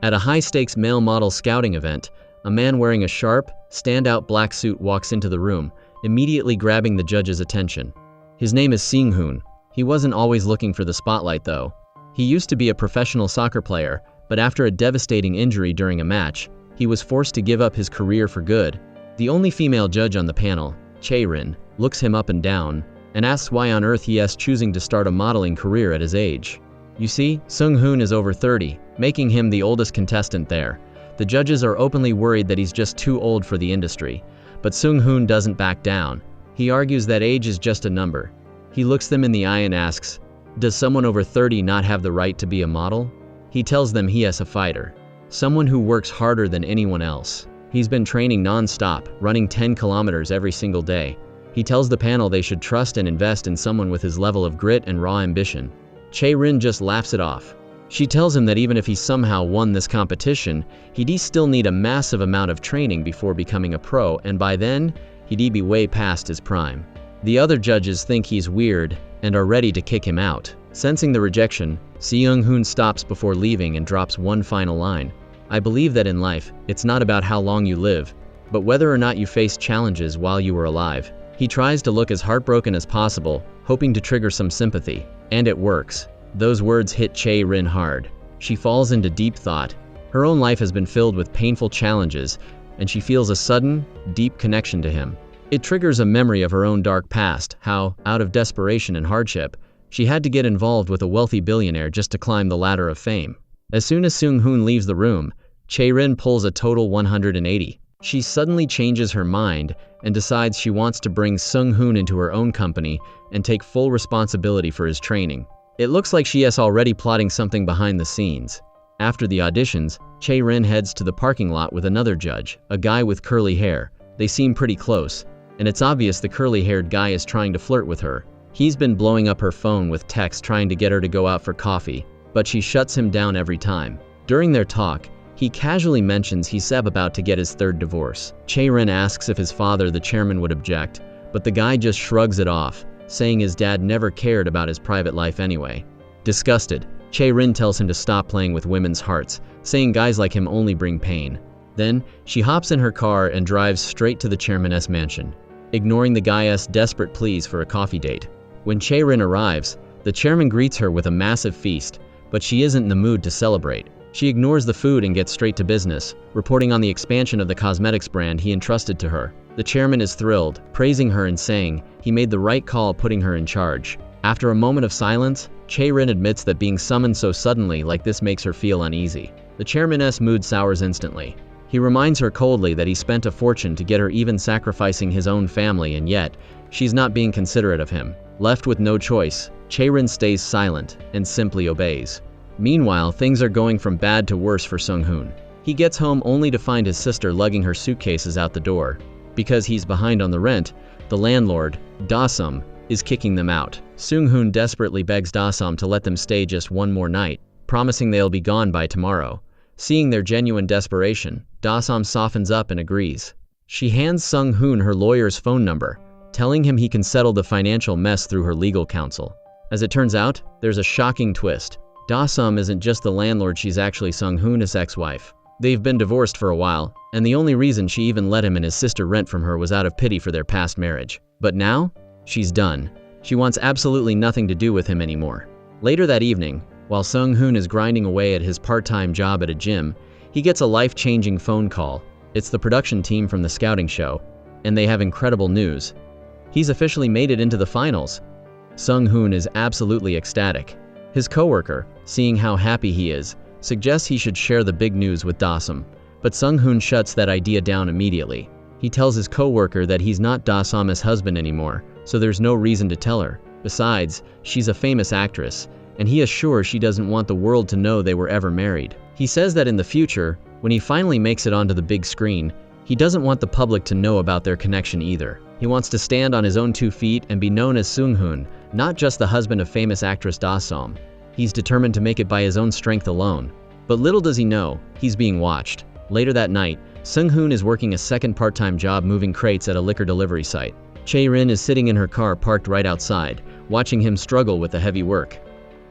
At a high-stakes male model scouting event, a man wearing a sharp, standout black suit walks into the room, immediately grabbing the judge's attention. His name is Seung-hoon. He wasn't always looking for the spotlight, though. He used to be a professional soccer player, but after a devastating injury during a match, he was forced to give up his career for good. The only female judge on the panel, Chae-rin, looks him up and down, and asks why on earth he is choosing to start a modeling career at his age. You see, Seung-hoon is over 30, making him the oldest contestant there. The judges are openly worried that he's just too old for the industry, but Seung-hoon doesn't back down. He argues that age is just a number. He looks them in the eye and asks, "Does someone over 30 not have the right to be a model?" He tells them he is a fighter, someone who works harder than anyone else. He's been training non-stop, running 10 kilometers every single day. He tells the panel they should trust and invest in someone with his level of grit and raw ambition. Chae-rin just laughs it off. She tells him that even if he somehow won this competition, he'd still need a massive amount of training before becoming a pro, and by then, he'd be way past his prime. The other judges think he's weird and are ready to kick him out. Sensing the rejection, Seung-hoon stops before leaving and drops one final line. "I believe that in life, it's not about how long you live, but whether or not you face challenges while you are alive." He tries to look as heartbroken as possible, hoping to trigger some sympathy. And it works. Those words hit Chae-rin hard. She falls into deep thought. Her own life has been filled with painful challenges, and she feels a sudden, deep connection to him. It triggers a memory of her own dark past, how, out of desperation and hardship, she had to get involved with a wealthy billionaire just to climb the ladder of fame. As soon as Seung-hoon leaves the room, Chae-rin pulls a total 180. She suddenly changes her mind and decides she wants to bring Seung-hoon into her own company and take full responsibility for his training. It looks like she is already plotting something behind the scenes. After the auditions, Chae-rin heads to the parking lot with another judge, a guy with curly hair. They seem pretty close, and it's obvious the curly-haired guy is trying to flirt with her. He's been blowing up her phone with texts trying to get her to go out for coffee, but she shuts him down every time. During their talk, he casually mentions he's about to get his third divorce. Chae-rin asks if his father, the chairman, would object, but the guy just shrugs it off, saying his dad never cared about his private life anyway. Disgusted, Chae-rin tells him to stop playing with women's hearts, saying guys like him only bring pain. Then, she hops in her car and drives straight to the chairman's mansion, ignoring the guy's desperate pleas for a coffee date. When Chae-rin arrives, the chairman greets her with a massive feast, but she isn't in the mood to celebrate. She ignores the food and gets straight to business, reporting on the expansion of the cosmetics brand he entrusted to her. The chairman is thrilled, praising her and saying he made the right call putting her in charge. After a moment of silence, Chae-rin admits that being summoned so suddenly like this makes her feel uneasy. The chairman's mood sours instantly. He reminds her coldly that he spent a fortune to get her, even sacrificing his own family, and yet, she's not being considerate of him. Left with no choice, Chae-rin stays silent and simply obeys. Meanwhile, things are going from bad to worse for Seung-hoon. He gets home only to find his sister lugging her suitcases out the door. Because he's behind on the rent, the landlord, Da-sum, is kicking them out. Seung-hoon desperately begs Da-sum to let them stay just one more night, promising they'll be gone by tomorrow. Seeing their genuine desperation, Da-sum softens up and agrees. She hands Seung-hoon her lawyer's phone number, telling him he can settle the financial mess through her legal counsel. As it turns out, there's a shocking twist. Da-sum isn't just the landlord, she's actually Seung-hoon's ex-wife. They've been divorced for a while, and the only reason she even let him and his sister rent from her was out of pity for their past marriage. But now, she's done. She wants absolutely nothing to do with him anymore. Later that evening, while Seung-hoon is grinding away at his part-time job at a gym, he gets a life-changing phone call. It's the production team from the scouting show, and they have incredible news. He's officially made it into the finals. Seung-hoon is absolutely ecstatic. His coworker, seeing how happy he is, suggests he should share the big news with Da-sum, but Seung-hoon shuts that idea down immediately. He tells his coworker that he's not Da-sum's husband anymore, so there's no reason to tell her. Besides, she's a famous actress, and he is sure she doesn't want the world to know they were ever married. He says that in the future, when he finally makes it onto the big screen, he doesn't want the public to know about their connection either. He wants to stand on his own 2 feet and be known as Seung-hoon, not just the husband of famous actress Da-sum. He's determined to make it by his own strength alone. But little does he know, he's being watched. Later that night, Seung-hoon is working a second part-time job moving crates at a liquor delivery site. Chae-rin is sitting in her car parked right outside, watching him struggle with the heavy work.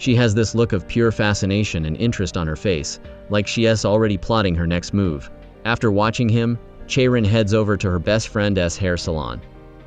She has this look of pure fascination and interest on her face, like she is already plotting her next move. After watching him, Chae-rin heads over to her best friend's hair salon.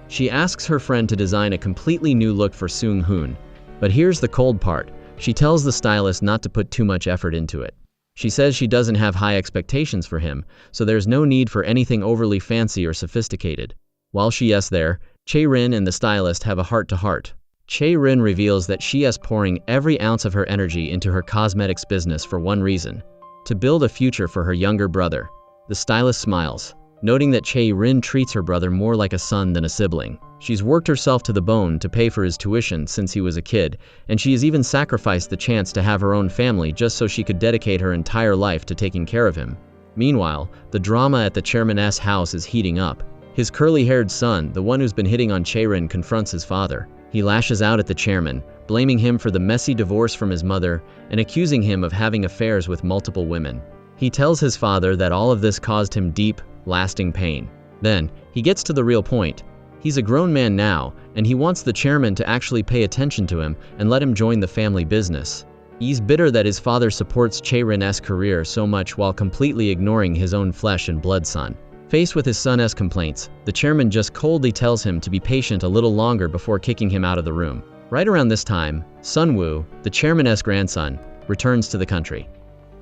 She asks her friend to design a completely new look for Seung-hoon. But here's the cold part. She tells the stylist not to put too much effort into it. She says she doesn't have high expectations for him, so there's no need for anything overly fancy or sophisticated. While she is there, Chae-rin and the stylist have a heart-to-heart. Chae-rin reveals that she is pouring every ounce of her energy into her cosmetics business for one reason: to build a future for her younger brother. The stylist smiles, noting that Chae-rin treats her brother more like a son than a sibling. She's worked herself to the bone to pay for his tuition since he was a kid, and she has even sacrificed the chance to have her own family just so she could dedicate her entire life to taking care of him. Meanwhile, the drama at the chairman's house is heating up. His curly-haired son, the one who's been hitting on Chae-rin, confronts his father. He lashes out at the chairman, blaming him for the messy divorce from his mother and accusing him of having affairs with multiple women. He tells his father that all of this caused him deep, lasting pain. Then, he gets to the real point. He's a grown man now, and he wants the chairman to actually pay attention to him and let him join the family business. He's bitter that his father supports Chae-rin's career so much while completely ignoring his own flesh and blood son. Faced with his son's complaints, the chairman just coldly tells him to be patient a little longer before kicking him out of the room. Right around this time, Sun-woo, the chairman's grandson, returns to the country.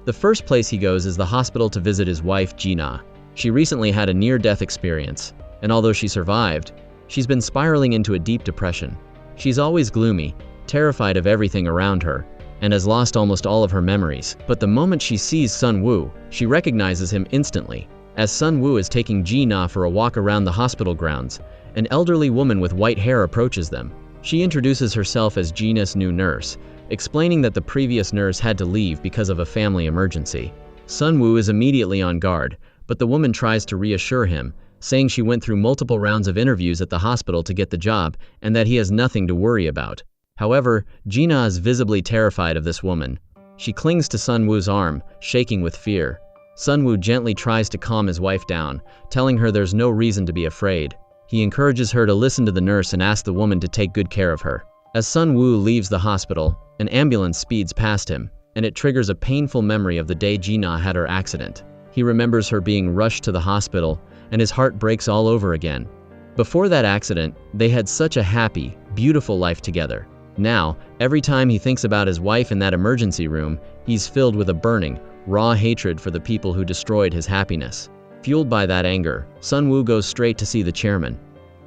The first place he goes is the hospital to visit his wife, Ji-na. She recently had a near-death experience, and although she survived, she's been spiraling into a deep depression. She's always gloomy, terrified of everything around her, and has lost almost all of her memories. But the moment she sees Sun-woo, she recognizes him instantly. As Sun-woo is taking Ji-na for a walk around the hospital grounds, an elderly woman with white hair approaches them. She introduces herself as Ji-na's new nurse, explaining that the previous nurse had to leave because of a family emergency. Sun-woo is immediately on guard, but the woman tries to reassure him, saying she went through multiple rounds of interviews at the hospital to get the job and that he has nothing to worry about. However, Ji-na is visibly terrified of this woman. She clings to Sun-woo's arm, shaking with fear. Sun-woo gently tries to calm his wife down, telling her there's no reason to be afraid. He encourages her to listen to the nurse and asks the woman to take good care of her. As Sun-woo leaves the hospital, an ambulance speeds past him, and it triggers a painful memory of the day Ji-na had her accident. He remembers her being rushed to the hospital, and his heart breaks all over again. Before that accident, they had such a happy, beautiful life together. Now, every time he thinks about his wife in that emergency room, he's filled with a burning, raw hatred for the people who destroyed his happiness. Fueled by that anger, Sun-woo goes straight to see the chairman.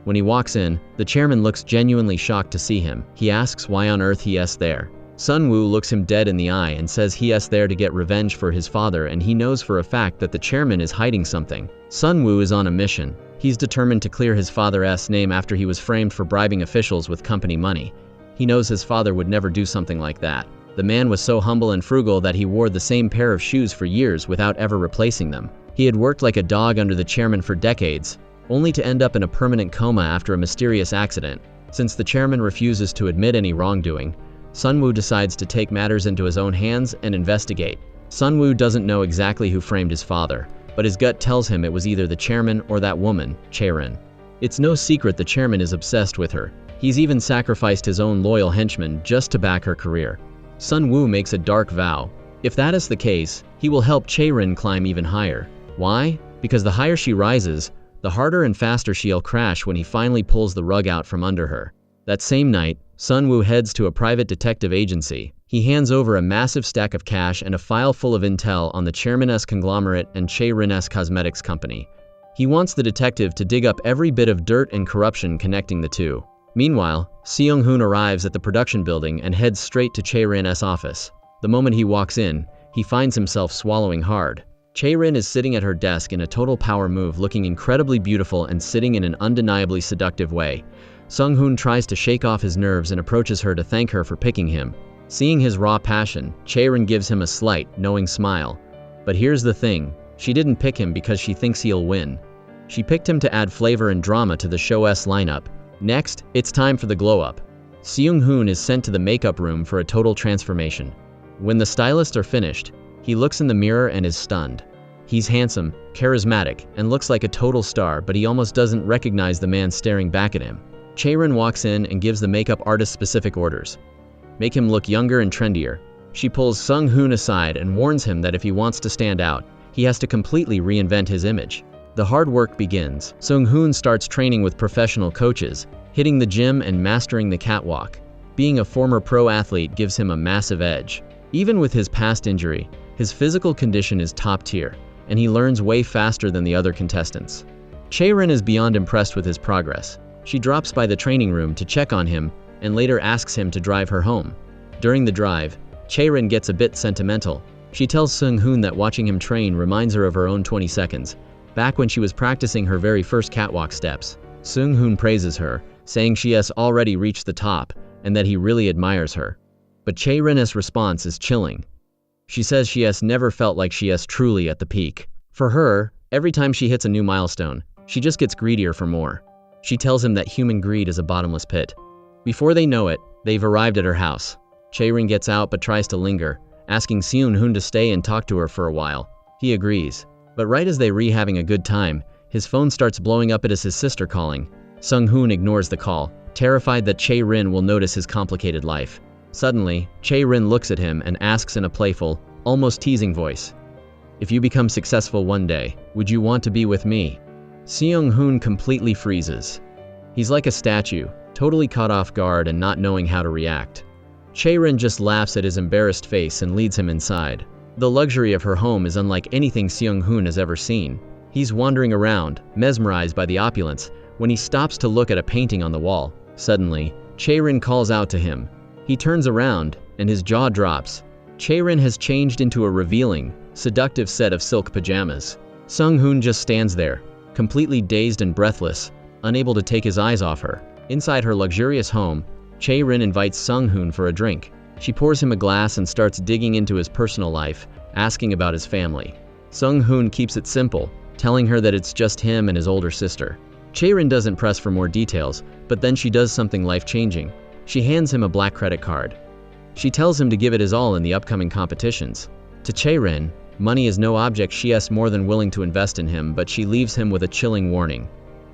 When he walks in, the chairman looks genuinely shocked to see him. He asks why on earth he is there. Sun-woo looks him dead in the eye and says he is there to get revenge for his father, and he knows for a fact that the chairman is hiding something. Sun-woo is on a mission. He's determined to clear his father's name after he was framed for bribing officials with company money. He knows his father would never do something like that. The man was so humble and frugal that he wore the same pair of shoes for years without ever replacing them. He had worked like a dog under the chairman for decades, only to end up in a permanent coma after a mysterious accident. Since the chairman refuses to admit any wrongdoing, Sun-woo decides to take matters into his own hands and investigate. Sun-woo doesn't know exactly who framed his father, but his gut tells him it was either the chairman or that woman, Chae-rin. It's no secret the chairman is obsessed with her. He's even sacrificed his own loyal henchmen just to back her career. Sun-woo makes a dark vow. If that is the case, he will help Chae-rin climb even higher. Why? Because the higher she rises, the harder and faster she'll crash when he finally pulls the rug out from under her. That same night, Sun-woo heads to a private detective agency. He hands over a massive stack of cash and a file full of intel on the chairman's conglomerate and Chae-rin's cosmetics company. He wants the detective to dig up every bit of dirt and corruption connecting the two. Meanwhile, Seung-hoon arrives at the production building and heads straight to Chae-rin's office. The moment he walks in, he finds himself swallowing hard. Chae-rin is sitting at her desk in a total power move, looking incredibly beautiful and sitting in an undeniably seductive way. Seung-hoon tries to shake off his nerves and approaches her to thank her for picking him. Seeing his raw passion, Chae-rin gives him a slight, knowing smile. But here's the thing, she didn't pick him because she thinks he'll win. She picked him to add flavor and drama to the show's lineup. Next, it's time for the glow-up. Seung-hoon is sent to the makeup room for a total transformation. When the stylists are finished, he looks in the mirror and is stunned. He's handsome, charismatic, and looks like a total star, but he almost doesn't recognize the man staring back at him. Chae-rin walks in and gives the makeup artist specific orders. make him look younger and trendier. She pulls Sung-hoon aside and warns him that if he wants to stand out, he has to completely reinvent his image. The hard work begins. Sung-hoon starts training with professional coaches, hitting the gym and mastering the catwalk. Being a former pro athlete gives him a massive edge. Even with his past injury, his physical condition is top tier, and he learns way faster than the other contestants. Chae-rin is beyond impressed with his progress. She drops by the training room to check on him and later asks him to drive her home. During the drive, Chae-rin gets a bit sentimental. She tells Sung-hoon that watching him train reminds her of her own 20 seconds, back when she was practicing her very first catwalk steps. Sung-hoon praises her, saying she has already reached the top and that he really admires her. But Chae-rin's response is chilling. She says she has never felt like she is truly at the peak. For her, every time she hits a new milestone, she just gets greedier for more. She tells him that human greed is a bottomless pit. Before they know it, they've arrived at her house. Chae-rin gets out but tries to linger, asking Seung-hoon to stay and talk to her for a while. He agrees. But right as they're having a good time, his phone starts blowing up. It is his sister calling. Sung-hoon ignores the call, terrified that Chae-rin will notice his complicated life. Suddenly, Chae-rin looks at him and asks in a playful, almost teasing voice, "If you become successful one day, would you want to be with me?" Seung-hoon completely freezes. He's like a statue, totally caught off guard and not knowing how to react. Chae-rin just laughs at his embarrassed face and leads him inside. The luxury of her home is unlike anything Seung-hoon has ever seen. He's wandering around, mesmerized by the opulence, when he stops to look at a painting on the wall. Suddenly, Chae-rin calls out to him. He turns around, and his jaw drops. Chae-rin has changed into a revealing, seductive set of silk pajamas. Sung-hoon just stands there, completely dazed and breathless, unable to take his eyes off her. Inside her luxurious home, Chae-rin invites Sung-hoon for a drink. She pours him a glass and starts digging into his personal life, asking about his family. Sung-hoon keeps it simple, telling her that it's just him and his older sister. Chae-rin doesn't press for more details, but then she does something life-changing. She hands him a black credit card. She tells him to give it his all in the upcoming competitions. To Chae-rin, money is no object. She is more than willing to invest in him, but she leaves him with a chilling warning.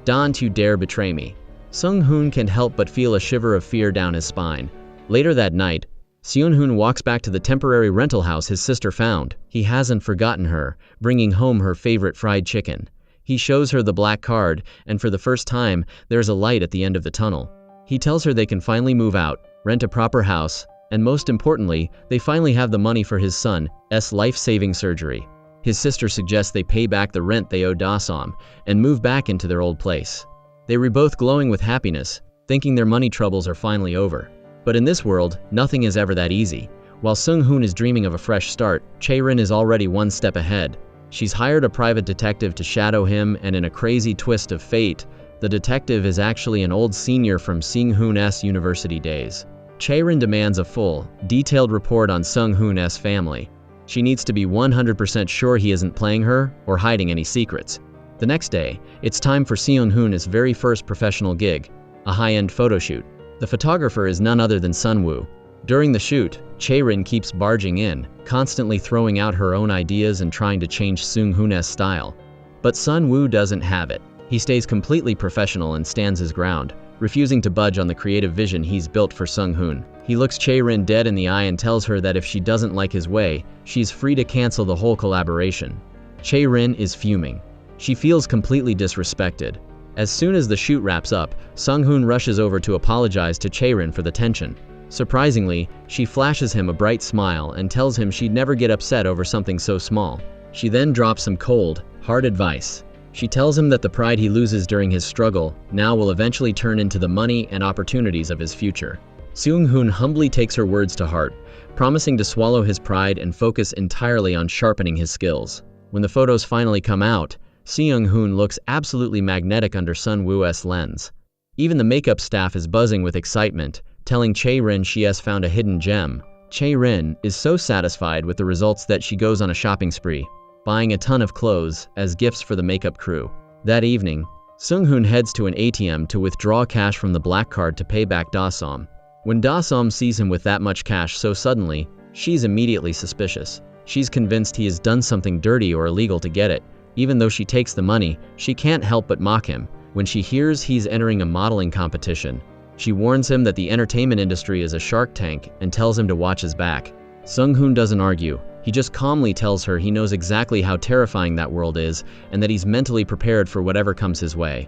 "Don't you dare betray me." Sung-hoon can't help but feel a shiver of fear down his spine. Later that night, Seung-hoon walks back to the temporary rental house his sister found. He hasn't forgotten her, bringing home her favorite fried chicken. He shows her the black card, and for the first time, there's a light at the end of the tunnel. He tells her they can finally move out, rent a proper house, and most importantly, they finally have the money for his son's life-saving surgery. His sister suggests they pay back the rent they owe Da-som and move back into their old place. They were both glowing with happiness, thinking their money troubles are finally over. But in this world, nothing is ever that easy. While Sung-hoon is dreaming of a fresh start, Chae-rin is already one step ahead. She's hired a private detective to shadow him, and in a crazy twist of fate, the detective is actually an old senior from Sung-hoon's university days. Chae-rin demands a full, detailed report on Sung-hoon's family. She needs to be 100% sure he isn't playing her or hiding any secrets. The next day, it's time for Seung-hoon's very first professional gig, a high-end photo shoot. The photographer is none other than Sun-woo. During the shoot, Chae-rin keeps barging in, constantly throwing out her own ideas and trying to change Sung-hoon's style. But Sun-woo doesn't have it. He stays completely professional and stands his ground, refusing to budge on the creative vision he's built for Sung-hoon. He looks Chae-rin dead in the eye and tells her that if she doesn't like his way, she's free to cancel the whole collaboration. Chae-rin is fuming. She feels completely disrespected. As soon as the shoot wraps up, Sung-hoon rushes over to apologize to Chae-rin for the tension. Surprisingly, she flashes him a bright smile and tells him she'd never get upset over something so small. She then drops some cold, hard advice. She tells him that the pride he loses during his struggle now will eventually turn into the money and opportunities of his future. Seung-hoon humbly takes her words to heart, promising to swallow his pride and focus entirely on sharpening his skills. When the photos finally come out, Seung-hoon looks absolutely magnetic under Sun-woo's lens. Even the makeup staff is buzzing with excitement, telling Chae-rin she has found a hidden gem. Chae-rin is so satisfied with the results that she goes on a shopping spree, buying a ton of clothes as gifts for the makeup crew. That evening, Sung-hoon heads to an ATM to withdraw cash from the black card to pay back Da-som. When Da-som sees him with that much cash so suddenly, she's immediately suspicious. She's convinced he has done something dirty or illegal to get it. Even though she takes the money, she can't help but mock him. When she hears he's entering a modeling competition, She warns him that the entertainment industry is a shark tank and tells him to watch his back. Sung-hoon doesn't argue. He just calmly tells her he knows exactly how terrifying that world is and that he's mentally prepared for whatever comes his way.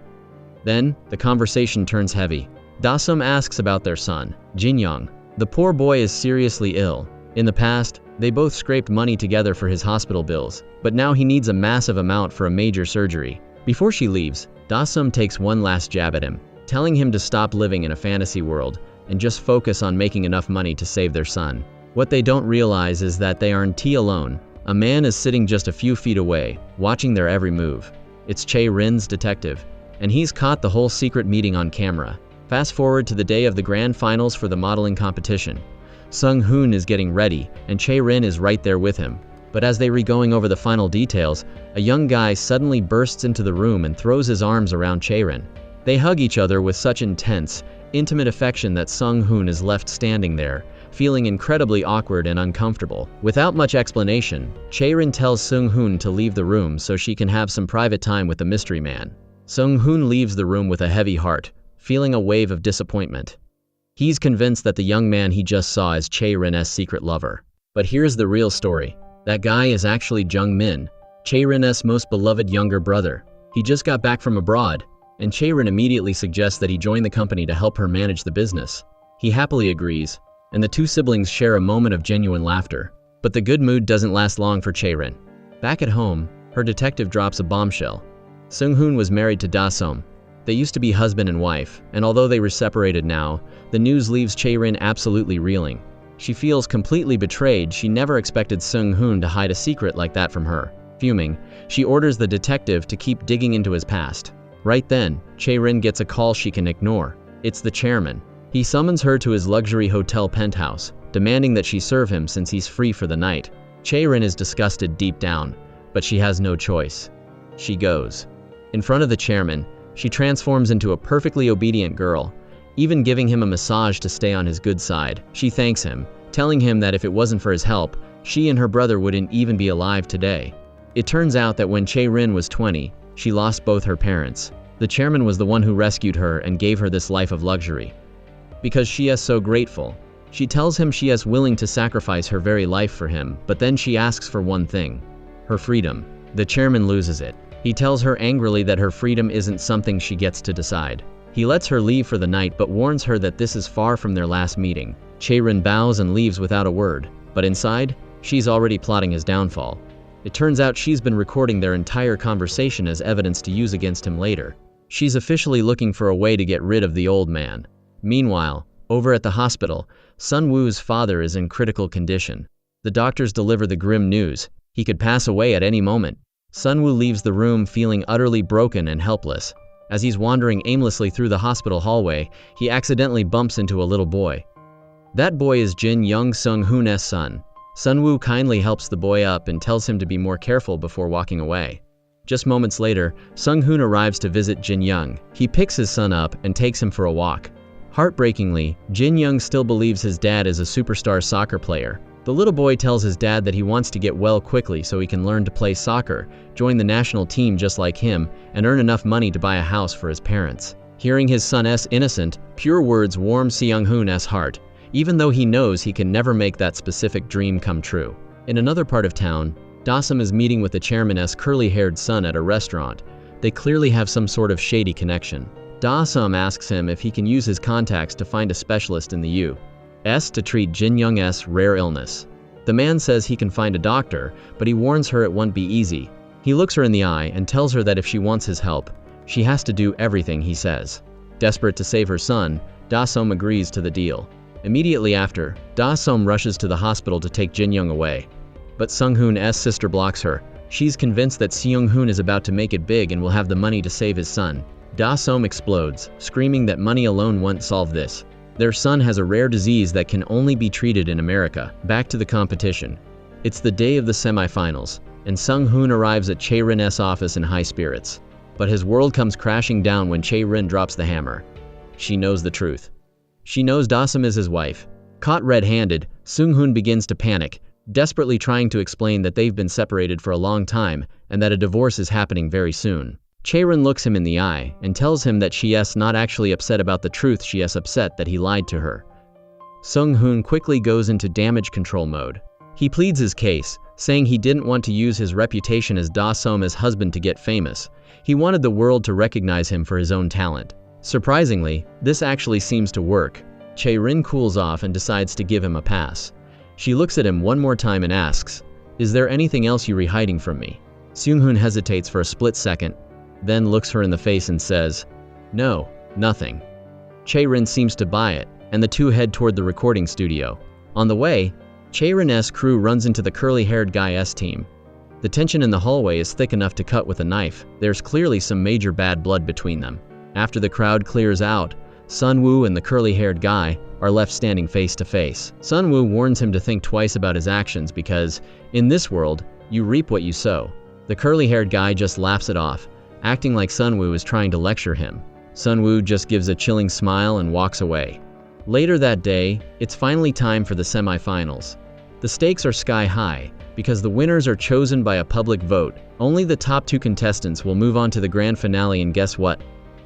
Then, the conversation turns heavy. Da-sum asks about their son, Jin-young. The poor boy is seriously ill. In the past, they both scraped money together for his hospital bills, but now he needs a massive amount for a major surgery. Before she leaves, Da-sum takes one last jab at him, telling him to stop living in a fantasy world and just focus on making enough money to save their son. What they don't realize is that they aren't alone. A man is sitting just a few feet away, watching their every move. It's Chae-rin's detective, and he's caught the whole secret meeting on camera. Fast forward to the day of the grand finals for the modeling competition. Sung-hoon is getting ready, and Chae-rin is right there with him. But as they were going over the final details, a young guy suddenly bursts into the room and throws his arms around Chae-rin. They hug each other with such intense, intimate affection that Sung-hoon is left standing there, feeling incredibly awkward and uncomfortable. Without much explanation, Chae-rin tells Sung-hoon to leave the room so she can have some private time with the mystery man. Sung-hoon leaves the room with a heavy heart, feeling a wave of disappointment. He's convinced that the young man he just saw is Chae-rin's secret lover. But here's the real story. That guy is actually Jung-min, Chae-rin's most beloved younger brother. He just got back from abroad, and Chae-rin immediately suggests that he join the company to help her manage the business. He happily agrees, and the two siblings share a moment of genuine laughter. But the good mood doesn't last long for Chae-rin. Back at home, her detective drops a bombshell. Sung-hoon was married to Da-sum. They used to be husband and wife, and although they were separated now, the news leaves Chae-rin absolutely reeling. She feels completely betrayed. She never expected Sung-hoon to hide a secret like that from her. Fuming, she orders the detective to keep digging into his past. Right then, Chae-rin gets a call she can ignore. It's the chairman. He summons her to his luxury hotel penthouse, demanding that she serve him since he's free for the night. Chae-rin is disgusted deep down, but she has no choice. She goes. In front of the chairman, she transforms into a perfectly obedient girl, even giving him a massage to stay on his good side. She thanks him, telling him that if it wasn't for his help, she and her brother wouldn't even be alive today. It turns out that when Chae-rin was 20, she lost both her parents. The chairman was the one who rescued her and gave her this life of luxury. Because she is so grateful, she tells him she is willing to sacrifice her very life for him, but then she asks for one thing: her freedom. The chairman loses it. He tells her angrily that her freedom isn't something she gets to decide. He lets her leave for the night but warns her that this is far from their last meeting. Chae-rin bows and leaves without a word, but inside, she's already plotting his downfall. It turns out she's been recording their entire conversation as evidence to use against him later. She's officially looking for a way to get rid of the old man. Meanwhile, over at the hospital, Sun-woo's father is in critical condition. The doctors deliver the grim news: he could pass away at any moment. Sun-woo leaves the room feeling utterly broken and helpless. As he's wandering aimlessly through the hospital hallway, he accidentally bumps into a little boy. That boy is Jin-young, Sung-hoon's son. Sun-woo kindly helps the boy up and tells him to be more careful before walking away. Just moments later, Sung-hoon arrives to visit Jin-young. He picks his son up and takes him for a walk. Heartbreakingly, Jin-young still believes his dad is a superstar soccer player. The little boy tells his dad that he wants to get well quickly so he can learn to play soccer, join the national team just like him, and earn enough money to buy a house for his parents. Hearing his son's innocent, pure words warm Seung-hoon's heart, even though he knows he can never make that specific dream come true. In another part of town, Da-sum is meeting with the chairman's curly-haired son at a restaurant. They clearly have some sort of shady connection. Da-sum asks him if he can use his contacts to find a specialist in the U.S. to treat Jin-young's rare illness. The man says he can find a doctor, but he warns her it won't be easy. He looks her in the eye and tells her that if she wants his help, she has to do everything he says. Desperate to save her son, Da-sum agrees to the deal. Immediately after, Da-sum rushes to the hospital to take Jin-young away. But Sung-hoon's sister blocks her. She's convinced that Seung-hoon is about to make it big and will have the money to save his son. Da-sum explodes, screaming that money alone won't solve this. Their son has a rare disease that can only be treated in America. Back to the competition. It's the day of the semifinals, and Sung-hoon arrives at Chae-rin's office in high spirits. But his world comes crashing down when Chae-rin drops the hammer. She knows the truth. She knows Da-sum is his wife. Caught red-handed, Sung-hoon begins to panic, desperately trying to explain that they've been separated for a long time and that a divorce is happening very soon. Chae-rin looks him in the eye and tells him that she is not actually upset about the truth, she is upset that he lied to her. Sung-hoon quickly goes into damage control mode. He pleads his case, saying he didn't want to use his reputation as Da-som's husband to get famous. He wanted the world to recognize him for his own talent. Surprisingly, this actually seems to work. Chae-rin cools off and decides to give him a pass. She looks at him one more time and asks, "Is there anything else you're hiding from me?" Seung-hoon hesitates for a split second, then looks her in the face and says, "No, nothing." Chae-rin seems to buy it, and the two head toward the recording studio. On the way, Chae-rin's crew runs into the curly-haired guy's team. The tension in the hallway is thick enough to cut with a knife. There's clearly some major bad blood between them. After the crowd clears out, Sun-woo and the curly-haired guy are left standing face to face. Sun-woo warns him to think twice about his actions because, in this world, you reap what you sow. The curly-haired guy just laughs it off, acting like Sun-woo is trying to lecture him. Sun-woo just gives a chilling smile and walks away. Later that day, it's finally time for the semi-finals. The stakes are sky high, because the winners are chosen by a public vote. Only the top two contestants will move on to the grand finale, and guess what?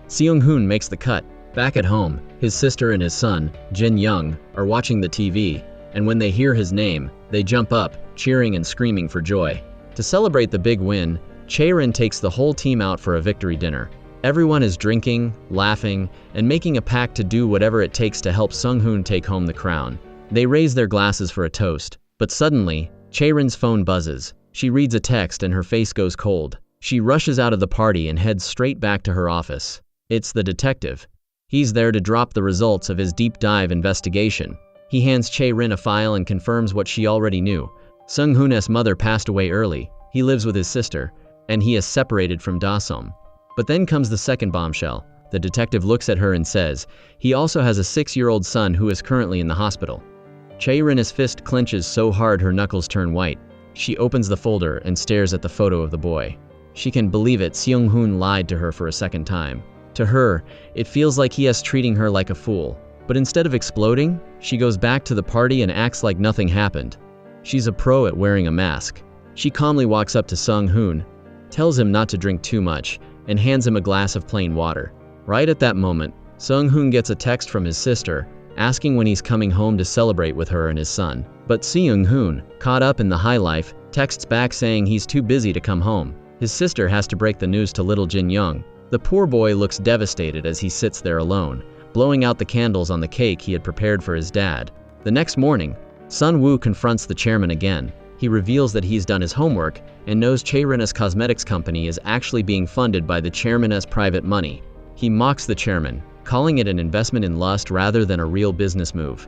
Seung-hoon makes the cut. Back at home, his sister and his son, Jin-young, are watching the TV, and when they hear his name, they jump up, cheering and screaming for joy. To celebrate the big win, Chae-rin takes the whole team out for a victory dinner. Everyone is drinking, laughing, and making a pact to do whatever it takes to help Sung-hoon take home the crown. They raise their glasses for a toast, but suddenly, Chae-rin's phone buzzes. She reads a text and her face goes cold. She rushes out of the party and heads straight back to her office. It's the detective. He's there to drop the results of his deep dive investigation. He hands Chae-rin a file and confirms what she already knew. Sung-hoon's mother passed away early. He lives with his sister, and he is separated from Da-som. But then comes the second bombshell. The detective looks at her and says, he also has a 6-year-old son who is currently in the hospital. Chae-rin's fist clenches so hard her knuckles turn white. She opens the folder and stares at the photo of the boy. She can believe it, Seung-hoon lied to her for a second time. To her, it feels like he is treating her like a fool. But instead of exploding, she goes back to the party and acts like nothing happened. She's a pro at wearing a mask. She calmly walks up to Sung-hoon, tells him not to drink too much, and hands him a glass of plain water. Right at that moment, Sung-hoon gets a text from his sister, asking when he's coming home to celebrate with her and his son. But Seung-hoon, caught up in the high life, texts back saying he's too busy to come home. His sister has to break the news to little Jin-young. The poor boy looks devastated as he sits there alone, blowing out the candles on the cake he had prepared for his dad. The next morning, Sun-woo confronts the chairman again. He reveals that he's done his homework and knows Chae-rin's cosmetics company is actually being funded by the chairman's private money. He mocks the chairman, calling it an investment in lust rather than a real business move.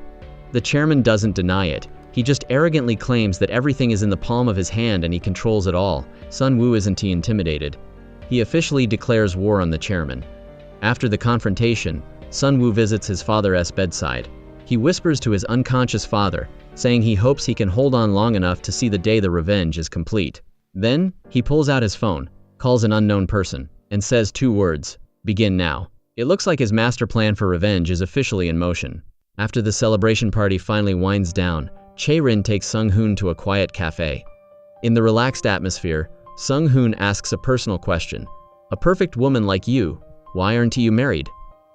The chairman doesn't deny it. He just arrogantly claims that everything is in the palm of his hand and he controls it all. Sun-woo isn't intimidated. He officially declares war on the chairman. After the confrontation, Sun-woo visits his father's bedside. He whispers to his unconscious father, saying he hopes he can hold on long enough to see the day the revenge is complete. Then, he pulls out his phone, calls an unknown person, and says 2 words, "Begin now." It looks like his master plan for revenge is officially in motion. After the celebration party finally winds down, Chae-rin takes Sung-hoon to a quiet cafe. In the relaxed atmosphere, Sung-hoon asks a personal question. "A perfect woman like you, why aren't you married?"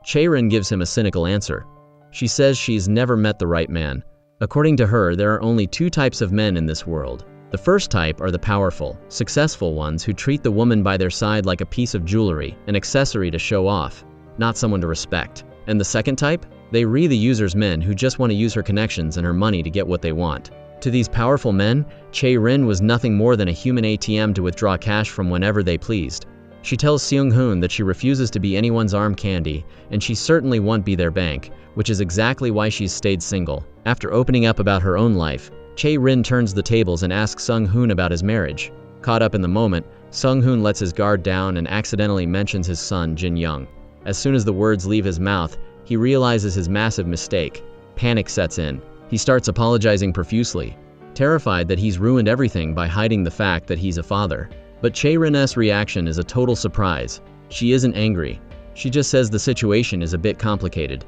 Chae-rin gives him a cynical answer. She says she's never met the right man. According to her, there are only 2 types of men in this world. The first type are the powerful, successful ones who treat the woman by their side like a piece of jewelry, an accessory to show off, not someone to respect. And the second type? They re the user's men who just want to use her connections and her money to get what they want. To these powerful men, Chae-rin was nothing more than a human ATM to withdraw cash from whenever they pleased. She tells Seung-hoon that she refuses to be anyone's arm candy, and she certainly won't be their bank, which is exactly why she's stayed single. After opening up about her own life, Chae-rin turns the tables and asks Sung-hoon about his marriage. Caught up in the moment, Sung-hoon lets his guard down and accidentally mentions his son, Jin-young. As soon as the words leave his mouth, he realizes his massive mistake. Panic sets in. He starts apologizing profusely, terrified that he's ruined everything by hiding the fact that he's a father. But Chae-rin's reaction is a total surprise. She isn't angry. She just says the situation is a bit complicated.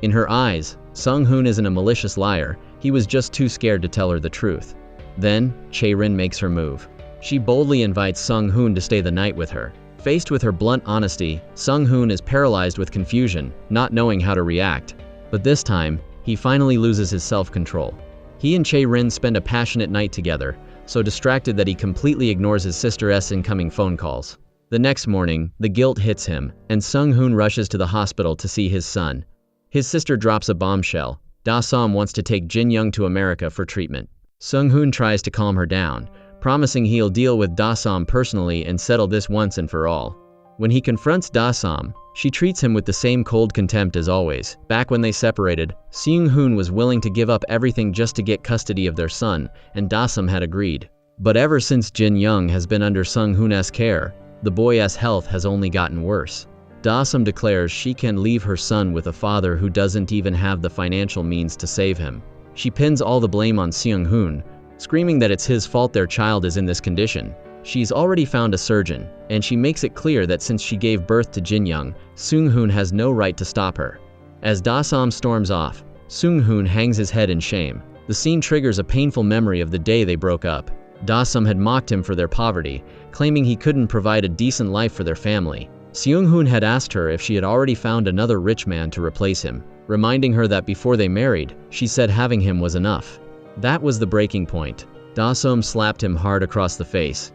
In her eyes, Sung-hoon isn't a malicious liar. He was just too scared to tell her the truth. Then, Chae-rin makes her move. She boldly invites Sung-hoon to stay the night with her. Faced with her blunt honesty, Sung-hoon is paralyzed with confusion, not knowing how to react. But this time, he finally loses his self-control. He and Chae-rin spend a passionate night together, so distracted that he completely ignores his sister's incoming phone calls. The next morning, the guilt hits him, and Sung-hoon rushes to the hospital to see his son. His sister drops a bombshell. Da-som wants to take Jin-young to America for treatment. Sung-hoon tries to calm her down, promising he'll deal with Da-som personally and settle this once and for all. When he confronts Da-som, she treats him with the same cold contempt as always. Back when they separated, Seung-hoon was willing to give up everything just to get custody of their son, and Da-som had agreed. But ever since Jin-young has been under Sung-hoon's care, the boy's health has only gotten worse. Da-som declares she can leave her son with a father who doesn't even have the financial means to save him. She pins all the blame on Seung-hoon, screaming that it's his fault their child is in this condition. She's already found a surgeon, and she makes it clear that since she gave birth to Jin-young, Seung-hoon has no right to stop her. As Da-som storms off, Seung-hoon hangs his head in shame. The scene triggers a painful memory of the day they broke up. Da-som had mocked him for their poverty, claiming he couldn't provide a decent life for their family. Seung-hoon had asked her if she had already found another rich man to replace him, reminding her that before they married, she said having him was enough. That was the breaking point. Da-som slapped him hard across the face,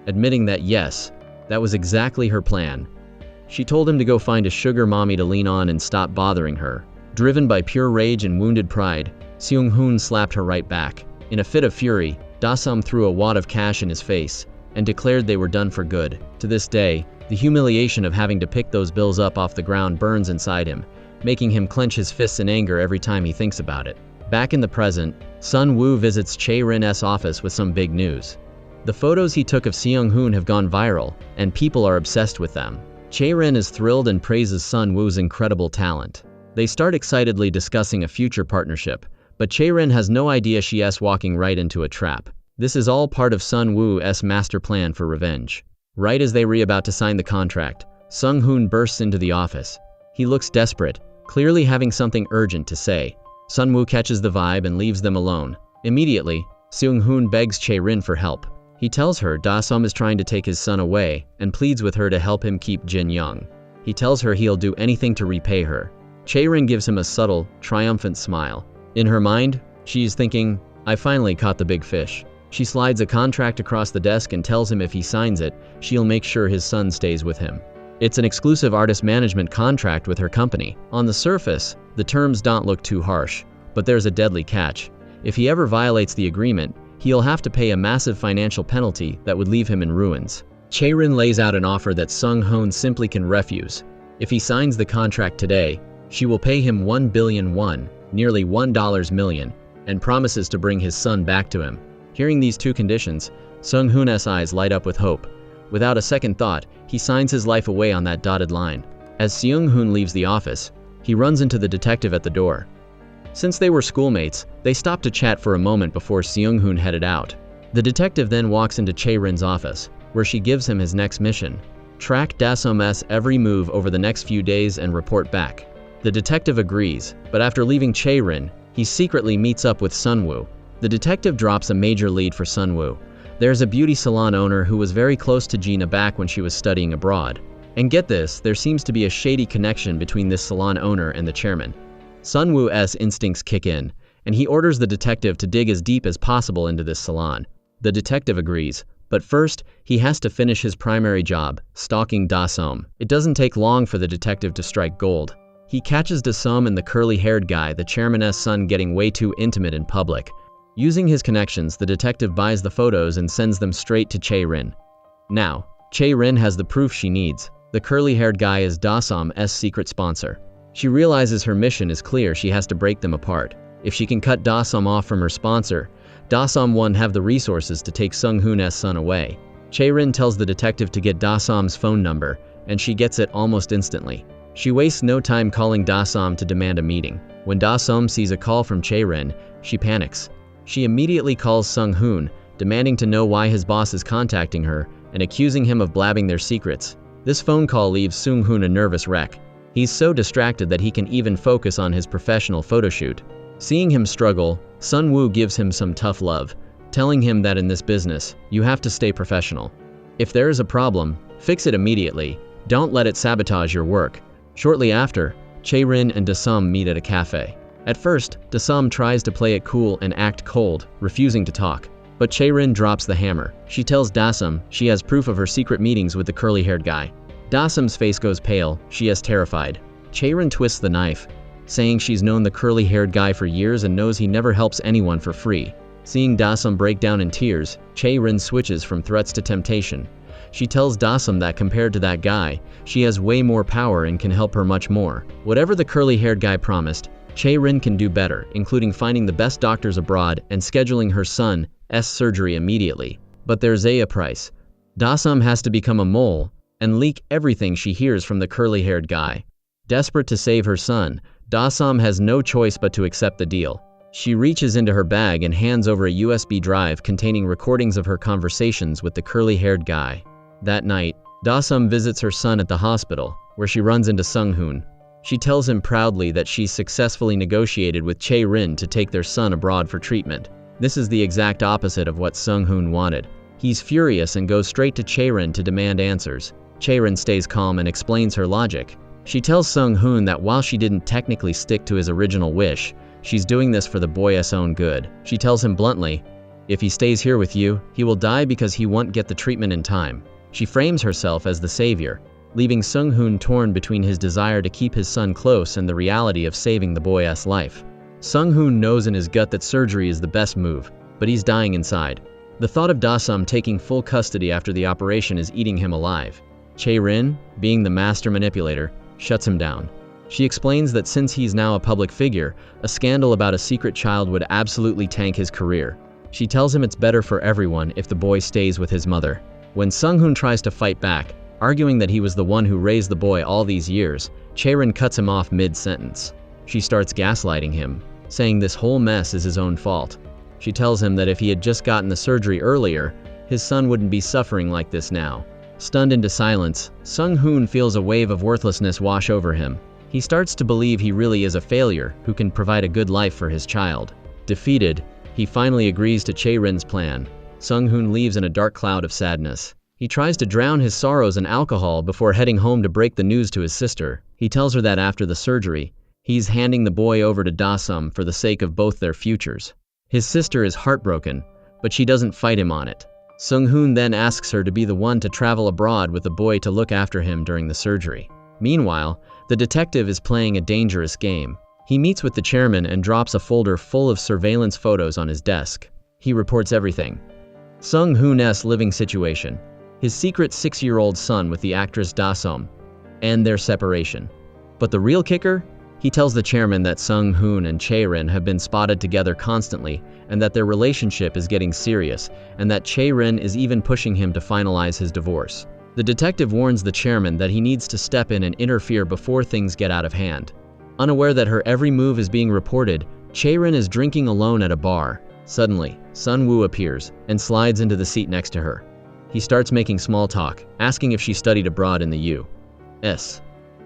admitting that yes, that was exactly her plan. She told him to go find a sugar mommy to lean on and stop bothering her. Driven by pure rage and wounded pride, Seung-hoon slapped her right back. In a fit of fury, Da-som threw a wad of cash in his face and declared they were done for good. To this day, the humiliation of having to pick those bills up off the ground burns inside him, making him clench his fists in anger every time he thinks about it. Back in the present, Sun-woo visits Chae-rin's office with some big news. The photos he took of Seung-hoon have gone viral, and people are obsessed with them. Chae-rin is thrilled and praises Sun-woo's incredible talent. They start excitedly discussing a future partnership, but Chae-rin has no idea she's walking right into a trap. This is all part of Sun-woo's master plan for revenge. Right as they were about to sign the contract, Sung-hoon bursts into the office. He looks desperate, clearly having something urgent to say. Sun-woo catches the vibe and leaves them alone. Immediately, Seung-hoon begs Chae-rin for help. He tells her Da-som is trying to take his son away and pleads with her to help him keep Jin-young. He tells her he'll do anything to repay her. Chae-rin gives him a subtle, triumphant smile. In her mind, she's thinking, I finally caught the big fish. She slides a contract across the desk and tells him if he signs it, she'll make sure his son stays with him. It's an exclusive artist management contract with her company. On the surface, the terms don't look too harsh, but there's a deadly catch. If he ever violates the agreement, he'll have to pay a massive financial penalty that would leave him in ruins. Chae-rin lays out an offer that Sung-hoon simply can refuse. If he signs the contract today, she will pay him 1 billion won, nearly $1 million, and promises to bring his son back to him. Hearing these two conditions, Sung-hoon's eyes light up with hope. Without a second thought, he signs his life away on that dotted line. As Seung-hoon leaves the office, he runs into the detective at the door. Since they were schoolmates, they stopped to chat for a moment before Seung-hoon headed out. The detective then walks into Chae-rin's office, where she gives him his next mission. Track Da-som's every move over the next few days and report back. The detective agrees, but after leaving Chae-rin, he secretly meets up with Sun-woo. The detective drops a major lead for Sun-woo. There's a beauty salon owner who was very close to Gina back when she was studying abroad. And get this, there seems to be a shady connection between this salon owner and the chairman. Sun-woo's instincts kick in, and he orders the detective to dig as deep as possible into this salon. The detective agrees, but first, he has to finish his primary job, stalking Da-som. It doesn't take long for the detective to strike gold. He catches Da-som and the curly-haired guy, the chairman's son, getting way too intimate in public. Using his connections, the detective buys the photos and sends them straight to Chae-rin. Now, Chae-rin has the proof she needs. The curly-haired guy is Da-som's secret sponsor. She realizes her mission is clear, she has to break them apart. If she can cut Da-som off from her sponsor, Da-som won't have the resources to take Sung-hoon's son away. Chae-rin tells the detective to get Da-som's phone number, and she gets it almost instantly. She wastes no time calling Da-som to demand a meeting. When Da-som sees a call from Chae-rin, she panics. She immediately calls Sung-hoon, demanding to know why his boss is contacting her and accusing him of blabbing their secrets. This phone call leaves Sung-hoon a nervous wreck. He's so distracted that he can even focus on his professional photoshoot. Seeing him struggle, Sun-woo gives him some tough love, telling him that in this business, you have to stay professional. If there is a problem, Fix it immediately. Don't let it sabotage your work. Shortly after, Chae-rin and Da-sum meet at a cafe. At first, Da-sum tries to play it cool and act cold, refusing to talk. But Chae-rin drops the hammer. She tells Da-sum she has proof of her secret meetings with the curly-haired guy. Da-sum's face goes pale. She is terrified. Chae-rin twists the knife, saying she's known the curly-haired guy for years and knows he never helps anyone for free. Seeing Da-sum break down in tears, Chae-rin switches from threats to temptation. She tells Da-sum that compared to that guy, she has way more power and can help her much more. Whatever the curly-haired guy promised, Chae-rin can do better, including finding the best doctors abroad and scheduling her son's surgery immediately. But there's a price. Da-sum has to become a mole and leak everything she hears from the curly-haired guy. Desperate to save her son, Da-sum has no choice but to accept the deal. She reaches into her bag and hands over a USB drive containing recordings of her conversations with the curly-haired guy. That night, Da-sum visits her son at the hospital, where she runs into Sung-hoon. She tells him proudly that she's successfully negotiated with Chae-rin to take their son abroad for treatment. This is the exact opposite of what Sung-hoon wanted. He's furious and goes straight to Chae-rin to demand answers. Chae-rin stays calm and explains her logic. She tells Sung-hoon that while she didn't technically stick to his original wish, she's doing this for the boy's own good. She tells him bluntly, if he stays here with you, he will die because he won't get the treatment in time. She frames herself as the savior, leaving Sung-hoon torn between his desire to keep his son close and the reality of saving the boy's life. Sung-hoon knows in his gut that surgery is the best move, but he's dying inside. The thought of Da-sum taking full custody after the operation is eating him alive. Chae-rin, being the master manipulator, shuts him down. She explains that since he's now a public figure, a scandal about a secret child would absolutely tank his career. She tells him it's better for everyone if the boy stays with his mother. When Sung-hoon tries to fight back, arguing that he was the one who raised the boy all these years, Chae-rin cuts him off mid-sentence. She starts gaslighting him, saying this whole mess is his own fault. She tells him that if he had just gotten the surgery earlier, his son wouldn't be suffering like this now. Stunned into silence, Sung-hoon feels a wave of worthlessness wash over him. He starts to believe he really is a failure who can provide a good life for his child. Defeated, he finally agrees to Chae-rin's plan. Sung-hoon leaves in a dark cloud of sadness. He tries to drown his sorrows in alcohol before heading home to break the news to his sister. He tells her that after the surgery, he's handing the boy over to Da-sum for the sake of both their futures. His sister is heartbroken, but she doesn't fight him on it. Sung-hoon then asks her to be the one to travel abroad with the boy to look after him during the surgery. Meanwhile, the detective is playing a dangerous game. He meets with the chairman and drops a folder full of surveillance photos on his desk. He reports everything. Sung-hoon's living situation, his secret 6-year-old son with the actress Da-sum, and their separation. But the real kicker? He tells the chairman that Sung-hoon and Chae-rin have been spotted together constantly and that their relationship is getting serious and that Chae-rin is even pushing him to finalize his divorce. The detective warns the chairman that he needs to step in and interfere before things get out of hand. Unaware that her every move is being reported, Chae-rin is drinking alone at a bar. Suddenly, Sun-woo appears and slides into the seat next to her. He starts making small talk, asking if she studied abroad in the U.S.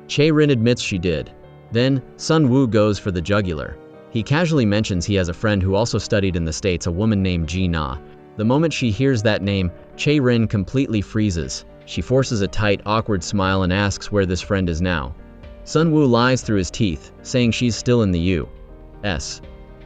Chae-rin admits she did. Then, Sun-woo goes for the jugular. He casually mentions he has a friend who also studied in the States, a woman named Ji-na. The moment she hears that name, Chae-rin completely freezes. She forces a tight, awkward smile and asks where this friend is now. Sun-woo lies through his teeth, saying she's still in the U.S.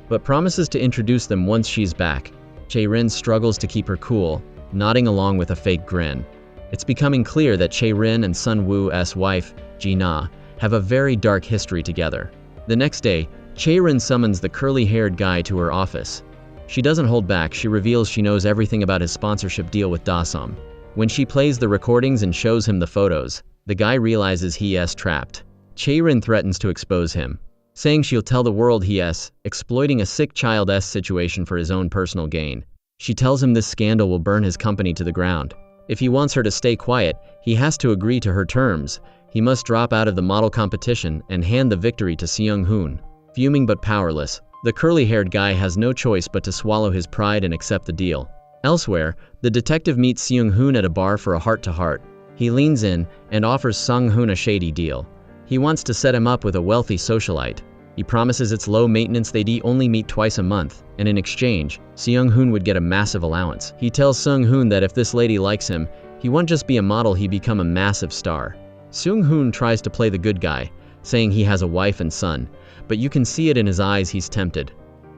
but promises to introduce them once she's back. Chae-rin struggles to keep her cool, nodding along with a fake grin. It's becoming clear that Chae-rin and Sun-woo's wife, Ji-na, have a very dark history together. The next day, Chae-rin summons the curly-haired guy to her office. She doesn't hold back. She reveals she knows everything about his sponsorship deal with Da-sum. When she plays the recordings and shows him the photos, the guy realizes he is trapped. Chae-rin threatens to expose him, saying she'll tell the world he is exploiting a sick child's situation for his own personal gain. She tells him this scandal will burn his company to the ground. If he wants her to stay quiet, he has to agree to her terms. He must drop out of the model competition and hand the victory to Sung-hoon. Fuming but powerless, the curly-haired guy has no choice but to swallow his pride and accept the deal. Elsewhere, the detective meets Sung-hoon at a bar for a heart-to-heart. He leans in and offers Sung-hoon a shady deal. He wants to set him up with a wealthy socialite. He promises it's low maintenance, they'd only meet twice a month, and in exchange, Sung-hoon would get a massive allowance. He tells Sung-hoon that if this lady likes him, He won't just be a model, he become a massive star. Seung-hoon tries to play the good guy, saying he has a wife and son, but you can see it in his eyes he's tempted.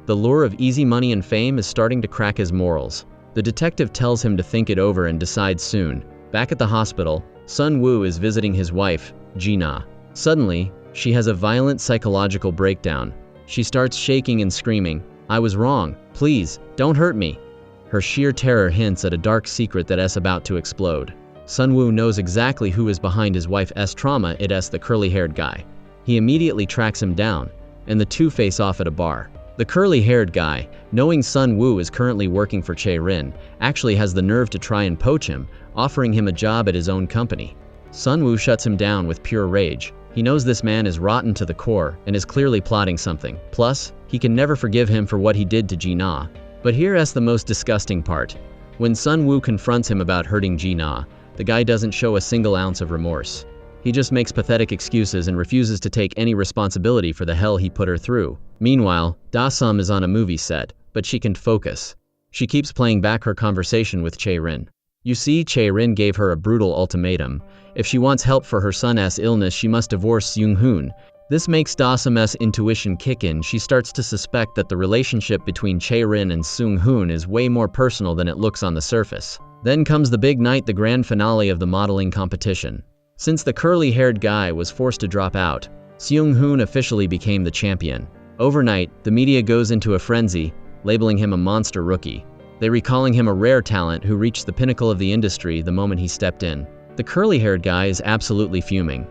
The lure of easy money and fame is starting to crack his morals. The detective tells him to think it over and decide soon. Back at the hospital, Sun-woo is visiting his wife, Ji-na. Suddenly, she has a violent psychological breakdown. She starts shaking and screaming, "I was wrong. Please, don't hurt me." Her sheer terror hints at a dark secret that is about to explode. Sun-woo knows exactly who is behind his wife's trauma. It's the curly-haired guy. He immediately tracks him down, and the two face off at a bar. The curly-haired guy, knowing Sun-woo is currently working for Chae-rin, actually has the nerve to try and poach him, offering him a job at his own company. Sun-woo shuts him down with pure rage. He knows this man is rotten to the core and is clearly plotting something. Plus, he can never forgive him for what he did to Ji-na. But here's the most disgusting part. When Sun-woo confronts him about hurting Ji-na, the guy doesn't show a single ounce of remorse. He just makes pathetic excuses and refuses to take any responsibility for the hell he put her through. Meanwhile, Da-sum is on a movie set, but she can't focus. She keeps playing back her conversation with Chae-rin. You see, Chae-rin gave her a brutal ultimatum. If she wants help for her son's illness, she must divorce Seung-hoon. This makes Da-sum's intuition kick in. She starts to suspect that the relationship between Chae-rin and Seung-hoon is way more personal than it looks on the surface. Then comes the big night, the grand finale of the modeling competition. Since the curly-haired guy was forced to drop out, Seung-hoon officially became the champion. Overnight, the media goes into a frenzy, labeling him a monster rookie. They recalling him a rare talent who reached the pinnacle of the industry the moment he stepped in. The curly-haired guy is absolutely fuming.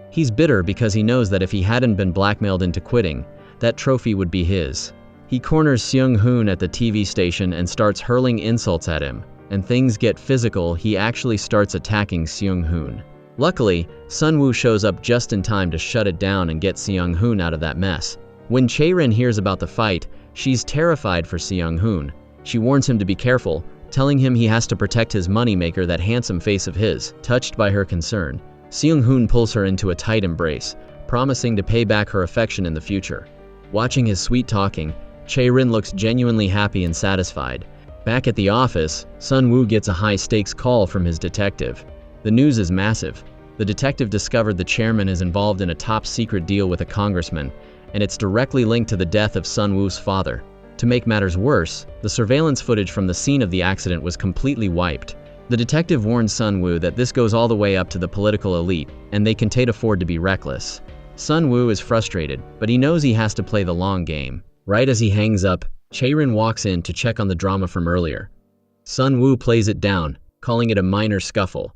He's bitter because he knows that if he hadn't been blackmailed into quitting, that trophy would be his. He corners Seung-hoon at the TV station and starts hurling insults at him. And things get physical. He actually starts attacking Seung-hoon. Luckily, Sun-woo shows up just in time to shut it down and get Seung-hoon out of that mess. When Chae-rin hears about the fight, she's terrified for Seung-hoon. She warns him to be careful, telling him he has to protect his moneymaker, that handsome face of his. Touched by her concern, Seung-hoon pulls her into a tight embrace, promising to pay back her affection in the future. Watching his sweet talking, Chae-rin looks genuinely happy and satisfied. Back at the office, Sun-woo gets a high-stakes call from his detective. The news is massive. The detective discovered the chairman is involved in a top-secret deal with a congressman, and it's directly linked to the death of Sun-woo's father. To make matters worse, the surveillance footage from the scene of the accident was completely wiped. The detective warns Sun-woo that this goes all the way up to the political elite, and they can't afford to be reckless. Sun-woo is frustrated, but he knows he has to play the long game. Right as he hangs up, Chae-rin walks in to check on the drama from earlier. Sun-woo plays it down, calling it a minor scuffle.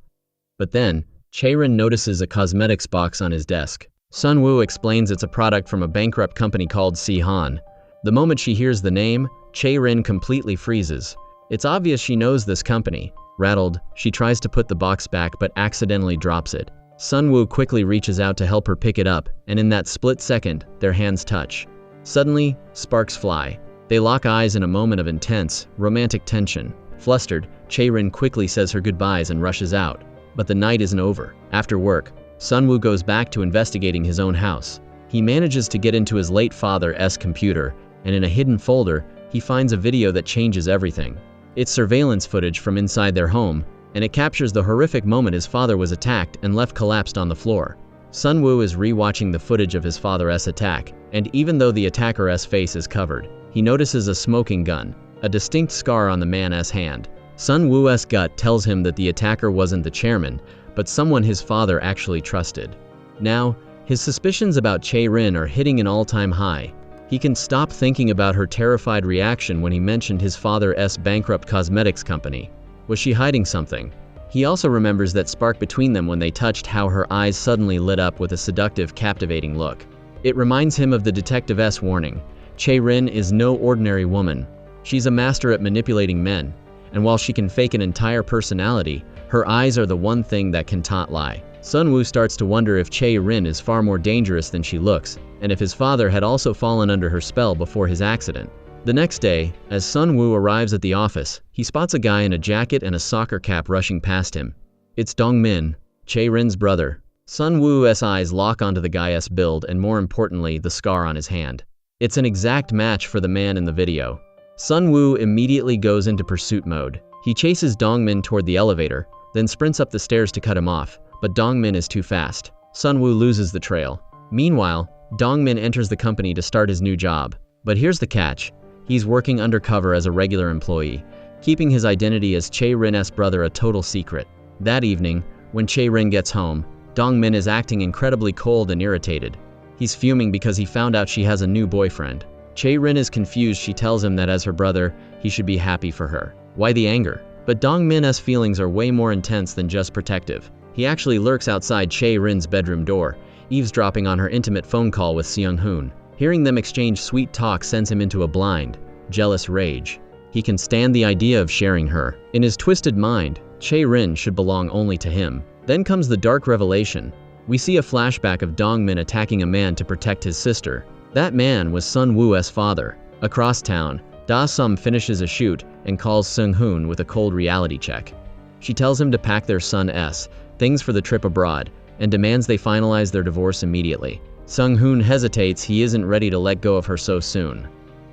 But then, Chae-rin notices a cosmetics box on his desk. Sun-woo explains it's a product from a bankrupt company called Si-han. The moment she hears the name, Chae-rin completely freezes. It's obvious she knows this company. Rattled, she tries to put the box back but accidentally drops it. Sun-woo quickly reaches out to help her pick it up, and in that split second, their hands touch. Suddenly, sparks fly. They lock eyes in a moment of intense, romantic tension. Flustered, Chae-rin quickly says her goodbyes and rushes out. But the night isn't over. After work, Sun-woo goes back to investigating his own house. He manages to get into his late father's computer, and in a hidden folder, he finds a video that changes everything. It's surveillance footage from inside their home, and it captures the horrific moment his father was attacked and left collapsed on the floor. Sun-woo is re-watching the footage of his father's attack, and even though the attacker's face is covered, he notices a smoking gun, a distinct scar on the man's hand. Sun-woo's gut tells him that the attacker wasn't the chairman, but someone his father actually trusted. Now, his suspicions about Chae-rin are hitting an all-time high. He can stop thinking about her terrified reaction when he mentioned his father's bankrupt cosmetics company. Was she hiding something? He also remembers that spark between them when they touched, how her eyes suddenly lit up with a seductive, captivating look. It reminds him of the detective's warning. Chae-rin is no ordinary woman. She's a master at manipulating men. And while she can fake an entire personality, her eyes are the one thing that can not lie. Sun-woo starts to wonder if Chae-rin is far more dangerous than she looks, and if his father had also fallen under her spell before his accident. The next day, as Sun-woo arrives at the office, he spots a guy in a jacket and a soccer cap rushing past him. It's Dong-min, Chae-rin's brother. Sun-woo's eyes lock onto the guy's build and, more importantly, the scar on his hand. It's an exact match for the man in the video. Sun-woo immediately goes into pursuit mode. He chases Dong-min toward the elevator, then sprints up the stairs to cut him off, but Dongmin is too fast. Sunwoo loses the trail. Meanwhile, Dongmin enters the company to start his new job. But here's the catch. He's working undercover as a regular employee, keeping his identity as Chae-rin's brother a total secret. That evening, when Chae-rin gets home, Dongmin is acting incredibly cold and irritated. He's fuming because he found out she has a new boyfriend. Chae-rin is confused. She tells him that as her brother, he should be happy for her. Why the anger? But Dongmin's feelings are way more intense than just protective. He actually lurks outside Chae-rin's bedroom door, eavesdropping on her intimate phone call with Seung-hoon. Hearing them exchange sweet talk sends him into a blind, jealous rage. He can stand the idea of sharing her. In his twisted mind, Chae-rin should belong only to him. Then comes the dark revelation. We see a flashback of Dongmin attacking a man to protect his sister. That man was Sunwoo's father. Across town, Da-sum finishes a shoot and calls Seung-hoon with a cold reality check. She tells him to pack their son's things for the trip abroad and demands they finalize their divorce immediately. Seung-hoon hesitates. He isn't ready to let go of her so soon.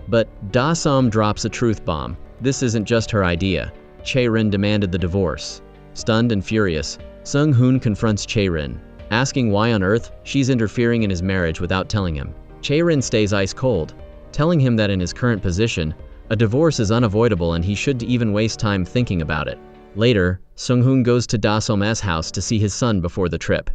But Da-sum drops a truth bomb. This isn't just her idea. Chae-rin demanded the divorce. Stunned and furious, Seung-hoon confronts Chae-rin, asking why on earth she's interfering in his marriage without telling him. Chae-rin stays ice cold, telling him that in his current position, a divorce is unavoidable and he shouldn't even waste time thinking about it. Later, Seung-hoon goes to Da-sum's house to see his son before the trip.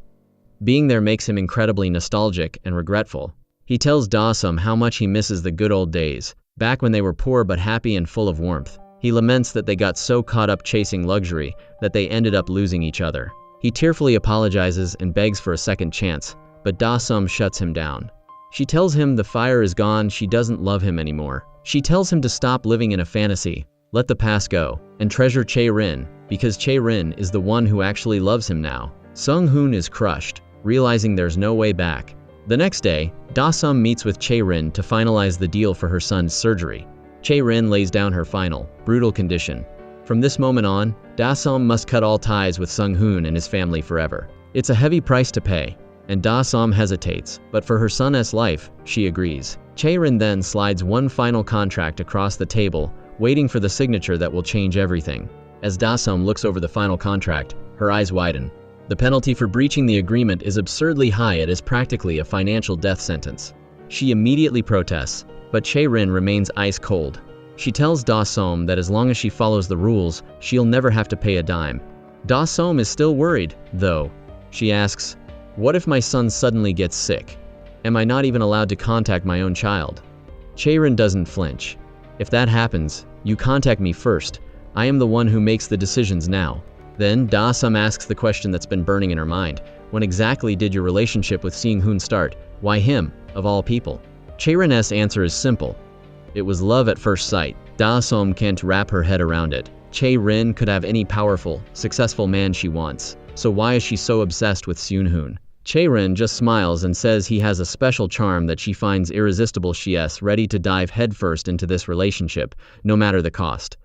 Being there makes him incredibly nostalgic and regretful. He tells Da-sum how much he misses the good old days, back when they were poor but happy and full of warmth. He laments that they got so caught up chasing luxury that they ended up losing each other. He tearfully apologizes and begs for a second chance, but Da-sum shuts him down. She tells him the fire is gone, she doesn't love him anymore. She tells him to stop living in a fantasy, let the past go, and treasure Chae-rin, because Chae-rin is the one who actually loves him now. Seung-hoon is crushed, realizing there's no way back. The next day, Da-sum meets with Chae-rin to finalize the deal for her son's surgery. Chae-rin lays down her final, brutal condition. From this moment on, Da-sum must cut all ties with Seung-hoon and his family forever. It's a heavy price to pay, and Da-sum hesitates, but for her son's life, she agrees. Chae-rin then slides one final contract across the table, waiting for the signature that will change everything. As Da-sum looks over the final contract, her eyes widen. The penalty for breaching the agreement is absurdly high. It is practically a financial death sentence. She immediately protests, but Chae-rin remains ice cold. She tells Da-sum that as long as she follows the rules, she'll never have to pay a dime. Da-sum is still worried, though. She asks, "What if my son suddenly gets sick? Am I not even allowed to contact my own child?" Chae-rin doesn't flinch. "If that happens, you contact me first. I am the one who makes the decisions now." Then Da-sum asks the question that's been burning in her mind. When exactly did your relationship with Seung-hoon start? Why him, of all people? Chae-rin's answer is simple. It was love at first sight. Da-sum can't wrap her head around it. Chae-rin could have any powerful, successful man she wants. So why is she so obsessed with Seung-hoon? Chae-rin just smiles and says he has a special charm that she finds irresistible. She's ready to dive headfirst into this relationship, no matter the cost.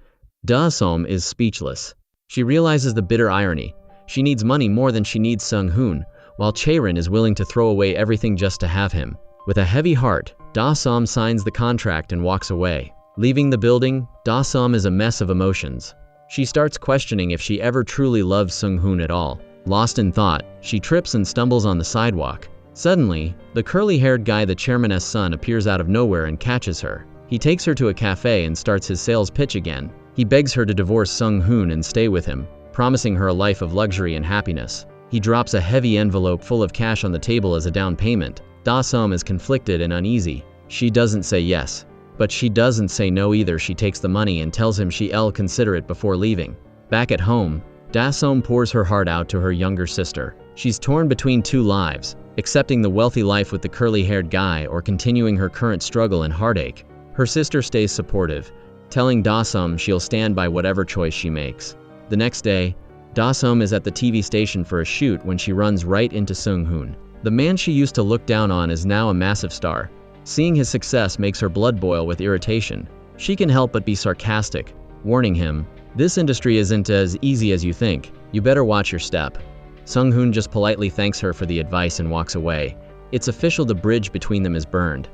Da-sum is speechless. She realizes the bitter irony. She needs money more than she needs Seung-hoon, while Chae-rin is willing to throw away everything just to have him. With a heavy heart, Da-sum signs the contract and walks away. Leaving the building, Da-sum is a mess of emotions. She starts questioning if she ever truly loves Seung-hoon at all. Lost in thought, she trips and stumbles on the sidewalk. Suddenly, the curly-haired guy, the chairman's son, appears out of nowhere and catches her. He takes her to a cafe and starts his sales pitch again. He begs her to divorce Seung-hoon and stay with him, promising her a life of luxury and happiness. He drops a heavy envelope full of cash on the table as a down payment. Da-sum is conflicted and uneasy. She doesn't say yes, but she doesn't say no either. She takes the money and tells him she'll consider it before leaving. Back at home, Da-sum pours her heart out to her younger sister. She's torn between two lives, accepting the wealthy life with the curly-haired guy or continuing her current struggle and heartache. Her sister stays supportive, telling Da-sum she'll stand by whatever choice she makes. The next day, Da-sum is at the TV station for a shoot when she runs right into Seung-hoon. The man she used to look down on is now a massive star. Seeing his success makes her blood boil with irritation. She can help but be sarcastic, warning him, "This industry isn't as easy as you think. You better watch your step." Seung-hoon just politely thanks her for the advice and walks away. It's official, the bridge between them is burned.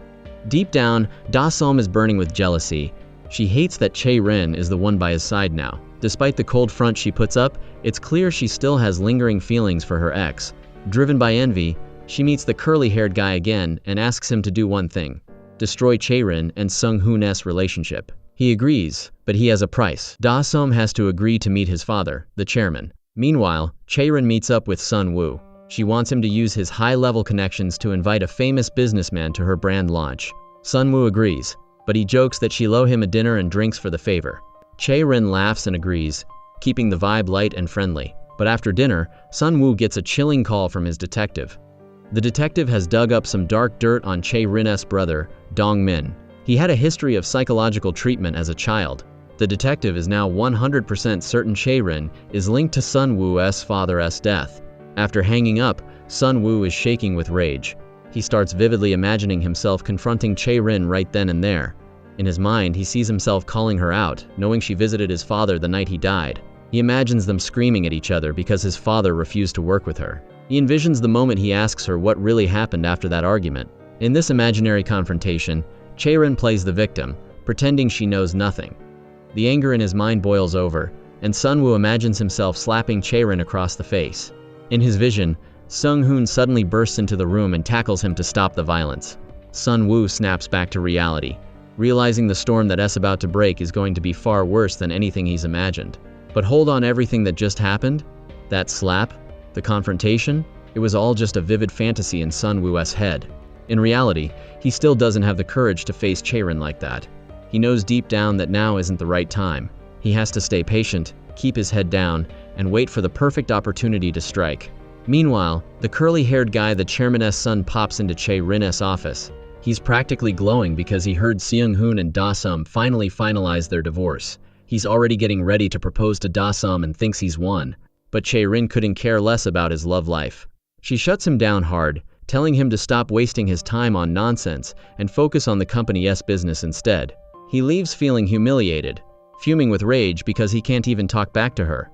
Deep down, Da-sum is burning with jealousy. She hates that Chae-rin is the one by his side now. Despite the cold front she puts up, it's clear she still has lingering feelings for her ex. Driven by envy, she meets the curly-haired guy again and asks him to do one thing: destroy Chae-rin and Sung-hoon's relationship. He agrees, but he has a price. Da-sum has to agree to meet his father, the chairman. Meanwhile, Chae-rin meets up with Sun-woo. She wants him to use his high-level connections to invite a famous businessman to her brand launch. Sun-woo agrees, but he jokes that she'll owe him a dinner and drinks for the favor. Chae-rin laughs and agrees, keeping the vibe light and friendly. But after dinner, Sun-woo gets a chilling call from his detective. The detective has dug up some dark dirt on Chae-rin's brother, Dong-min. He had a history of psychological treatment as a child. The detective is now 100% certain Chae-rin is linked to Sun-woo's father's death. After hanging up, Sun-woo is shaking with rage. He starts vividly imagining himself confronting Chae-rin right then and there. In his mind, he sees himself calling her out, knowing she visited his father the night he died. He imagines them screaming at each other because his father refused to work with her. He envisions the moment he asks her what really happened after that argument. In this imaginary confrontation, Chae-rin plays the victim, pretending she knows nothing. The anger in his mind boils over, and Sun-woo imagines himself slapping Chae-rin across the face. In his vision, Sung-hoon suddenly bursts into the room and tackles him to stop the violence. Sun-woo snaps back to reality, realizing the storm that's about to break is going to be far worse than anything he's imagined. But hold on, everything that just happened? That slap? The confrontation? It was all just a vivid fantasy in Sun-woo's head. In reality, he still doesn't have the courage to face Chae-rin like that. He knows deep down that now isn't the right time. He has to stay patient, keep his head down, and wait for the perfect opportunity to strike. Meanwhile, the curly-haired guy, the chairman's son, pops into Chae-rin's office. He's practically glowing because he heard Seung-hoon and Da-sum finally finalize their divorce. He's already getting ready to propose to Da-sum and thinks he's won. But Chae-rin couldn't care less about his love life. She shuts him down hard, telling him to stop wasting his time on nonsense and focus on the company's business instead. He leaves feeling humiliated, fuming with rage because he can't even talk back to her.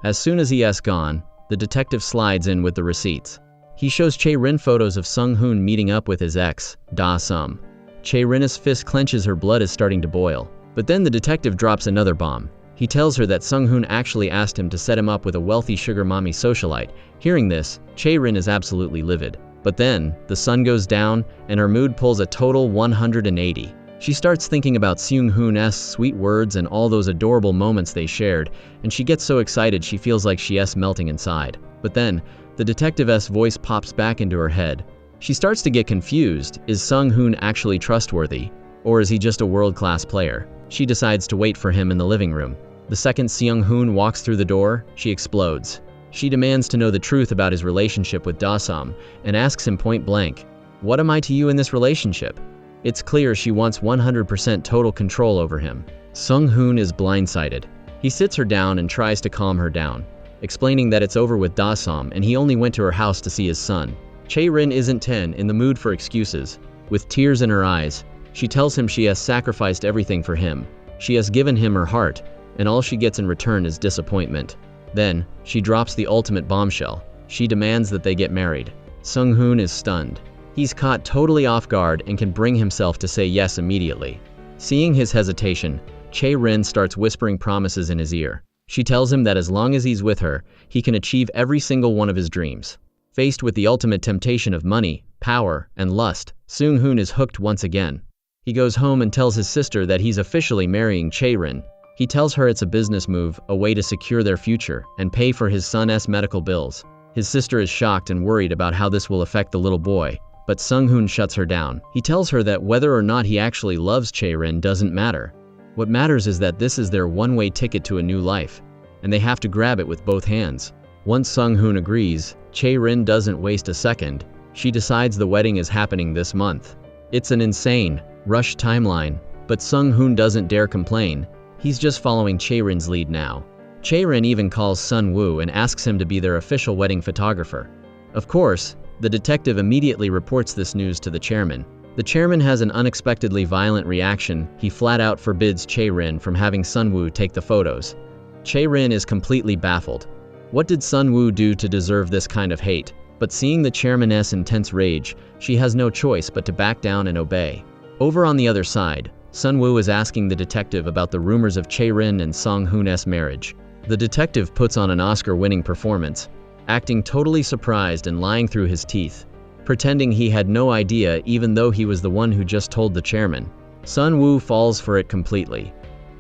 As soon as he has gone, the detective slides in with the receipts. He shows Chae-rin photos of Sung-hoon meeting up with his ex, Da-sum. Chae-rin's fist clenches, her blood is starting to boil. But then the detective drops another bomb. He tells her that Sung-hoon actually asked him to set him up with a wealthy sugar mommy socialite. Hearing this, Chae-rin is absolutely livid. But then, the sun goes down, and her mood pulls a total 180. She starts thinking about Seung-hoon's sweet words and all those adorable moments they shared, and she gets so excited she feels like she's melting inside. But then, the detective's voice pops back into her head. She starts to get confused. Is Sung-hoon actually trustworthy? Or is he just a world-class player? She decides to wait for him in the living room. The second Seung-hoon walks through the door, she explodes. She demands to know the truth about his relationship with Da-sum and asks him point blank, "What am I to you in this relationship?" It's clear she wants 100% total control over him. Sung-hoon is blindsided. He sits her down and tries to calm her down, explaining that it's over with Da-sum and he only went to her house to see his son. Chae-rin isn't in the mood for excuses. With tears in her eyes, she tells him she has sacrificed everything for him. She has given him her heart, and all she gets in return is disappointment. Then, she drops the ultimate bombshell. She demands that they get married. Sung-hoon is stunned. He's caught totally off guard and can bring himself to say yes immediately. Seeing his hesitation, Chae-rin starts whispering promises in his ear. She tells him that as long as he's with her, he can achieve every single one of his dreams. Faced with the ultimate temptation of money, power, and lust, Sung-hoon is hooked once again. He goes home and tells his sister that he's officially marrying Chae-rin. He tells her it's a business move, a way to secure their future, and pay for his son's medical bills. His sister is shocked and worried about how this will affect the little boy, but Sung-hoon shuts her down. He tells her that whether or not he actually loves Chae-rin doesn't matter. What matters is that this is their one-way ticket to a new life, and they have to grab it with both hands. Once Sung-hoon agrees, Chae-rin doesn't waste a second. She decides the wedding is happening this month. It's an insane, rushed timeline, but Sung-hoon doesn't dare complain. He's just following Chae-rin's lead now. Chae-rin even calls Sun-woo and asks him to be their official wedding photographer. Of course, the detective immediately reports this news to the chairman. The chairman has an unexpectedly violent reaction. He flat out forbids Chae-rin from having Sun-woo take the photos. Chae-rin is completely baffled. What did Sun-woo do to deserve this kind of hate? But seeing the chairman's intense rage, she has no choice but to back down and obey. Over on the other side, Sun Woo is asking the detective about the rumors of Chae-rin and Sung-hoon's marriage. The detective puts on an Oscar-winning performance, acting totally surprised and lying through his teeth, pretending he had no idea even though he was the one who just told the chairman. Sun Woo falls for it completely.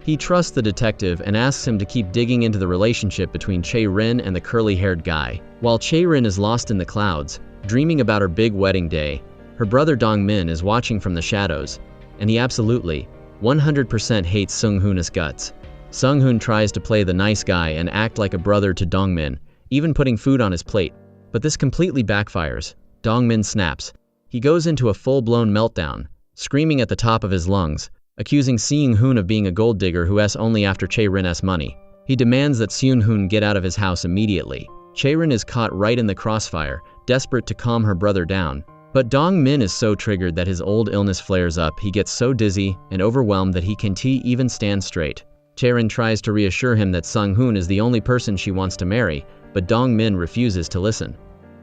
He trusts the detective and asks him to keep digging into the relationship between Chae-rin and the curly-haired guy. While Chae-rin is lost in the clouds, dreaming about her big wedding day, her brother Dong-min is watching from the shadows, and he absolutely, 100% hates Sung-hoon's guts. Sung-hoon tries to play the nice guy and act like a brother to Dong-min, even putting food on his plate. But this completely backfires. Dong-min snaps. He goes into a full-blown meltdown, screaming at the top of his lungs, accusing Seung-hoon of being a gold digger who asks only after Chae-rin's money. He demands that Seung-hoon get out of his house immediately. Chae-rin is caught right in the crossfire, desperate to calm her brother down. But Dong-min is so triggered that his old illness flares up. He gets so dizzy and overwhelmed that he can't even stand straight. Chae-rin tries to reassure him that Sung-hoon is the only person she wants to marry, but Dong-min refuses to listen.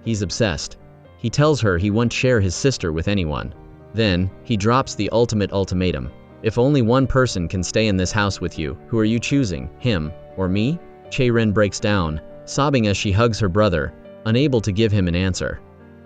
He's obsessed. He tells her he won't share his sister with anyone. Then, he drops the ultimate ultimatum. If only one person can stay in this house with you, who are you choosing, him or me? Chae-rin breaks down, sobbing as she hugs her brother, unable to give him an answer.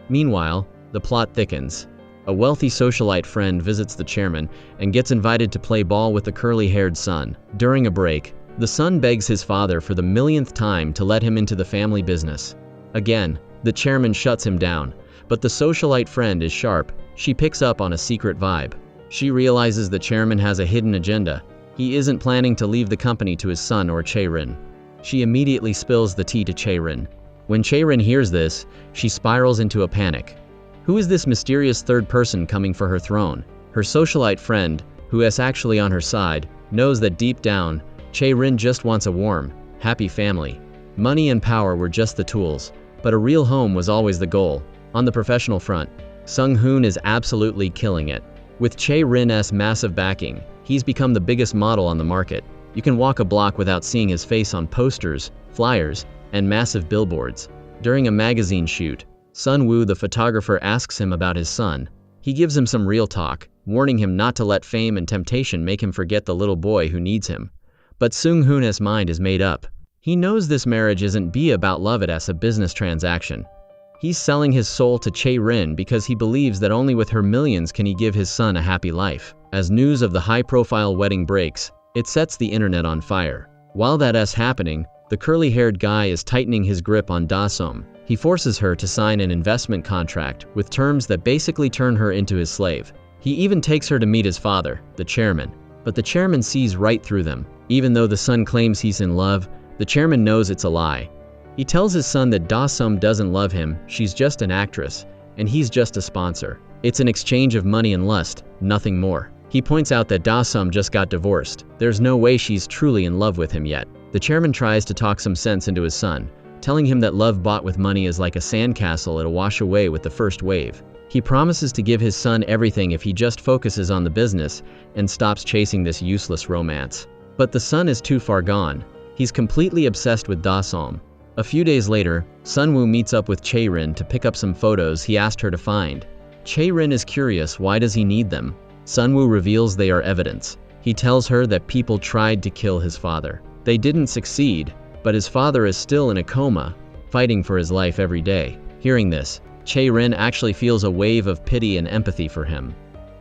Meanwhile, the plot thickens. A wealthy socialite friend visits the chairman and gets invited to play ball with the curly-haired son. During a break, the son begs his father for the millionth time to let him into the family business. Again, the chairman shuts him down, but the socialite friend is sharp. She picks up on a secret vibe. She realizes the chairman has a hidden agenda. He isn't planning to leave the company to his son or Chae-rin. She immediately spills the tea to Chae-rin. When Chae-rin hears this, she spirals into a panic. Who is this mysterious third person coming for her throne? Her socialite friend, who is actually on her side, knows that deep down, Chae-rin just wants a warm, happy family. Money and power were just the tools, but a real home was always the goal. On the professional front, Sung-hoon is absolutely killing it. With Chae-rin's massive backing, he's become the biggest model on the market. You can walk a block without seeing his face on posters, flyers, and massive billboards. During a magazine shoot, Sun Woo the photographer asks him about his son. He gives him some real talk, warning him not to let fame and temptation make him forget the little boy who needs him. But Sung-hoon's mind is made up. He knows this marriage isn't about love, it's a business transaction. He's selling his soul to Chae-rin because he believes that only with her millions can he give his son a happy life. As news of the high-profile wedding breaks, it sets the internet on fire. While that's happening, the curly-haired guy is tightening his grip on Da-som. He forces her to sign an investment contract with terms that basically turn her into his slave. He even takes her to meet his father, the chairman. But the chairman sees right through them. Even though the son claims he's in love, the chairman knows it's a lie. He tells his son that Da-som doesn't love him, she's just an actress, and he's just a sponsor. It's an exchange of money and lust, nothing more. He points out that Da-som just got divorced. There's no way she's truly in love with him yet. The chairman tries to talk some sense into his son, telling him that love bought with money is like a sandcastle, it'll wash away with the first wave. He promises to give his son everything if he just focuses on the business and stops chasing this useless romance. But the son is too far gone. He's completely obsessed with Da-som. A few days later, Sun Woo meets up with Chae-rin to pick up some photos he asked her to find. Chae-rin is curious, why does he need them? Sun Woo reveals they are evidence. He tells her that people tried to kill his father. They didn't succeed, but his father is still in a coma, fighting for his life every day. Hearing this, Chae-rin actually feels a wave of pity and empathy for him.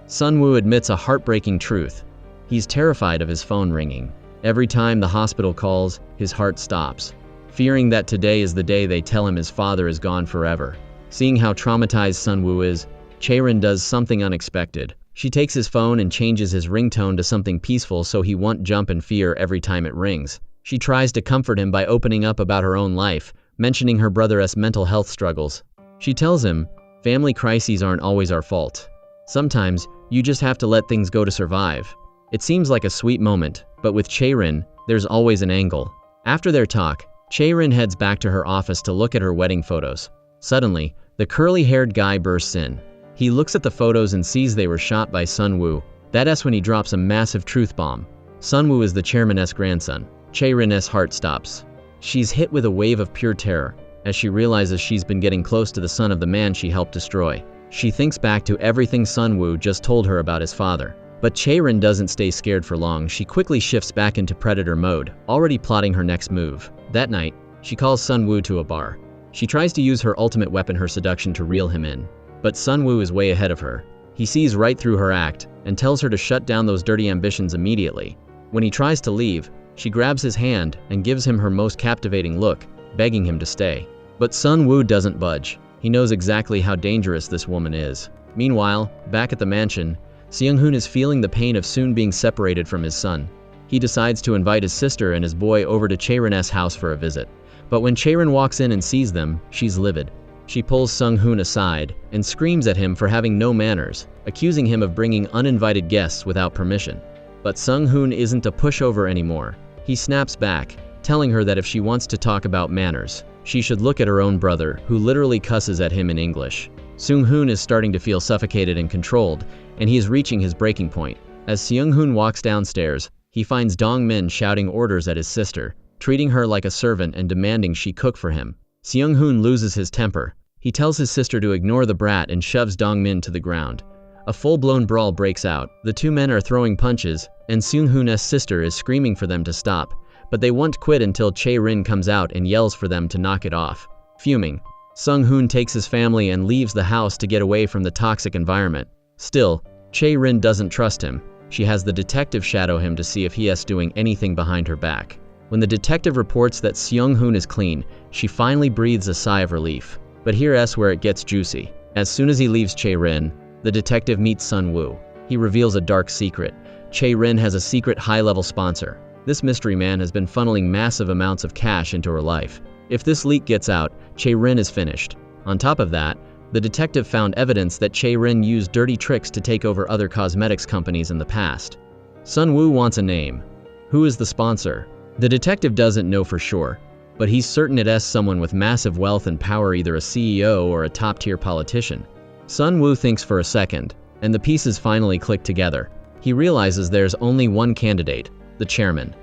Sun Woo admits a heartbreaking truth. He's terrified of his phone ringing. Every time the hospital calls, his heart stops. Fearing that today is the day they tell him his father is gone forever. Seeing how traumatized Sun Woo is, Chae-rin does something unexpected. She takes his phone and changes his ringtone to something peaceful so he won't jump in fear every time it rings. She tries to comfort him by opening up about her own life, mentioning her brother's mental health struggles. She tells him, family crises aren't always our fault. Sometimes, you just have to let things go to survive. It seems like a sweet moment, but with Chae-rin, there's always an angle. After their talk, Chae-rin heads back to her office to look at her wedding photos. Suddenly, the curly-haired guy bursts in. He looks at the photos and sees they were shot by Sun Woo. That's when he drops a massive truth bomb. Sun Woo is the chairman's grandson. Chae-rin's heart stops. She's hit with a wave of pure terror, as she realizes she's been getting close to the son of the man she helped destroy. She thinks back to everything Sun Woo just told her about his father. But Chae-rin doesn't stay scared for long. She quickly shifts back into predator mode, already plotting her next move. That night, she calls Sun-woo to a bar. She tries to use her ultimate weapon, her seduction, to reel him in. But Sun-woo is way ahead of her. He sees right through her act and tells her to shut down those dirty ambitions immediately. When he tries to leave, she grabs his hand and gives him her most captivating look, begging him to stay. But Sun-woo doesn't budge. He knows exactly how dangerous this woman is. Meanwhile, back at the mansion, Seung-hoon is feeling the pain of soon being separated from his son. He decides to invite his sister and his boy over to Chae-rin's house for a visit. But when Chae-rin walks in and sees them, she's livid. She pulls Seung-hoon aside and screams at him for having no manners, accusing him of bringing uninvited guests without permission. But Seung-hoon isn't a pushover anymore. He snaps back, telling her that if she wants to talk about manners, she should look at her own brother, who literally cusses at him in English. Seung-hoon is starting to feel suffocated and controlled, and he is reaching his breaking point. As Seung-hoon walks downstairs, he finds Dong-min shouting orders at his sister, treating her like a servant and demanding she cook for him. Seung-hoon loses his temper. He tells his sister to ignore the brat and shoves Dong-min to the ground. A full-blown brawl breaks out. The two men are throwing punches, and Seung-hoon's sister is screaming for them to stop, but they won't quit until Chae-rin comes out and yells for them to knock it off. Fuming, Seung-hoon takes his family and leaves the house to get away from the toxic environment. Still, Chae-rin doesn't trust him. She has the detective shadow him to see if he is doing anything behind her back. When the detective reports that Seung-hoon is clean, she finally breathes a sigh of relief. But here's where it gets juicy. As soon as he leaves Chae-rin, the detective meets Sun-woo. He reveals a dark secret. Chae-rin has a secret high-level sponsor. This mystery man has been funneling massive amounts of cash into her life. If this leak gets out, Chae-rin is finished. On top of that, the detective found evidence that Chae-rin used dirty tricks to take over other cosmetics companies in the past. Sun-woo wants a name. Who is the sponsor? The detective doesn't know for sure, but he's certain it is someone with massive wealth and power, either a CEO or a top-tier politician. Sun-woo thinks for a second, and the pieces finally click together. He realizes there's only one candidate, the chairman.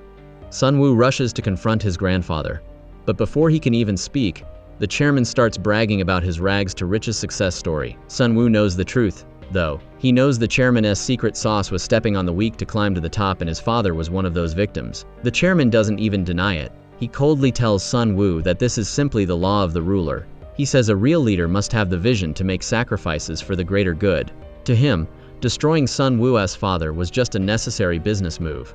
Sun-woo rushes to confront his grandfather. But before he can even speak, the chairman starts bragging about his rags to riches success story. Sun-woo knows the truth, though. He knows the chairman's secret sauce was stepping on the weak to climb to the top, and his father was one of those victims. The chairman doesn't even deny it. He coldly tells Sun-woo that this is simply the law of the ruler. He says a real leader must have the vision to make sacrifices for the greater good. To him, destroying Sun-woo's father was just a necessary business move.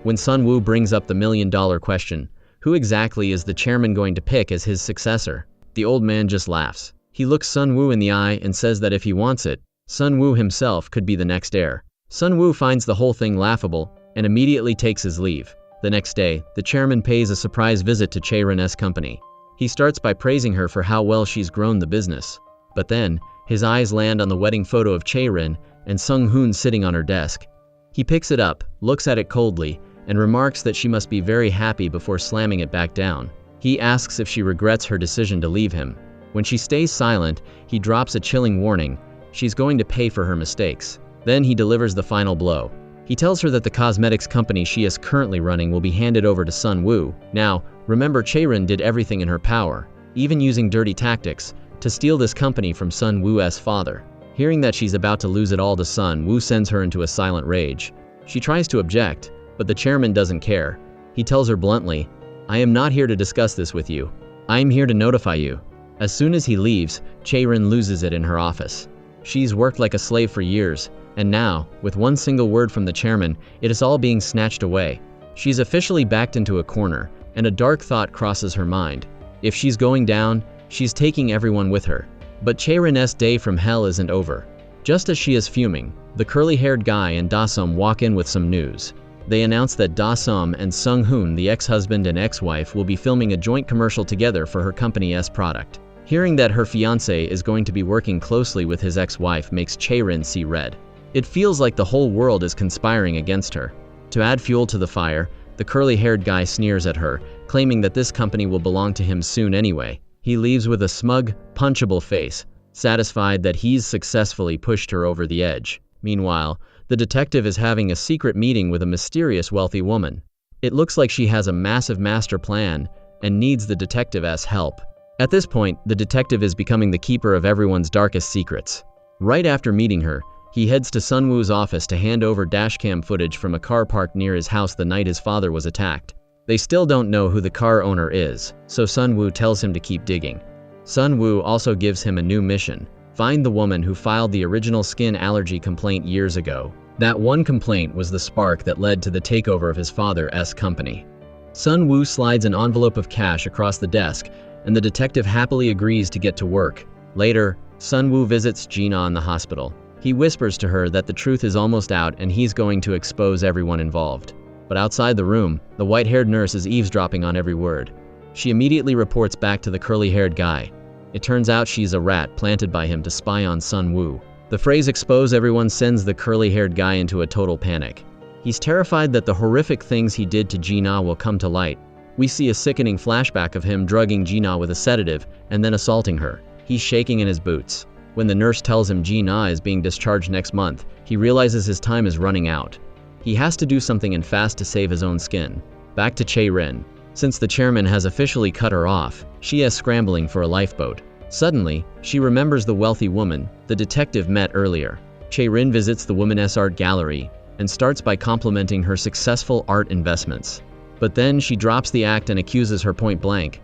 When Sun-woo brings up the million-dollar question, who exactly is the chairman going to pick as his successor? The old man just laughs. He looks Sun-woo in the eye and says that if he wants it, Sun-woo himself could be the next heir. Sun-woo finds the whole thing laughable and immediately takes his leave. The next day, the chairman pays a surprise visit to Chae-rin's company. He starts by praising her for how well she's grown the business. But then, his eyes land on the wedding photo of Chae-rin and Seung-hoon sitting on her desk. He picks it up, looks at it coldly, and remarks that she must be very happy before slamming it back down. He asks if she regrets her decision to leave him. When she stays silent, he drops a chilling warning. She's going to pay for her mistakes. Then he delivers the final blow. He tells her that the cosmetics company she is currently running will be handed over to Sun-woo. Now, remember, Chae-rin did everything in her power, even using dirty tactics, to steal this company from Sun-woo's father. Hearing that she's about to lose it all to Sun-woo sends her into a silent rage. She tries to object, but the chairman doesn't care. He tells her bluntly, "I am not here to discuss this with you. I am here to notify you." As soon as he leaves, Chae-rin loses it in her office. She's worked like a slave for years, and now, with one single word from the chairman, it is all being snatched away. She's officially backed into a corner, and a dark thought crosses her mind. If she's going down, she's taking everyone with her. But Chae-rin's day from hell isn't over. Just as she is fuming, the curly-haired guy and Da-sum walk in with some news. They announce that Da-sum and Seung-hoon, the ex-husband and ex-wife, will be filming a joint commercial together for her company's product. Hearing that her fiancé is going to be working closely with his ex-wife makes Chae-rin see red. It feels like the whole world is conspiring against her. To add fuel to the fire, the curly-haired guy sneers at her, claiming that this company will belong to him soon anyway. He leaves with a smug, punchable face, satisfied that he's successfully pushed her over the edge. Meanwhile, the detective is having a secret meeting with a mysterious wealthy woman. It looks like she has a massive master plan and needs the detective's help. At this point, the detective is becoming the keeper of everyone's darkest secrets. Right after meeting her, He heads to Sun Woo's office to hand over dashcam footage from a car parked near his house the night his father was attacked. They still don't know who the car owner is, so Sun Woo tells him to keep digging. Sun Woo also gives him a new mission: find the woman who filed the original skin allergy complaint years ago. That one complaint was the spark that led to the takeover of his father's company. Sun Woo slides an envelope of cash across the desk, and the detective happily agrees to get to work. Later, Sun Woo visits Gina in the hospital. He whispers to her that the truth is almost out and he's going to expose everyone involved. But outside the room, the white-haired nurse is eavesdropping on every word. She immediately reports back to the curly-haired guy. It turns out she's a rat planted by him to spy on Sun Woo. The phrase "expose everyone" sends the curly-haired guy into a total panic. He's terrified that the horrific things he did to Gina will come to light. We see a sickening flashback of him drugging Gina with a sedative and then assaulting her. He's shaking in his boots. When the nurse tells him Gina is being discharged next month, he realizes his time is running out. He has to do something and fast to save his own skin. Back to Chae-rin. Since the chairman has officially cut her off, she is scrambling for a lifeboat. Suddenly, she remembers the wealthy woman the detective met earlier. Chae-rin visits the woman's art gallery and starts by complimenting her successful art investments. But then she drops the act and accuses her point blank.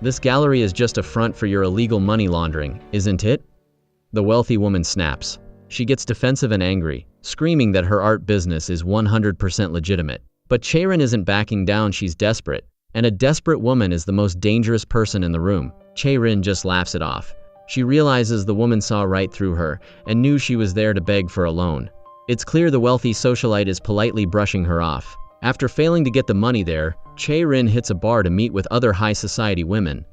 "This gallery is just a front for your illegal money laundering, isn't it?" The wealthy woman snaps. She gets defensive and angry, screaming that her art business is 100% legitimate. But Chae-rin isn't backing down. She's desperate. And a desperate woman is the most dangerous person in the room. Chae-rin just laughs it off. She realizes the woman saw right through her and knew she was there to beg for a loan. It's clear the wealthy socialite is politely brushing her off. After failing to get the money there, Chae-rin hits a bar to meet with other high society women.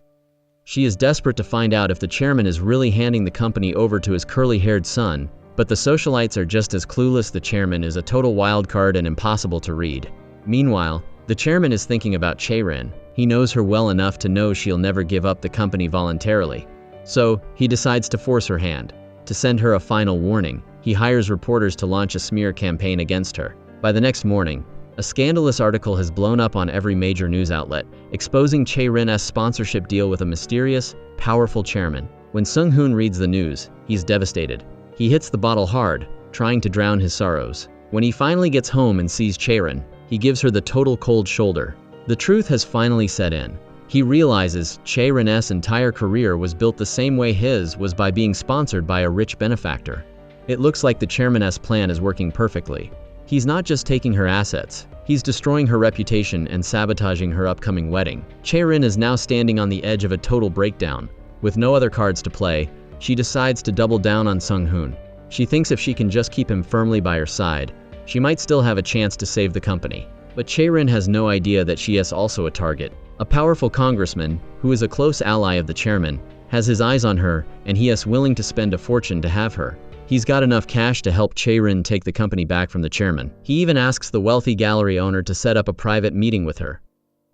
She is desperate to find out if the chairman is really handing the company over to his curly-haired son, but the socialites are just as clueless. The chairman is a total wild card and impossible to read. Meanwhile, the chairman is thinking about Chae-rin. He knows her well enough to know she'll never give up the company voluntarily. So, he decides to force her hand. To send her a final warning, he hires reporters to launch a smear campaign against her. By the next morning, a scandalous article has blown up on every major news outlet, exposing Chae-rin's sponsorship deal with a mysterious, powerful chairman. When Sung-hoon reads the news, he's devastated. He hits the bottle hard, trying to drown his sorrows. When he finally gets home and sees Chae-rin, he gives her the total cold shoulder. The truth has finally set in. He realizes Chae-rin's entire career was built the same way his was, by being sponsored by a rich benefactor. It looks like the chairman's plan is working perfectly. He's not just taking her assets, he's destroying her reputation and sabotaging her upcoming wedding. Chae-rin is now standing on the edge of a total breakdown. With no other cards to play, she decides to double down on Sung-hoon. She thinks if she can just keep him firmly by her side, she might still have a chance to save the company. But Chae-rin has no idea that she is also a target. A powerful congressman, who is a close ally of the chairman, has his eyes on her, and he is willing to spend a fortune to have her. He's got enough cash to help Chae-rin take the company back from the chairman. He even asks the wealthy gallery owner to set up a private meeting with her.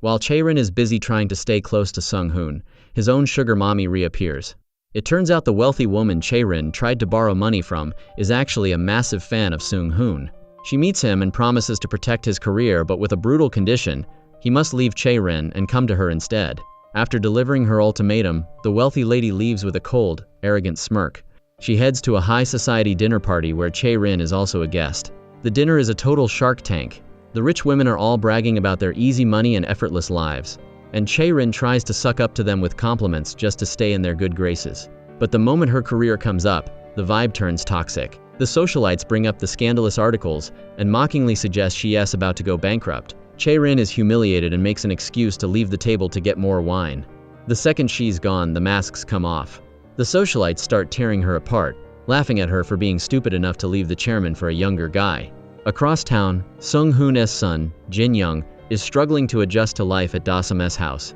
While Chae-rin is busy trying to stay close to Sung-hoon, his own sugar mommy reappears. It turns out the wealthy woman Chae-rin tried to borrow money from is actually a massive fan of Sung-hoon. She meets him and promises to protect his career, but with a brutal condition: he must leave Chae-rin and come to her instead. After delivering her ultimatum, the wealthy lady leaves with a cold, arrogant smirk. She heads to a high society dinner party where Chae-rin is also a guest. The dinner is a total Shark Tank. The rich women are all bragging about their easy money and effortless lives, and Chae-rin tries to suck up to them with compliments just to stay in their good graces. But the moment her career comes up, the vibe turns toxic. The socialites bring up the scandalous articles and mockingly suggest she is about to go bankrupt. Chae-rin is humiliated and makes an excuse to leave the table to get more wine. The second she's gone, the masks come off. The socialites start tearing her apart, laughing at her for being stupid enough to leave the chairman for a younger guy. Across town, Sung-hoon's son, Jin-young, is struggling to adjust to life at Da-sam's house.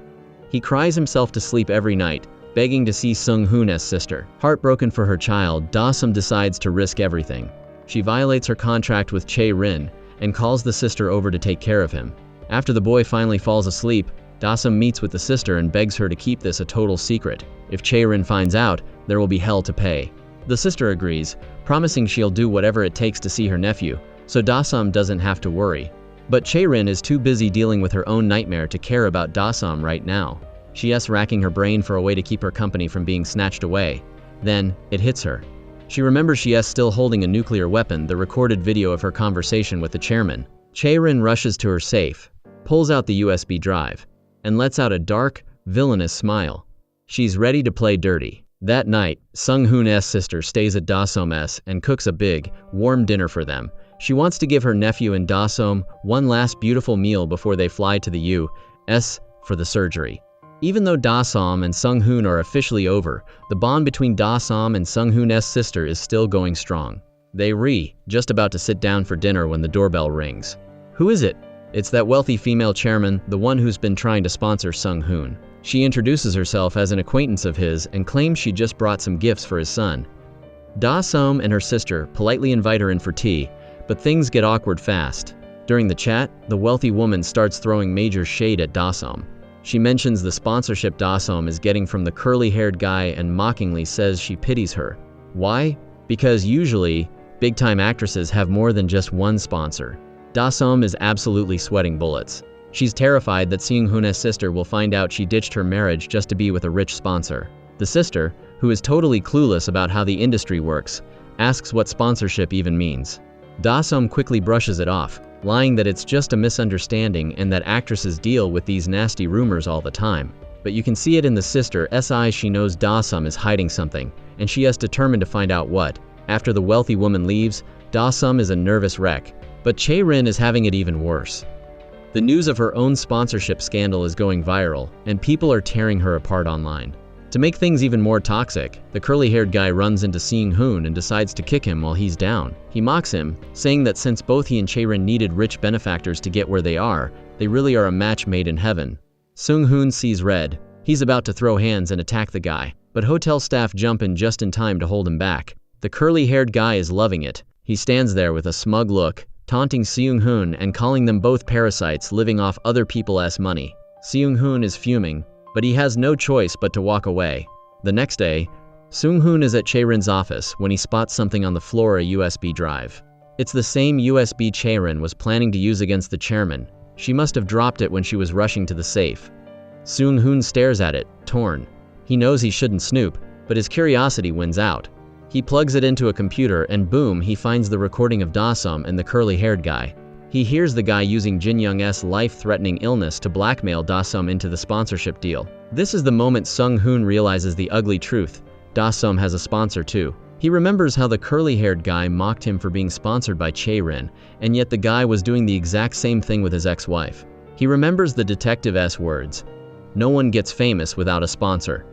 He cries himself to sleep every night, begging to see Sung-hoon's sister. Heartbroken for her child, Da-sam decides to risk everything. She violates her contract with Chae-rin and calls the sister over to take care of him. After the boy finally falls asleep, Da-sam meets with the sister and begs her to keep this a total secret. If Chae-rin finds out, there will be hell to pay. The sister agrees, promising she'll do whatever it takes to see her nephew, so Da-sam doesn't have to worry. But Chae-rin is too busy dealing with her own nightmare to care about Da-sam right now. She is racking her brain for a way to keep her company from being snatched away. Then, it hits her. She remembers she is still holding a nuclear weapon, the recorded video of her conversation with the chairman. Chae-rin rushes to her safe, pulls out the USB drive, and lets out a dark, villainous smile. She's ready to play dirty. That night, Sung-hoon's sister stays at Da-som's and cooks a big, warm dinner for them. She wants to give her nephew and Da-som one last beautiful meal before they fly to the U.S. for the surgery. Even though Da-som and Sung-hoon are officially over, the bond between Da-som and Sung-hoon's sister is still going strong. They just about to sit down for dinner when the doorbell rings. Who is it? It's that wealthy female chairman, the one who's been trying to sponsor Sung-hoon. She introduces herself as an acquaintance of his and claims she just brought some gifts for his son. Da-som and her sister politely invite her in for tea, but things get awkward fast. During the chat, the wealthy woman starts throwing major shade at Da-som. She mentions the sponsorship Da-som is getting from the curly-haired guy and mockingly says she pities her. Why? Because usually, big-time actresses have more than just one sponsor. Da-som is absolutely sweating bullets. She's terrified that Seung-hoon's sister will find out she ditched her marriage just to be with a rich sponsor. The sister, who is totally clueless about how the industry works, asks what sponsorship even means. Da-som quickly brushes it off, lying that it's just a misunderstanding and that actresses deal with these nasty rumors all the time. But you can see it in the sister's eyes. She knows Da-som is hiding something, and she is determined to find out what. After the wealthy woman leaves, Da-som is a nervous wreck, but Chae-rin is having it even worse. The news of her own sponsorship scandal is going viral, and people are tearing her apart online. To make things even more toxic, the curly-haired guy runs into Seung-hoon and decides to kick him while he's down. He mocks him, saying that since both he and Chae-rin needed rich benefactors to get where they really are a match made in heaven. Seung-hoon sees red. He's about to throw hands and attack the guy, but hotel staff jump in just in time to hold him back. The curly-haired guy is loving it. He stands there with a smug look, taunting Seung-hoon and calling them both parasites living off other people's money. Seung-hoon is fuming, but he has no choice but to walk away. The next day, Seung-hoon is at Chae-rin's office when he spots something on the floor, a USB drive. It's the same USB Chae-rin was planning to use against the chairman. She must have dropped it when she was rushing to the safe. Seung-hoon stares at it, torn. He knows he shouldn't snoop, but his curiosity wins out. He plugs it into a computer and boom, he finds the recording of Da-som and the curly-haired guy. He hears the guy using Jin Young's life-threatening illness to blackmail Da-som into the sponsorship deal. This is the moment Sung-hoon realizes the ugly truth. Da-som has a sponsor too. He remembers how the curly-haired guy mocked him for being sponsored by Chae-rin, and yet the guy was doing the exact same thing with his ex-wife. He remembers the detective's words, "No one gets famous without a sponsor."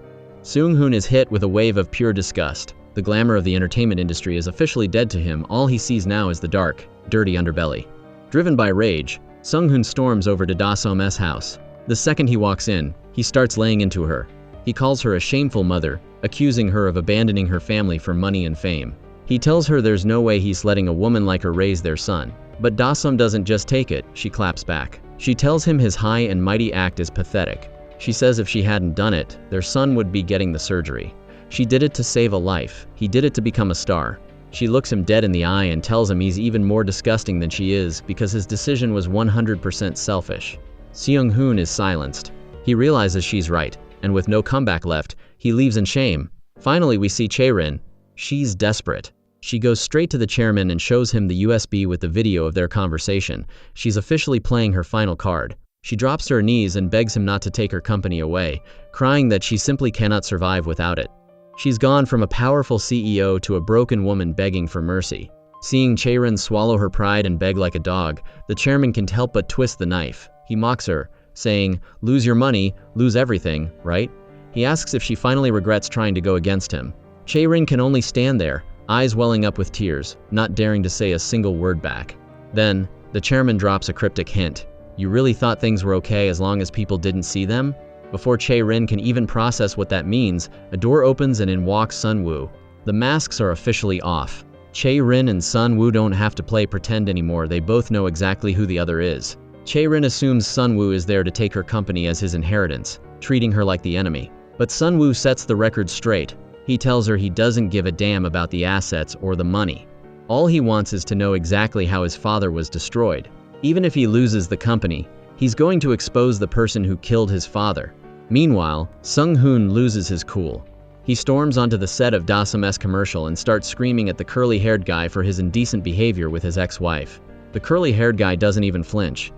Seung-hoon is hit with a wave of pure disgust. The glamour of the entertainment industry is officially dead to him. All he sees now is the dark, dirty underbelly. Driven by rage, Sung-hoon storms over to Da-som's house. The second he walks in, he starts laying into her. He calls her a shameful mother, accusing her of abandoning her family for money and fame. He tells her there's no way he's letting a woman like her raise their son. But Da-som doesn't just take it, she claps back. She tells him his high and mighty act is pathetic. She says if she hadn't done it, their son would be getting the surgery. She did it to save a life. He did it to become a star. She looks him dead in the eye and tells him he's even more disgusting than she is because his decision was 100% selfish. Seung-hoon is silenced. He realizes she's right, and with no comeback left, he leaves in shame. Finally, we see Chae-rin. She's desperate. She goes straight to the chairman and shows him the USB with the video of their conversation. She's officially playing her final card. She drops to her knees and begs him not to take her company away, crying that she simply cannot survive without it. She's gone from a powerful CEO to a broken woman begging for mercy. Seeing Chae-rin swallow her pride and beg like a dog, the chairman can't help but twist the knife. He mocks her, saying, "Lose your money, lose everything, right?" He asks if she finally regrets trying to go against him. Chae-rin can only stand there, eyes welling up with tears, not daring to say a single word back. Then, the chairman drops a cryptic hint. "You really thought things were okay as long as people didn't see them?" Before Chae-rin can even process what that means, a door opens and in walks Sun-woo. The masks are officially off. Chae-rin and Sun-woo don't have to play pretend anymore, they both know exactly who the other is. Chae-rin assumes Sun-woo is there to take her company as his inheritance, treating her like the enemy. But Sun-woo sets the record straight. He tells her he doesn't give a damn about the assets or the money. All he wants is to know exactly how his father was destroyed. Even if he loses the company, he's going to expose the person who killed his father. Meanwhile, Sung-hoon loses his cool. He storms onto the set of Da-sum's commercial and starts screaming at the curly-haired guy for his indecent behavior with his ex-wife. The curly-haired guy doesn't even flinch.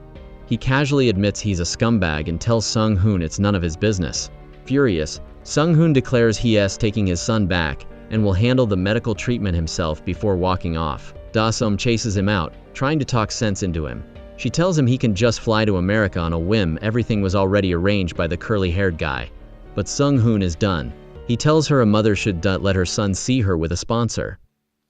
He casually admits he's a scumbag and tells Sung-hoon it's none of his business. Furious, Sung-hoon declares he is taking his son back and will handle the medical treatment himself before walking off. Da-sum chases him out, trying to talk sense into him. She tells him he can just fly to America on a whim, everything was already arranged by the curly-haired guy. But Sung-hoon is done. He tells her a mother should let her son see her with a sponsor.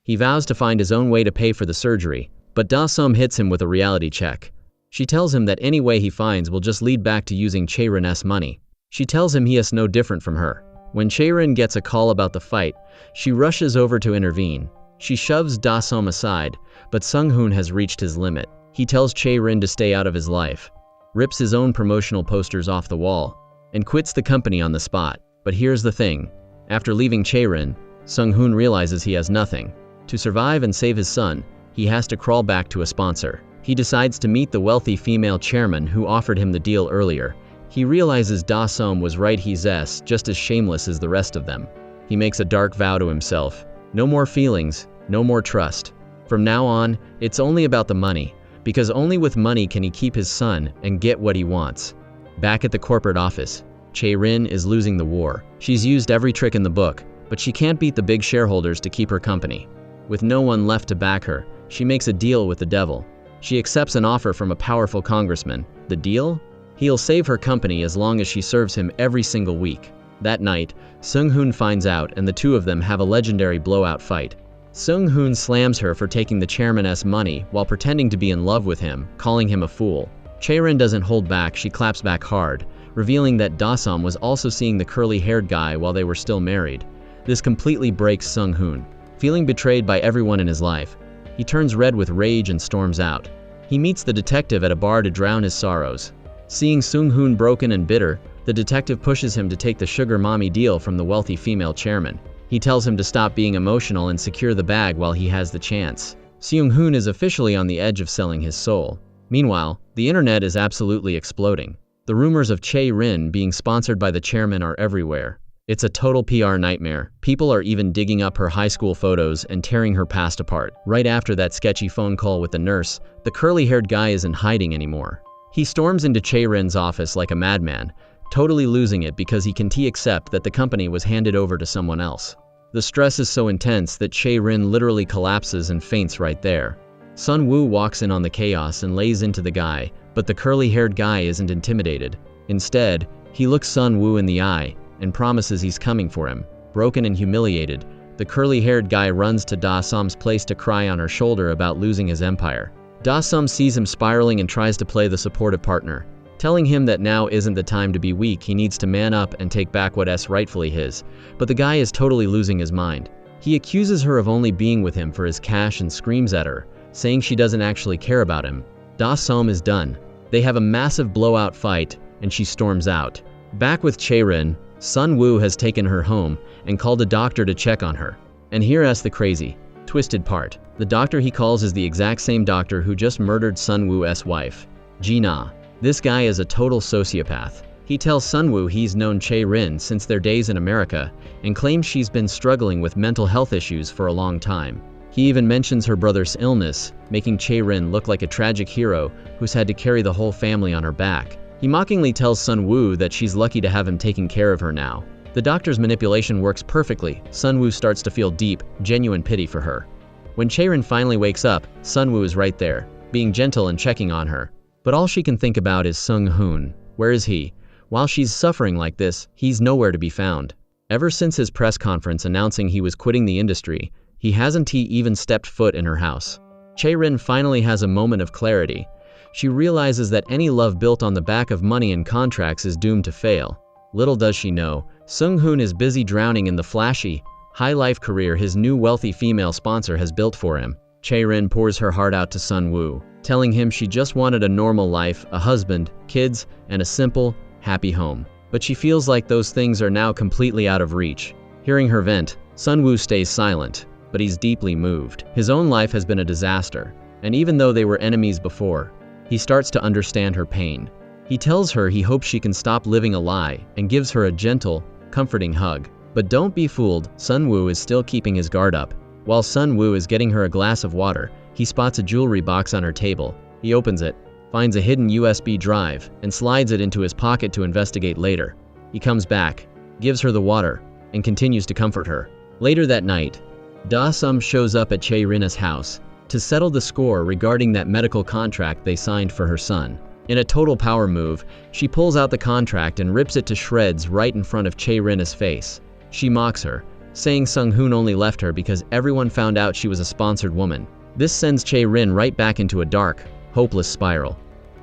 He vows to find his own way to pay for the surgery, but Da-sum hits him with a reality check. She tells him that any way he finds will just lead back to using Chae-rin's money. She tells him he is no different from her. When Chae-rin gets a call about the fight, she rushes over to intervene. She shoves Da-sum aside, but Sung-hoon has reached his limit. He tells Chae-rin to stay out of his life, rips his own promotional posters off the wall, and quits the company on the spot. But here's the thing. After leaving Chae-rin, Sung-hoon realizes he has nothing. To survive and save his son, he has to crawl back to a sponsor. He decides to meet the wealthy female chairman who offered him the deal earlier. He realizes Da-sum was right, he's just as shameless as the rest of them. He makes a dark vow to himself. No more feelings, no more trust. From now on, it's only about the money, because only with money can he keep his son and get what he wants. Back at the corporate office, Chae-rin is losing the war. She's used every trick in the book, but she can't beat the big shareholders to keep her company. With no one left to back her, she makes a deal with the devil. She accepts an offer from a powerful congressman. The deal? He'll save her company as long as she serves him every single week. That night, Sung-hoon finds out and the two of them have a legendary blowout fight. Sung-hoon slams her for taking the chairman's money while pretending to be in love with him, calling him a fool. Chae-rin doesn't hold back, she claps back hard, revealing that Da-sum was also seeing the curly-haired guy while they were still married. This completely breaks Sung-hoon. Feeling betrayed by everyone in his life, he turns red with rage and storms out. He meets the detective at a bar to drown his sorrows. Seeing Sung-hoon broken and bitter, the detective pushes him to take the sugar mommy deal from the wealthy female chairman. He tells him to stop being emotional and secure the bag while he has the chance. Sung-hoon is officially on the edge of selling his soul. Meanwhile, the internet is absolutely exploding. The rumors of Chae-rin being sponsored by the chairman are everywhere. It's a total PR nightmare. People are even digging up her high school photos and tearing her past apart. Right after that sketchy phone call with the nurse, the curly-haired guy isn't hiding anymore. He storms into Chae-rin's office like a madman, totally losing it because he can't accept that the company was handed over to someone else. The stress is so intense that Chae-rin literally collapses and faints right there. Sun-woo walks in on the chaos and lays into the guy, but the curly-haired guy isn't intimidated. Instead, he looks Sun-woo in the eye and promises he's coming for him. Broken and humiliated, the curly-haired guy runs to Da-sum's place to cry on her shoulder about losing his empire. Da-sum sees him spiraling and tries to play the supportive partner, telling him that now isn't the time to be weak, he needs to man up and take back what's rightfully his. But the guy is totally losing his mind. He accuses her of only being with him for his cash and screams at her, saying she doesn't actually care about him. Da-sum is done. They have a massive blowout fight, and she storms out. Back with Chae-rin, Sun-woo has taken her home and called a doctor to check on her. And here's the crazy, twisted part. The doctor he calls is the exact same doctor who just murdered Sun-woo's wife, Ji-na. This guy is a total sociopath. He tells Sun-woo he's known Chae-rin since their days in America and claims she's been struggling with mental health issues for a long time. He even mentions her brother's illness, making Chae-rin look like a tragic hero who's had to carry the whole family on her back. He mockingly tells Sun-woo that she's lucky to have him taking care of her now. The doctor's manipulation works perfectly. Sun-woo starts to feel deep, genuine pity for her. When Chae-rin finally wakes up, Sun-woo is right there, being gentle and checking on her. But all she can think about is Sung-hoon. Where is he? While she's suffering like this, he's nowhere to be found. Ever since his press conference announcing he was quitting the industry, he hasn't even stepped foot in her house. Chae-rin finally has a moment of clarity. She realizes that any love built on the back of money and contracts is doomed to fail. Little does she know, Sung-hoon is busy drowning in the flashy, high-life career his new wealthy female sponsor has built for him. Chae-rin pours her heart out to Sun-woo, telling him she just wanted a normal life, a husband, kids, and a simple, happy home. But she feels like those things are now completely out of reach. Hearing her vent, Sun-woo stays silent, but he's deeply moved. His own life has been a disaster, and even though they were enemies before, he starts to understand her pain. He tells her he hopes she can stop living a lie and gives her a gentle, comforting hug. But don't be fooled, Sun Woo is still keeping his guard up. While Sun Woo is getting her a glass of water, he spots a jewelry box on her table. He opens it, finds a hidden USB drive, and slides it into his pocket to investigate later. He comes back, gives her the water, and continues to comfort her. Later that night, Da-sum shows up at Chae-rin's house to settle the score regarding that medical contract they signed for her son. In a total power move, she pulls out the contract and rips it to shreds right in front of Chae-rin's face. She mocks her, saying Sung-hoon only left her because everyone found out she was a sponsored woman. This sends Chae-rin right back into a dark, hopeless spiral.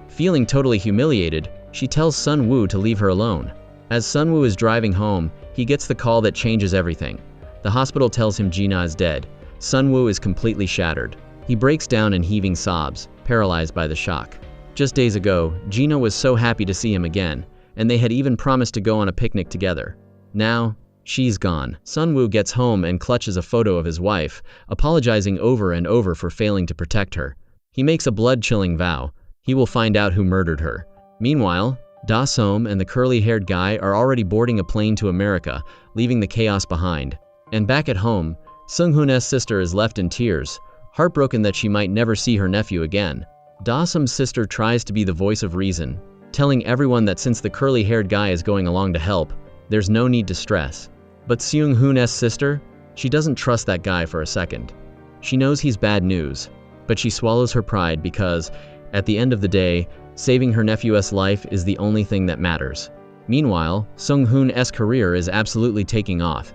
Feeling totally humiliated, she tells Sun Woo to leave her alone. As Sun Woo is driving home, he gets the call that changes everything. The hospital tells him Jina is dead. Sun Woo is completely shattered. He breaks down in heaving sobs, paralyzed by the shock. Just days ago, Jina was so happy to see him again, and they had even promised to go on a picnic together. Now, she's gone. Sun Woo gets home and clutches a photo of his wife, apologizing over and over for failing to protect her. He makes a blood-chilling vow. He will find out who murdered her. Meanwhile, Da-sum and the curly-haired guy are already boarding a plane to America, leaving the chaos behind. And back at home, Sung-hoon's sister is left in tears, heartbroken that she might never see her nephew again. Da-sum's sister tries to be the voice of reason, telling everyone that since the curly-haired guy is going along to help, there's no need to stress. But Seung-hoon's sister, she doesn't trust that guy for a second. She knows he's bad news, but she swallows her pride because, at the end of the day, saving her nephew's life is the only thing that matters. Meanwhile, Sung-hoon's career is absolutely taking off.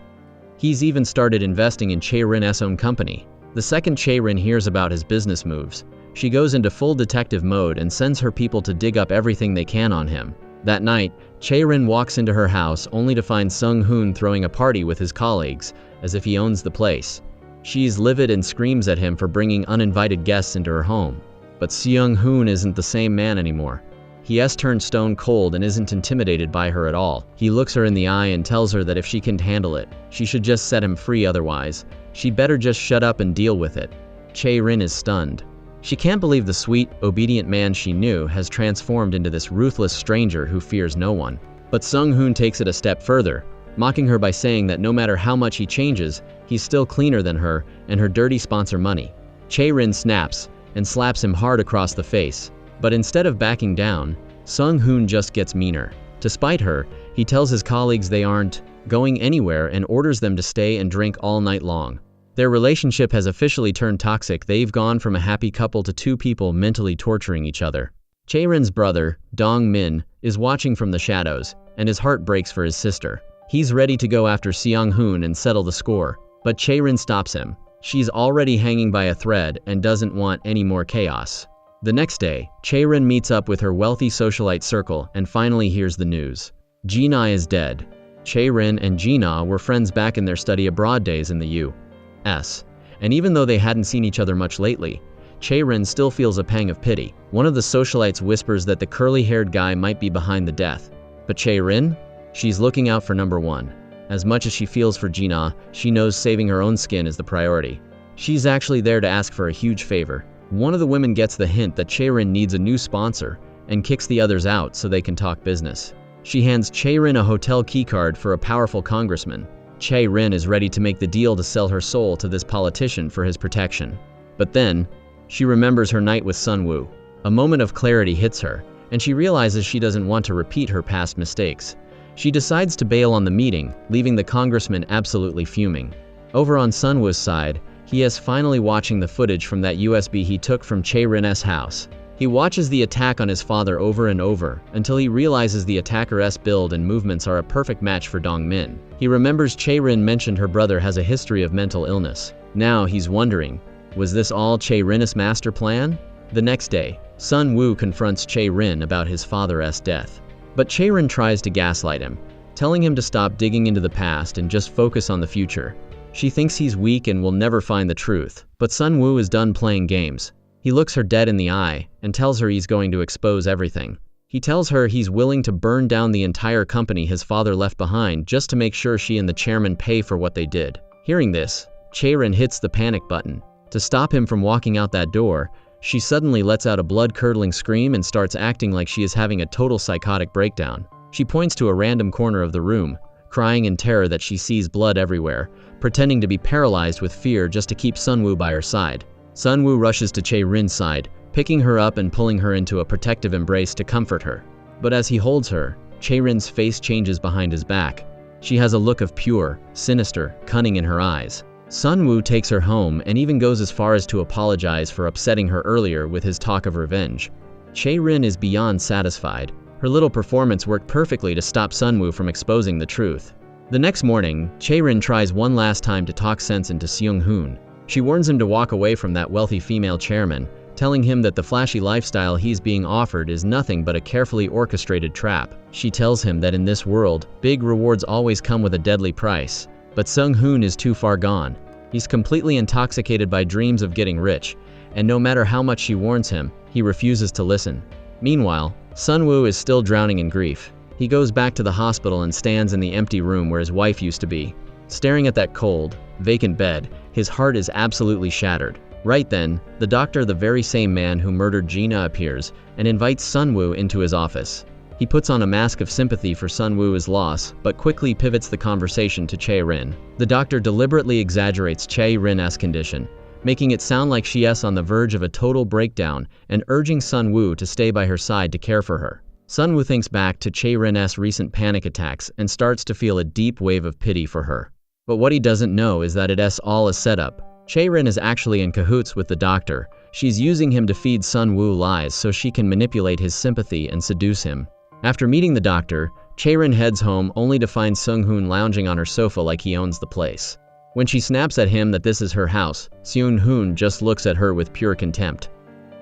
He's even started investing in Chae-rin's own company. The second Chae-rin hears about his business moves, she goes into full detective mode and sends her people to dig up everything they can on him. That night, Chae-rin walks into her house only to find Sung-hoon throwing a party with his colleagues, as if he owns the place. She's livid and screams at him for bringing uninvited guests into her home. But Seung-hoon isn't the same man anymore. He has turned stone cold and isn't intimidated by her at all. He looks her in the eye and tells her that if she can't handle it, she should just set him free, otherwise, she'd better just shut up and deal with it. Chae-rin is stunned. She can't believe the sweet, obedient man she knew has transformed into this ruthless stranger who fears no one. But Sung-hoon takes it a step further, mocking her by saying that no matter how much he changes, he's still cleaner than her and her dirty sponsor money. Chae-rin snaps and slaps him hard across the face. But instead of backing down, Sung-hoon just gets meaner. To spite her, he tells his colleagues they aren't going anywhere and orders them to stay and drink all night long. Their relationship has officially turned toxic. They've gone from a happy couple to two people mentally torturing each other. Chae-rin's brother, Dong-min, is watching from the shadows, and his heart breaks for his sister. He's ready to go after Seung-hoon and settle the score, but Chae-rin stops him. She's already hanging by a thread and doesn't want any more chaos. The next day, Chae-rin meets up with her wealthy socialite circle and finally hears the news. Jina is dead. Chae-rin and Jina were friends back in their study abroad days in the U.S. And even though they hadn't seen each other much lately, Chae-rin still feels a pang of pity. One of the socialites whispers that the curly-haired guy might be behind the death. But Chae-rin? She's looking out for number one. As much as she feels for Jina, she knows saving her own skin is the priority. She's actually there to ask for a huge favor. One of the women gets the hint that Chae-rin needs a new sponsor and kicks the others out so they can talk business. She hands Chae-rin a hotel keycard for a powerful congressman. Chae-rin is ready to make the deal to sell her soul to this politician for his protection. But then, she remembers her night with Sun Woo. A moment of clarity hits her, and she realizes she doesn't want to repeat her past mistakes. She decides to bail on the meeting, leaving the congressman absolutely fuming. Over on Sun Woo's side, he is finally watching the footage from that USB he took from Chae-rin's house. He watches the attack on his father over and over, until he realizes the attacker's build and movements are a perfect match for Dong-min. He remembers Chae-rin mentioned her brother has a history of mental illness. Now he's wondering, was this all Chae-rin's master plan? The next day, Sun Woo confronts Chae-rin about his father's death. But Chae-rin tries to gaslight him, telling him to stop digging into the past and just focus on the future. She thinks he's weak and will never find the truth, but Sun Woo is done playing games. He looks her dead in the eye and tells her he's going to expose everything. He tells her he's willing to burn down the entire company his father left behind just to make sure she and the chairman pay for what they did. Hearing this, Chae-rin hits the panic button. To stop him from walking out that door, she suddenly lets out a blood-curdling scream and starts acting like she is having a total psychotic breakdown. She points to a random corner of the room, crying in terror that she sees blood everywhere, pretending to be paralyzed with fear just to keep Sunwoo by her side. Sunwoo rushes to Chae-rin's side, picking her up and pulling her into a protective embrace to comfort her. But as he holds her, Chae-rin's face changes behind his back. She has a look of pure, sinister cunning in her eyes. Sunwoo takes her home and even goes as far as to apologize for upsetting her earlier with his talk of revenge. Chae-rin is beyond satisfied. Her little performance worked perfectly to stop Sunwoo from exposing the truth. The next morning, Chae-rin tries one last time to talk sense into Seung-hoon. She warns him to walk away from that wealthy female chairman, telling him that the flashy lifestyle he's being offered is nothing but a carefully orchestrated trap. She tells him that in this world, big rewards always come with a deadly price. But Seung-hoon is too far gone. He's completely intoxicated by dreams of getting rich, and no matter how much she warns him, he refuses to listen. Meanwhile, Sunwoo is still drowning in grief. He goes back to the hospital and stands in the empty room where his wife used to be. Staring at that cold, vacant bed, his heart is absolutely shattered. Right then, the doctor, the very same man who murdered Gina, appears and invites Sunwoo into his office. He puts on a mask of sympathy for Sunwoo's loss, but quickly pivots the conversation to Chae-rin. The doctor deliberately exaggerates Chae-rin's condition, making it sound like she is on the verge of a total breakdown and urging Sunwoo to stay by her side to care for her. Sunwoo thinks back to Chae-rin's recent panic attacks and starts to feel a deep wave of pity for her. But what he doesn't know is that it's all a setup. Chae-rin is actually in cahoots with the doctor. She's using him to feed Sunwoo lies so she can manipulate his sympathy and seduce him. After meeting the doctor, Chae-rin heads home only to find Seung-hoon lounging on her sofa like he owns the place. When she snaps at him that this is her house, Seung-hoon just looks at her with pure contempt.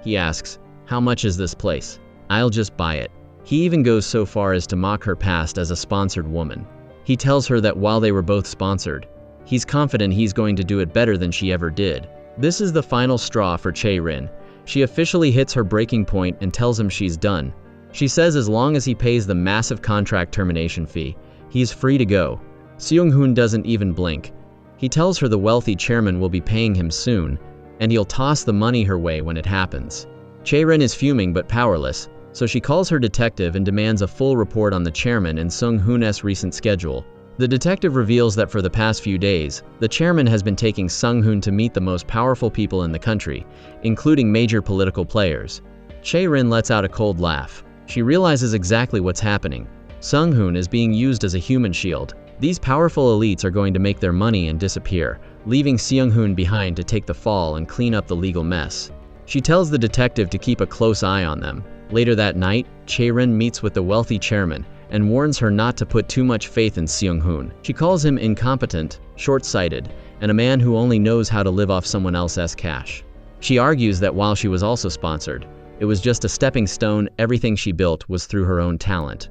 He asks, "How much is this place? I'll just buy it." He even goes so far as to mock her past as a sponsored woman. He tells her that while they were both sponsored, he's confident he's going to do it better than she ever did. This is the final straw for Chae-rin. She officially hits her breaking point and tells him she's done. She says as long as he pays the massive contract termination fee, he's free to go. Seung-hoon doesn't even blink. He tells her the wealthy chairman will be paying him soon, and he'll toss the money her way when it happens. Chae-rin is fuming but powerless, so she calls her detective and demands a full report on the chairman and Seung-hoon's recent schedule. The detective reveals that for the past few days, the chairman has been taking Seung-hoon to meet the most powerful people in the country, including major political players. Chae-rin lets out a cold laugh. She realizes exactly what's happening. Seung-hoon is being used as a human shield. These powerful elites are going to make their money and disappear, leaving Seung-hoon behind to take the fall and clean up the legal mess. She tells the detective to keep a close eye on them. Later that night, Chae-rin meets with the wealthy chairman and warns her not to put too much faith in Seung-hoon. She calls him incompetent, short-sighted, and a man who only knows how to live off someone else's cash. She argues that while she was also sponsored, it was just a stepping stone. Everything she built was through her own talent.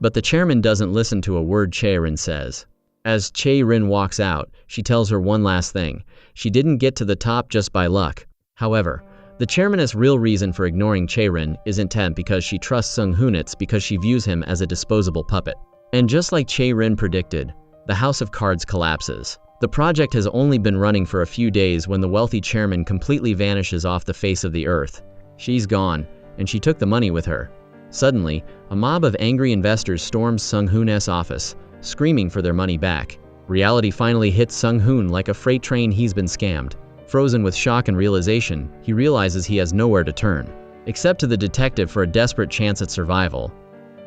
But the chairman doesn't listen to a word Chae-rin says. As Chae-rin walks out, she tells her one last thing. She didn't get to the top just by luck. However, the chairman's real reason for ignoring Chae-rin isn't because she trusts Seung-hoon, it's because she views him as a disposable puppet. And just like Chae-rin predicted, the House of Cards collapses. The project has only been running for a few days when the wealthy chairman completely vanishes off the face of the earth. She's gone, and she took the money with her. Suddenly, a mob of angry investors storms Seung-hoon's office, screaming for their money back. Reality finally hits Seung-hoon like a freight train. He's been scammed. Frozen with shock and realization, he realizes he has nowhere to turn, except to the detective for a desperate chance at survival.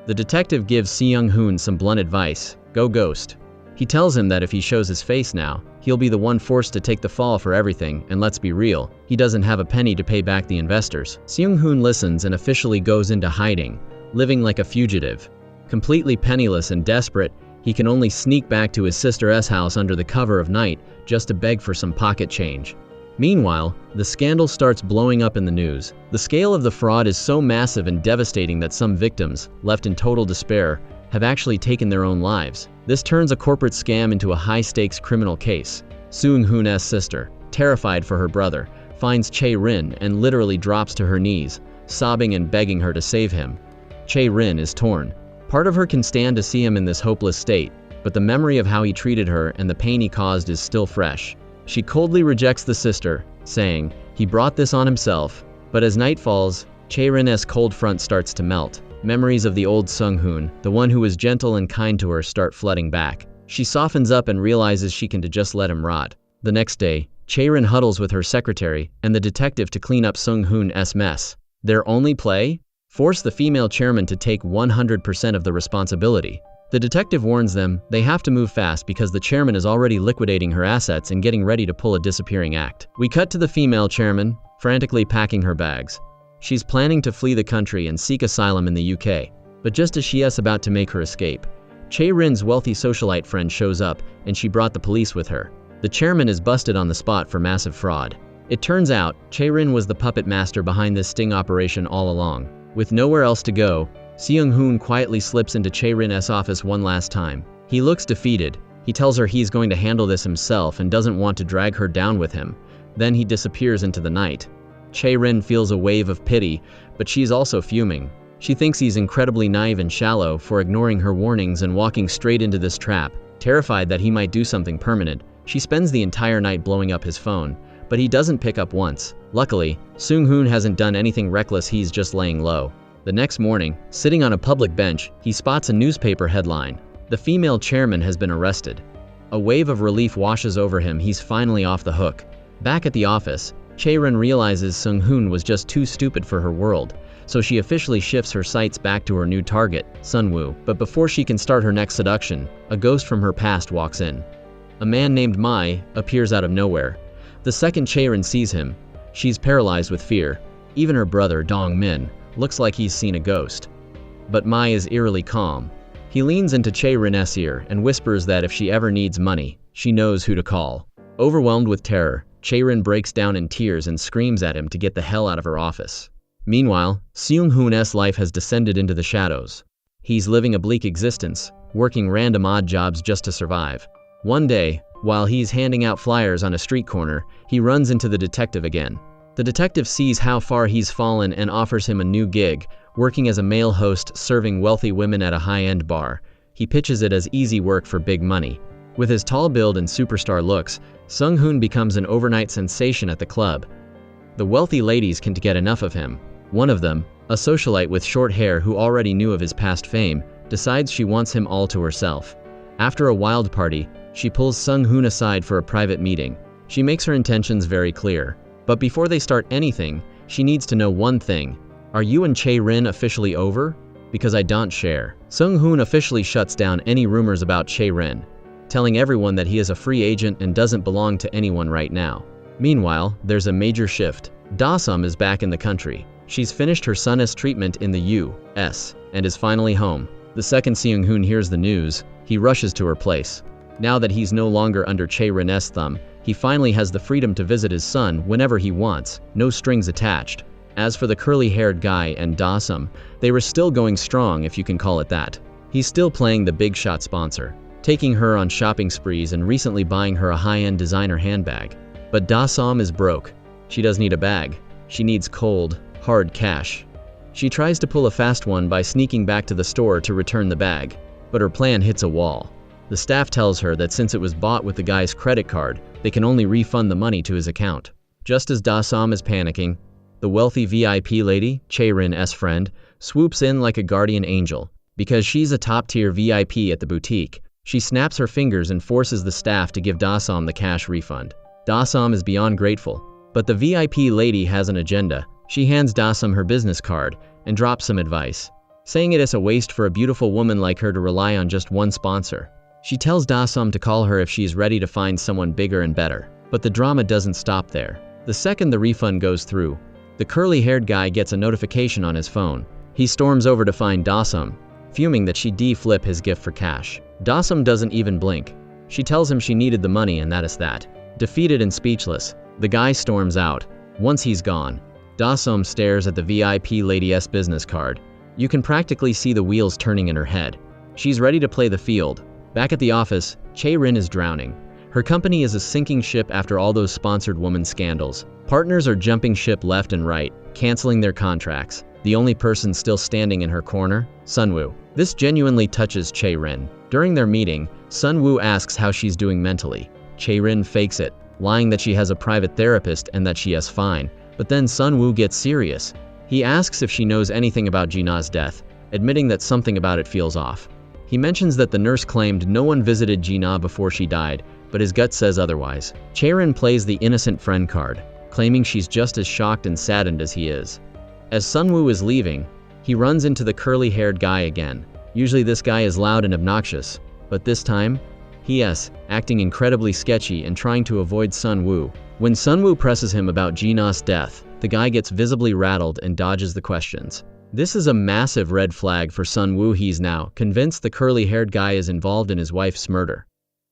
The detective gives Seung-hoon some blunt advice: go ghost. He tells him that if he shows his face now, he'll be the one forced to take the fall for everything, and let's be real, he doesn't have a penny to pay back the investors. Seung-hoon listens and officially goes into hiding, living like a fugitive. Completely penniless and desperate, he can only sneak back to his sister's house under the cover of night just to beg for some pocket change. Meanwhile, the scandal starts blowing up in the news. The scale of the fraud is so massive and devastating that some victims, left in total despair, have actually taken their own lives. This turns a corporate scam into a high-stakes criminal case. Seung-hoon's sister, terrified for her brother, finds Chae-rin and literally drops to her knees, sobbing and begging her to save him. Chae-rin is torn. Part of her can stand to see him in this hopeless state, but the memory of how he treated her and the pain he caused is still fresh. She coldly rejects the sister, saying, "He brought this on himself." But as night falls, Chae-rin's cold front starts to melt. Memories of the old Sung-hoon, the one who was gentle and kind to her, start flooding back. She softens up and realizes she can just let him rot. The next day, Chae-rin huddles with her secretary and the detective to clean up Sung-hoon's mess. Their only play? Force the female chairman to take 100% of the responsibility. The detective warns them they have to move fast because the chairman is already liquidating her assets and getting ready to pull a disappearing act. We cut to the female chairman, frantically packing her bags. She's planning to flee the country and seek asylum in the UK. But just as she is about to make her escape, Chae-rin's wealthy socialite friend shows up, and she brought the police with her. The chairman is busted on the spot for massive fraud. It turns out, Chae-rin was the puppet master behind this sting operation all along. With nowhere else to go, Seung-hoon quietly slips into Chae-rin's office one last time. He looks defeated. He tells her he's going to handle this himself and doesn't want to drag her down with him. Then he disappears into the night. Chae-rin feels a wave of pity, but she's also fuming. She thinks he's incredibly naive and shallow for ignoring her warnings and walking straight into this trap. Terrified that he might do something permanent, she spends the entire night blowing up his phone, but he doesn't pick up once. Luckily, Seung-hoon hasn't done anything reckless, he's just laying low. The next morning, sitting on a public bench, he spots a newspaper headline. The female chairman has been arrested. A wave of relief washes over him, he's finally off the hook. Back at the office, Chae-rin realizes Seung-hoon was just too stupid for her world, so she officially shifts her sights back to her new target, Sunwoo. But before she can start her next seduction, a ghost from her past walks in. A man named Mai appears out of nowhere. The second Chae-rin sees him, she's paralyzed with fear. Even her brother, Dong-min, looks like he's seen a ghost. But Mai is eerily calm. He leans into Chae-rin's ear and whispers that if she ever needs money, she knows who to call. Overwhelmed with terror, Chae-rin breaks down in tears and screams at him to get the hell out of her office. Meanwhile, Seung-hoon's life has descended into the shadows. He's living a bleak existence, working random odd jobs just to survive. One day, while he's handing out flyers on a street corner, he runs into the detective again. The detective sees how far he's fallen and offers him a new gig, working as a male host serving wealthy women at a high-end bar. He pitches it as easy work for big money. With his tall build and superstar looks, Sung-hoon becomes an overnight sensation at the club. The wealthy ladies can't get enough of him. One of them, a socialite with short hair who already knew of his past fame, decides she wants him all to herself. After a wild party, she pulls Sung-hoon aside for a private meeting. She makes her intentions very clear. But before they start anything, she needs to know one thing. Are you and Chae-rin officially over? Because I don't share. Sung-hoon officially shuts down any rumors about Chae-rin, telling everyone that he is a free agent and doesn't belong to anyone right now. Meanwhile, there's a major shift. Da-sum is back in the country. She's finished her son's treatment in the U.S. and is finally home. The second Seung-hoon hears the news, he rushes to her place. Now that he's no longer under Chae-rin's thumb, he finally has the freedom to visit his son whenever he wants, no strings attached. As for the curly-haired guy and Da-sum, they were still going strong, if you can call it that. He's still playing the big shot sponsor, taking her on shopping sprees and recently buying her a high-end designer handbag. But Da-sum is broke. She doesn't need a bag. She needs cold, hard cash. She tries to pull a fast one by sneaking back to the store to return the bag, but her plan hits a wall. The staff tells her that since it was bought with the guy's credit card, they can only refund the money to his account. Just as Da-sum is panicking, the wealthy VIP lady, Chae-rin's friend, swoops in like a guardian angel. Because she's a top-tier VIP at the boutique, she snaps her fingers and forces the staff to give Da-sum the cash refund. Da-sum is beyond grateful, but the VIP lady has an agenda. She hands Da-sum her business card and drops some advice, saying it is a waste for a beautiful woman like her to rely on just one sponsor. She tells Da-sum to call her if she's ready to find someone bigger and better. But the drama doesn't stop there. The second the refund goes through, the curly-haired guy gets a notification on his phone. He storms over to find Da-sum, fuming that she de-flip his gift for cash. Da-sum doesn't even blink. She tells him she needed the money and that is that. Defeated and speechless, the guy storms out. Once he's gone, Da-sum stares at the VIP lady's business card. You can practically see the wheels turning in her head. She's ready to play the field. Back at the office, Chae-rin is drowning. Her company is a sinking ship after all those sponsored woman scandals. Partners are jumping ship left and right, canceling their contracts. The only person still standing in her corner, Sunwoo. This genuinely touches Chae-rin. During their meeting, Sunwoo asks how she's doing mentally. Chae-rin fakes it, lying that she has a private therapist and that she is fine. But then Sunwoo gets serious. He asks if she knows anything about Jina's death. admitting that something about it feels off. He mentions that the nurse claimed no one visited Jina before she died, but his gut says otherwise. Chae-rin plays the innocent friend card, claiming she's just as shocked and saddened as he is. As Sun-woo is leaving, he runs into the curly-haired guy again. Usually this guy is loud and obnoxious, but this time, he is acting incredibly sketchy and trying to avoid Sun-woo. When Sun-woo presses him about Jina's death, the guy gets visibly rattled and dodges the questions. This is a massive red flag for Sun-woo. He's now convinced the curly-haired guy is involved in his wife's murder.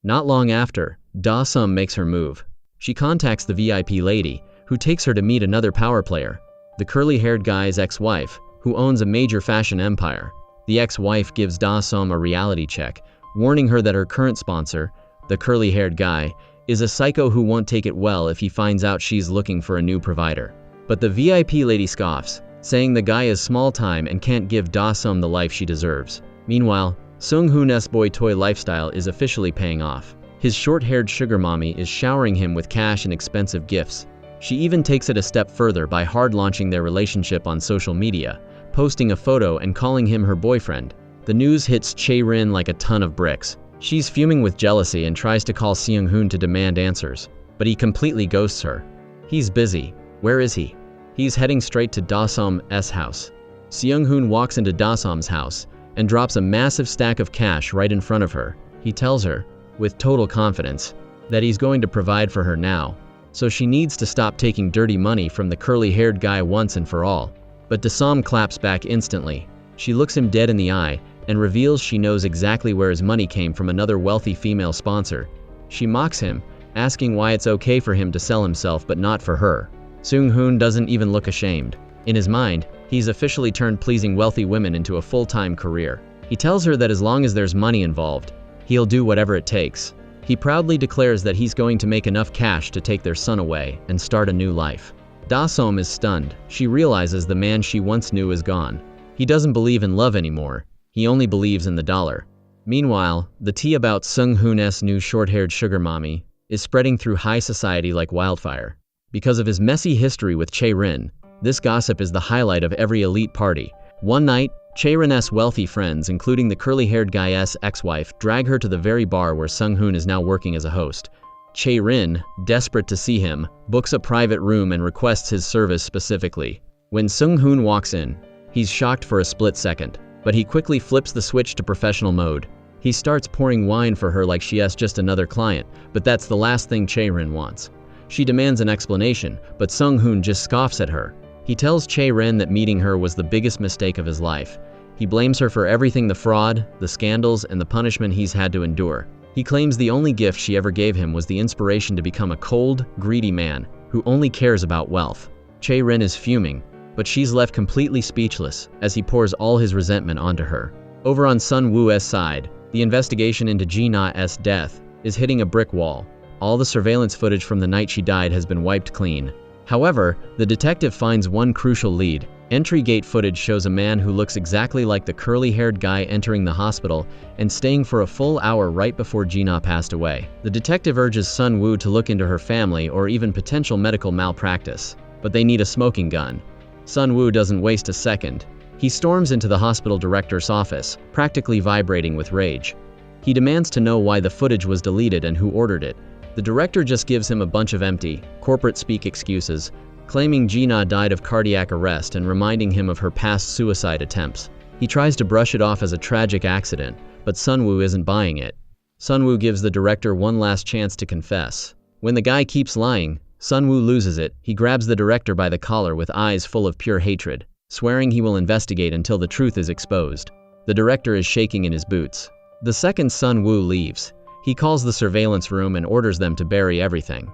Not long after, Da-sum makes her move. She contacts the VIP lady, who takes her to meet another power player, the curly-haired guy's ex-wife, who owns a major fashion empire. The ex-wife gives Da-sum a reality check, warning her that her current sponsor, the curly-haired guy, is a psycho who won't take it well if he finds out she's looking for a new provider. But the VIP lady scoffs, saying the guy is small-time and can't give Da-sum the life she deserves. Meanwhile, Sung-hoon's boy toy lifestyle is officially paying off. His short-haired sugar mommy is showering him with cash and expensive gifts. She even takes it a step further by hard-launching their relationship on social media, posting a photo and calling him her boyfriend. The news hits Chae-rin like a ton of bricks. She's fuming with jealousy and tries to call Seung-hoon to demand answers, but he completely ghosts her. He's busy. Where is he? He's heading straight to Da-sum's house. Seung-hoon walks into Da-sum's house and drops a massive stack of cash right in front of her. He tells her, with total confidence, that he's going to provide for her now, so she needs to stop taking dirty money from the curly-haired guy once and for all. But Da-sum claps back instantly. She looks him dead in the eye and reveals she knows exactly where his money came from, another wealthy female sponsor. She mocks him, asking why it's okay for him to sell himself but not for her. Seung-hoon doesn't even look ashamed. In his mind, he's officially turned pleasing wealthy women into a full-time career. He tells her that as long as there's money involved, he'll do whatever it takes. He proudly declares that he's going to make enough cash to take their son away and start a new life. Da-sum is stunned. She realizes the man she once knew is gone. He doesn't believe in love anymore. He only believes in the dollar. Meanwhile, the tea about Sung-hoon's new short-haired sugar mommy is spreading through high society like wildfire. Because of his messy history with Chae-rin, this gossip is the highlight of every elite party. One night, Chae-rin's wealthy friends, including the curly-haired guy's ex-wife, drag her to the very bar where Sung-hoon is now working as a host. Chae-rin, desperate to see him, books a private room and requests his service specifically. When Sung-hoon walks in, he's shocked for a split second, but he quickly flips the switch to professional mode. He starts pouring wine for her like she is just another client, but that's the last thing Chae-rin wants. She demands an explanation, but Sung-hoon just scoffs at her. He tells Chae-rin that meeting her was the biggest mistake of his life. He blames her for everything, the fraud, the scandals, and the punishment he's had to endure. He claims the only gift she ever gave him was the inspiration to become a cold, greedy man who only cares about wealth. Chae-rin is fuming, but she's left completely speechless as he pours all his resentment onto her. Over on Sun-woo's side, the investigation into Jina's death is hitting a brick wall. All the surveillance footage from the night she died has been wiped clean. However, the detective finds one crucial lead. Entry gate footage shows a man who looks exactly like the curly-haired guy entering the hospital and staying for a full hour right before Jina passed away. The detective urges Sun-woo to look into her family or even potential medical malpractice, but they need a smoking gun. Sun-woo doesn't waste a second. He storms into the hospital director's office, practically vibrating with rage. He demands to know why the footage was deleted and who ordered it. The director just gives him a bunch of empty, corporate-speak excuses, claiming Jina died of cardiac arrest and reminding him of her past suicide attempts. He tries to brush it off as a tragic accident, but Sun-woo isn't buying it. Sun-woo gives the director one last chance to confess. When the guy keeps lying, Sun-woo loses it. He grabs the director by the collar with eyes full of pure hatred, swearing he will investigate until the truth is exposed. The director is shaking in his boots. The second Sun-woo leaves, he calls the surveillance room and orders them to bury everything.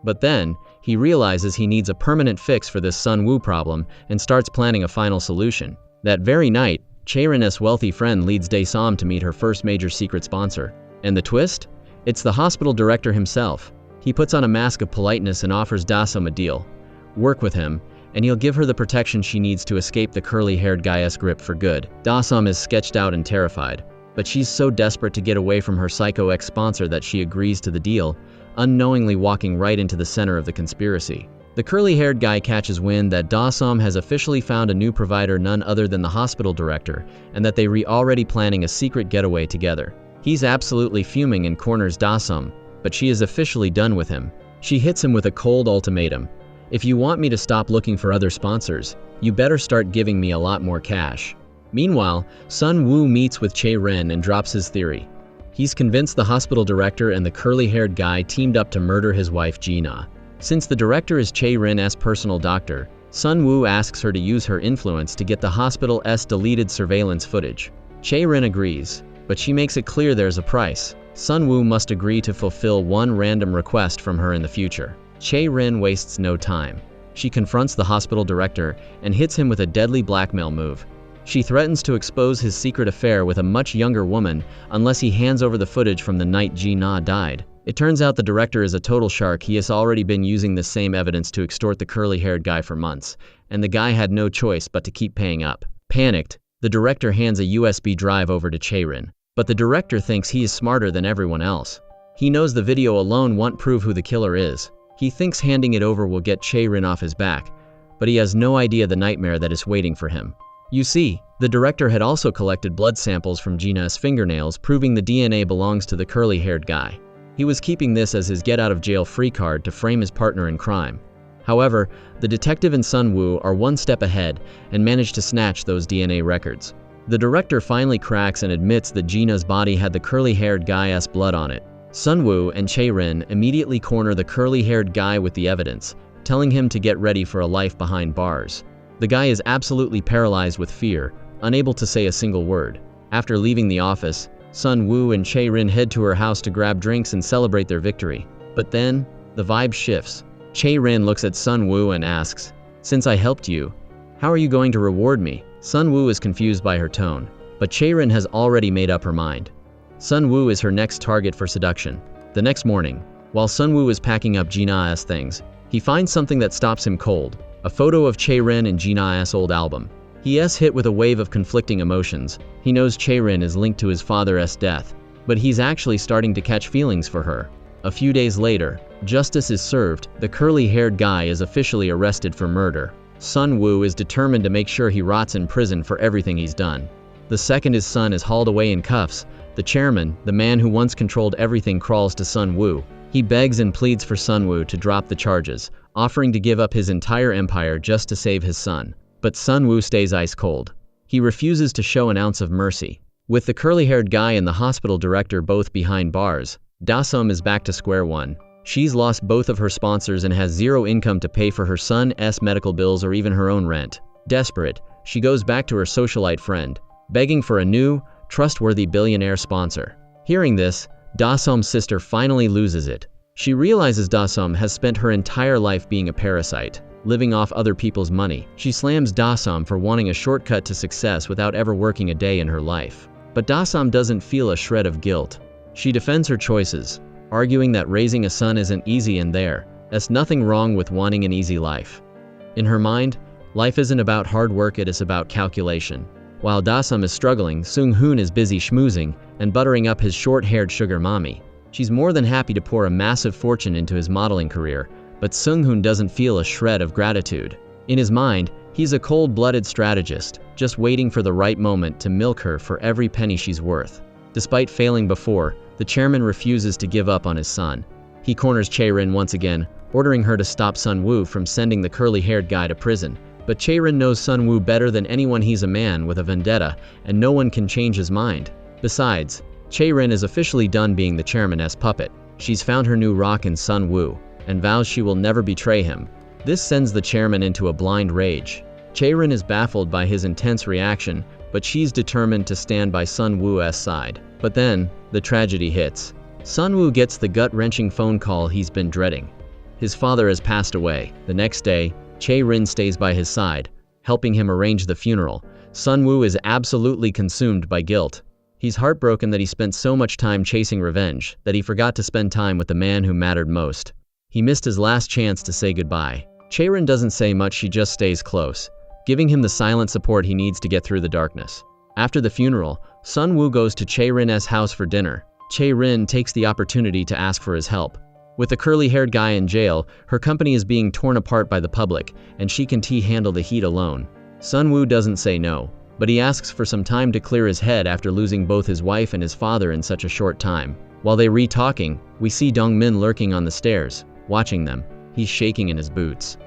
But then, he realizes he needs a permanent fix for this Sun-woo problem and starts planning a final solution. That very night, Chae-rin's wealthy friend leads Da-sum to meet her first major secret sponsor. And the twist? It's the hospital director himself. He puts on a mask of politeness and offers Da-sum a deal. Work with him, and he'll give her the protection she needs to escape the curly-haired guy's grip for good. Da-sum is sketched out and terrified, but she's so desperate to get away from her psycho ex-sponsor that she agrees to the deal, unknowingly walking right into the center of the conspiracy. The curly-haired guy catches wind that Da-som has officially found a new provider, none other than the hospital director, and that they were already planning a secret getaway together. He's absolutely fuming and corners Da-som, but she is officially done with him. She hits him with a cold ultimatum. If you want me to stop looking for other sponsors, you better start giving me a lot more cash. Meanwhile, Sun Woo meets with Chae-rin and drops his theory. He's convinced the hospital director and the curly-haired guy teamed up to murder his wife Ji-na. Since the director is Chae-rin's personal doctor, Sun Woo asks her to use her influence to get the hospital's deleted surveillance footage. Chae-rin agrees, but she makes it clear there's a price. Sun Woo must agree to fulfill one random request from her in the future. Chae-rin wastes no time. She confronts the hospital director and hits him with a deadly blackmail move. She threatens to expose his secret affair with a much younger woman unless he hands over the footage from the night Ji-na died. It turns out the director is a total shark. He has already been using the same evidence to extort the curly-haired guy for months, and the guy had no choice but to keep paying up. Panicked, the director hands a USB drive over to Chae-rin, but the director thinks he is smarter than everyone else. He knows the video alone won't prove who the killer is. He thinks handing it over will get Chae-rin off his back, but he has no idea the nightmare that is waiting for him. You see, the director had also collected blood samples from Ji-na's fingernails, proving the DNA belongs to the curly-haired guy. He was keeping this as his get-out-of-jail-free card to frame his partner in crime. However, the detective and Sun Woo are one step ahead and manage to snatch those DNA records. The director finally cracks and admits that Ji-na's body had the curly-haired guy's blood on it. Sun Woo and Chae-rin immediately corner the curly-haired guy with the evidence, telling him to get ready for a life behind bars. The guy is absolutely paralyzed with fear, unable to say a single word. After leaving the office, Sun Woo and Chae-rin head to her house to grab drinks and celebrate their victory. But then, the vibe shifts. Chae-rin looks at Sun Woo and asks, "Since I helped you, how are you going to reward me?" Sun Woo is confused by her tone, but Chae-rin has already made up her mind. Sun Woo is her next target for seduction. The next morning, while Sun Woo is packing up Ji-na's things, he finds something that stops him cold, a photo of Chae-rin and Ji-na's old album. He is hit with a wave of conflicting emotions. He knows Chae-rin is linked to his father's death, but he's actually starting to catch feelings for her. A few days later, justice is served. The curly-haired guy is officially arrested for murder. Sun Woo is determined to make sure he rots in prison for everything he's done. The second his son is hauled away in cuffs, the chairman, the man who once controlled everything, crawls to Sun Woo. He begs and pleads for Sun Woo to drop the charges, offering to give up his entire empire just to save his son. But Sun Woo stays ice cold. He refuses to show an ounce of mercy. With the curly-haired guy and the hospital director both behind bars, Da-som is back to square one. She's lost both of her sponsors and has zero income to pay for her son's medical bills or even her own rent. Desperate, she goes back to her socialite friend, begging for a new, trustworthy billionaire sponsor. Hearing this, Da-som's sister finally loses it. She realizes Da-som has spent her entire life being a parasite, living off other people's money. She slams Da-som for wanting a shortcut to success without ever working a day in her life. But Da-som doesn't feel a shred of guilt. She defends her choices, arguing that raising a son isn't easy and there's nothing wrong with wanting an easy life. In her mind, life isn't about hard work, it is about calculation. While Da-som is struggling, Sung-hoon is busy schmoozing and buttering up his short-haired sugar mommy. She's more than happy to pour a massive fortune into his modeling career, but Sung-hoon doesn't feel a shred of gratitude. In his mind, he's a cold-blooded strategist, just waiting for the right moment to milk her for every penny she's worth. Despite failing before, the chairman refuses to give up on his son. He corners Chae-rin once again, ordering her to stop Sun Woo from sending the curly-haired guy to prison. But Chae-rin knows Sun Woo better than anyone. He's a man with a vendetta, and no one can change his mind. Besides, Chae-rin is officially done being the chairman's puppet. She's found her new rock in Sun Woo, and vows she will never betray him. This sends the chairman into a blind rage. Chae-rin is baffled by his intense reaction, but she's determined to stand by Sun Woo's side. But then, the tragedy hits. Sun Woo gets the gut-wrenching phone call he's been dreading. His father has passed away. The next day, Chae-rin stays by his side, helping him arrange the funeral. Sun Woo is absolutely consumed by guilt. He's heartbroken that he spent so much time chasing revenge that he forgot to spend time with the man who mattered most. He missed his last chance to say goodbye. Chae-rin doesn't say much, she just stays close, giving him the silent support he needs to get through the darkness. After the funeral, Sun Woo goes to Chae-rin's house for dinner. Chae-rin takes the opportunity to ask for his help. With the curly-haired guy in jail, her company is being torn apart by the public, and she can handle the heat alone. Sun-woo doesn't say no, but he asks for some time to clear his head after losing both his wife and his father in such a short time. While they re-talking, we see Dong-min lurking on the stairs, watching them. He's shaking in his boots.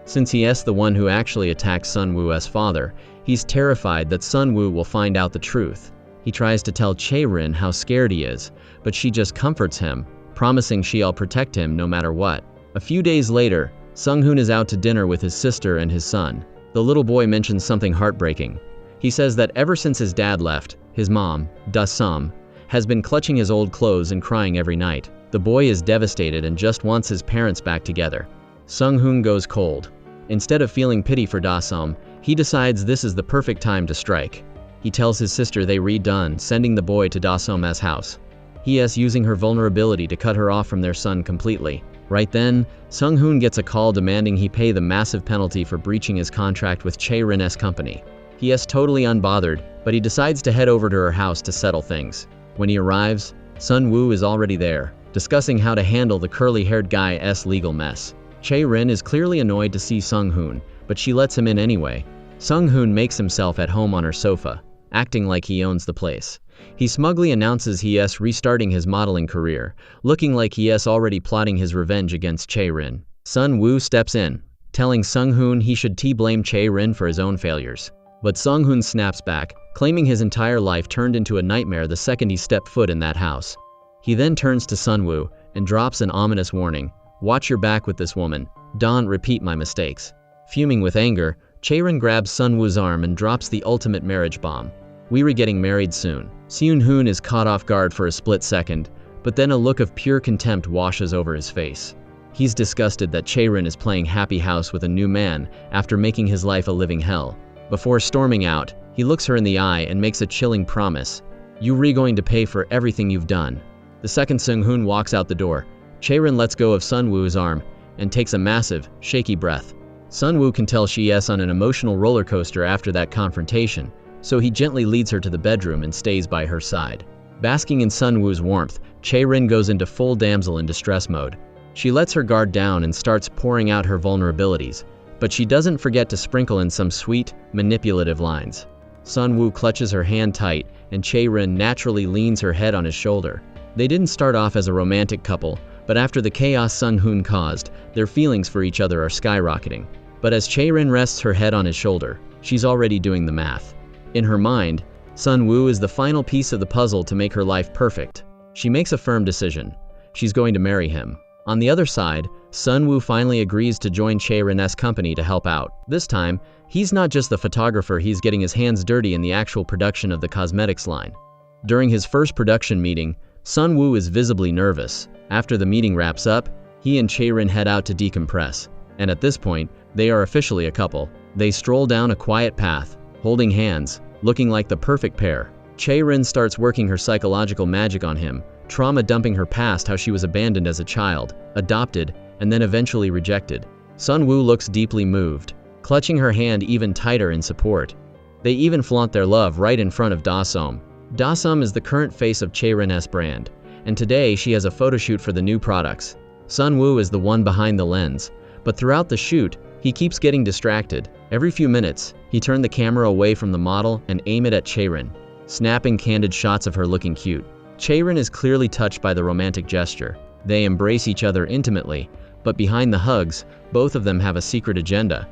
Since he is the one who actually attacked Sun-woo's father, he's terrified that Sun-woo will find out the truth. He tries to tell Chae-rin how scared he is, but she just comforts him, promising she'll protect him no matter what. A few days later, Sung-hoon is out to dinner with his sister and his son. The little boy mentions something heartbreaking. He says that ever since his dad left, his mom, Da-sum, has been clutching his old clothes and crying every night. The boy is devastated and just wants his parents back together. Sung-hoon goes cold. Instead of feeling pity for Da-sum, he decides this is the perfect time to strike. He tells his sister they redone, sending the boy to Da-sum's house. He is using her vulnerability to cut her off from their son completely. Right then, Sung-hoon gets a call demanding he pay the massive penalty for breaching his contract with Chae-rin's company. He is totally unbothered, but he decides to head over to her house to settle things. When he arrives, Sun-woo is already there, discussing how to handle the curly-haired guy's legal mess. Chae-rin is clearly annoyed to see Sung-hoon, but she lets him in anyway. Sung-hoon makes himself at home on her sofa, acting like he owns the place. He smugly announces he is restarting his modeling career, looking like he is already plotting his revenge against Chae-rin. Sun-woo steps in, telling Sung-hoon he should blame Chae-rin for his own failures. But Sung-hoon snaps back, claiming his entire life turned into a nightmare the second he stepped foot in that house. He then turns to Sun-woo and drops an ominous warning. "Watch your back with this woman. Don't repeat my mistakes." Fuming with anger, Chae-rin grabs Sun-woo's arm and drops the ultimate marriage bomb. "We're getting married soon." Seun-hoon is caught off guard for a split second, but then a look of pure contempt washes over his face. He's disgusted that Chae-rin is playing happy house with a new man after making his life a living hell. Before storming out, he looks her in the eye and makes a chilling promise. "You're going to pay for everything you've done." The second Seung-hoon walks out the door, Chae-rin lets go of Sun-woo's arm and takes a massive, shaky breath. Sun-woo can tell she is on an emotional roller coaster after that confrontation, so he gently leads her to the bedroom and stays by her side. Basking in Sun-woo's warmth, Chae-rin goes into full damsel in distress mode. She lets her guard down and starts pouring out her vulnerabilities, but she doesn't forget to sprinkle in some sweet, manipulative lines. Sun-woo clutches her hand tight, and Chae-rin naturally leans her head on his shoulder. They didn't start off as a romantic couple, but after the chaos Sung-hoon caused, their feelings for each other are skyrocketing. But as Chae-rin rests her head on his shoulder, she's already doing the math. In her mind, Sun-woo is the final piece of the puzzle to make her life perfect. She makes a firm decision. She's going to marry him. On the other side, Sun-woo finally agrees to join Chae-rin's company to help out. This time, he's not just the photographer, he's getting his hands dirty in the actual production of the cosmetics line. During his first production meeting, Sun-woo is visibly nervous. After the meeting wraps up, he and Chae-rin head out to decompress. And at this point, they are officially a couple. They stroll down a quiet path, holding hands, looking like the perfect pair. Chae-rin starts working her psychological magic on him, trauma dumping her past, how she was abandoned as a child, adopted, and then eventually rejected. Sun-woo looks deeply moved, clutching her hand even tighter in support. They even flaunt their love right in front of Da-sum. Da-sum is the current face of Chae-rin's brand, and today she has a photo shoot for the new products. Sun-woo is the one behind the lens, but throughout the shoot, he keeps getting distracted. Every few minutes, he turned the camera away from the model and aim it at Chae-rin, snapping candid shots of her looking cute. Chae-rin is clearly touched by the romantic gesture. They embrace each other intimately, but behind the hugs, both of them have a secret agenda.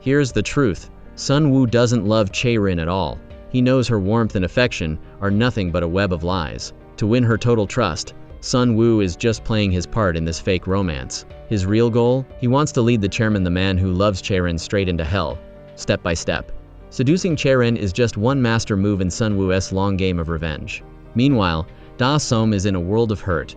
Here's the truth. Sun-woo doesn't love Chae-rin at all. He knows her warmth and affection are nothing but a web of lies. To win her total trust, Sun-woo is just playing his part in this fake romance. His real goal? He wants to lead the chairman, the man who loves Chae-rin, straight into hell, step by step. Seducing Chae-rin is just one master move in Sun-woo's long game of revenge. Meanwhile, Da-sum is in a world of hurt.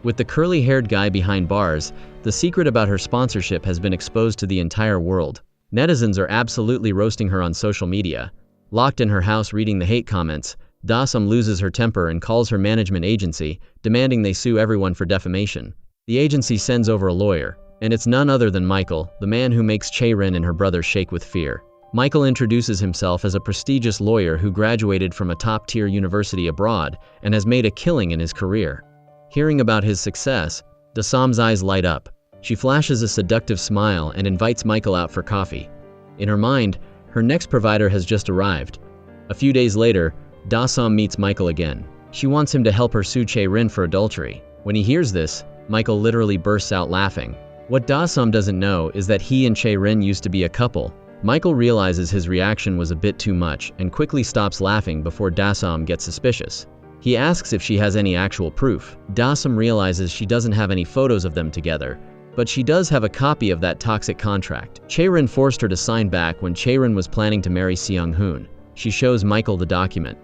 With the curly-haired guy behind bars, the secret about her sponsorship has been exposed to the entire world. Netizens are absolutely roasting her on social media. Locked in her house reading the hate comments, Da-sum loses her temper and calls her management agency, demanding they sue everyone for defamation. The agency sends over a lawyer, and it's none other than Michael, the man who makes Chae-rin and her brother shake with fear. Michael introduces himself as a prestigious lawyer who graduated from a top-tier university abroad and has made a killing in his career. Hearing about his success, Dasam's eyes light up. She flashes a seductive smile and invites Michael out for coffee. In her mind, her next provider has just arrived. A few days later, Dasam meets Michael again. She wants him to help her sue Chae-rin for adultery. When he hears this, Michael literally bursts out laughing. What Dasam doesn't know is that he and Chae-rin used to be a couple. Michael realizes his reaction was a bit too much and quickly stops laughing before Dasam gets suspicious. He asks if she has any actual proof. Dasam realizes she doesn't have any photos of them together, but she does have a copy of that toxic contract. Chae-rin forced her to sign back when Chae-rin was planning to marry Seung-hoon. She shows Michael the document.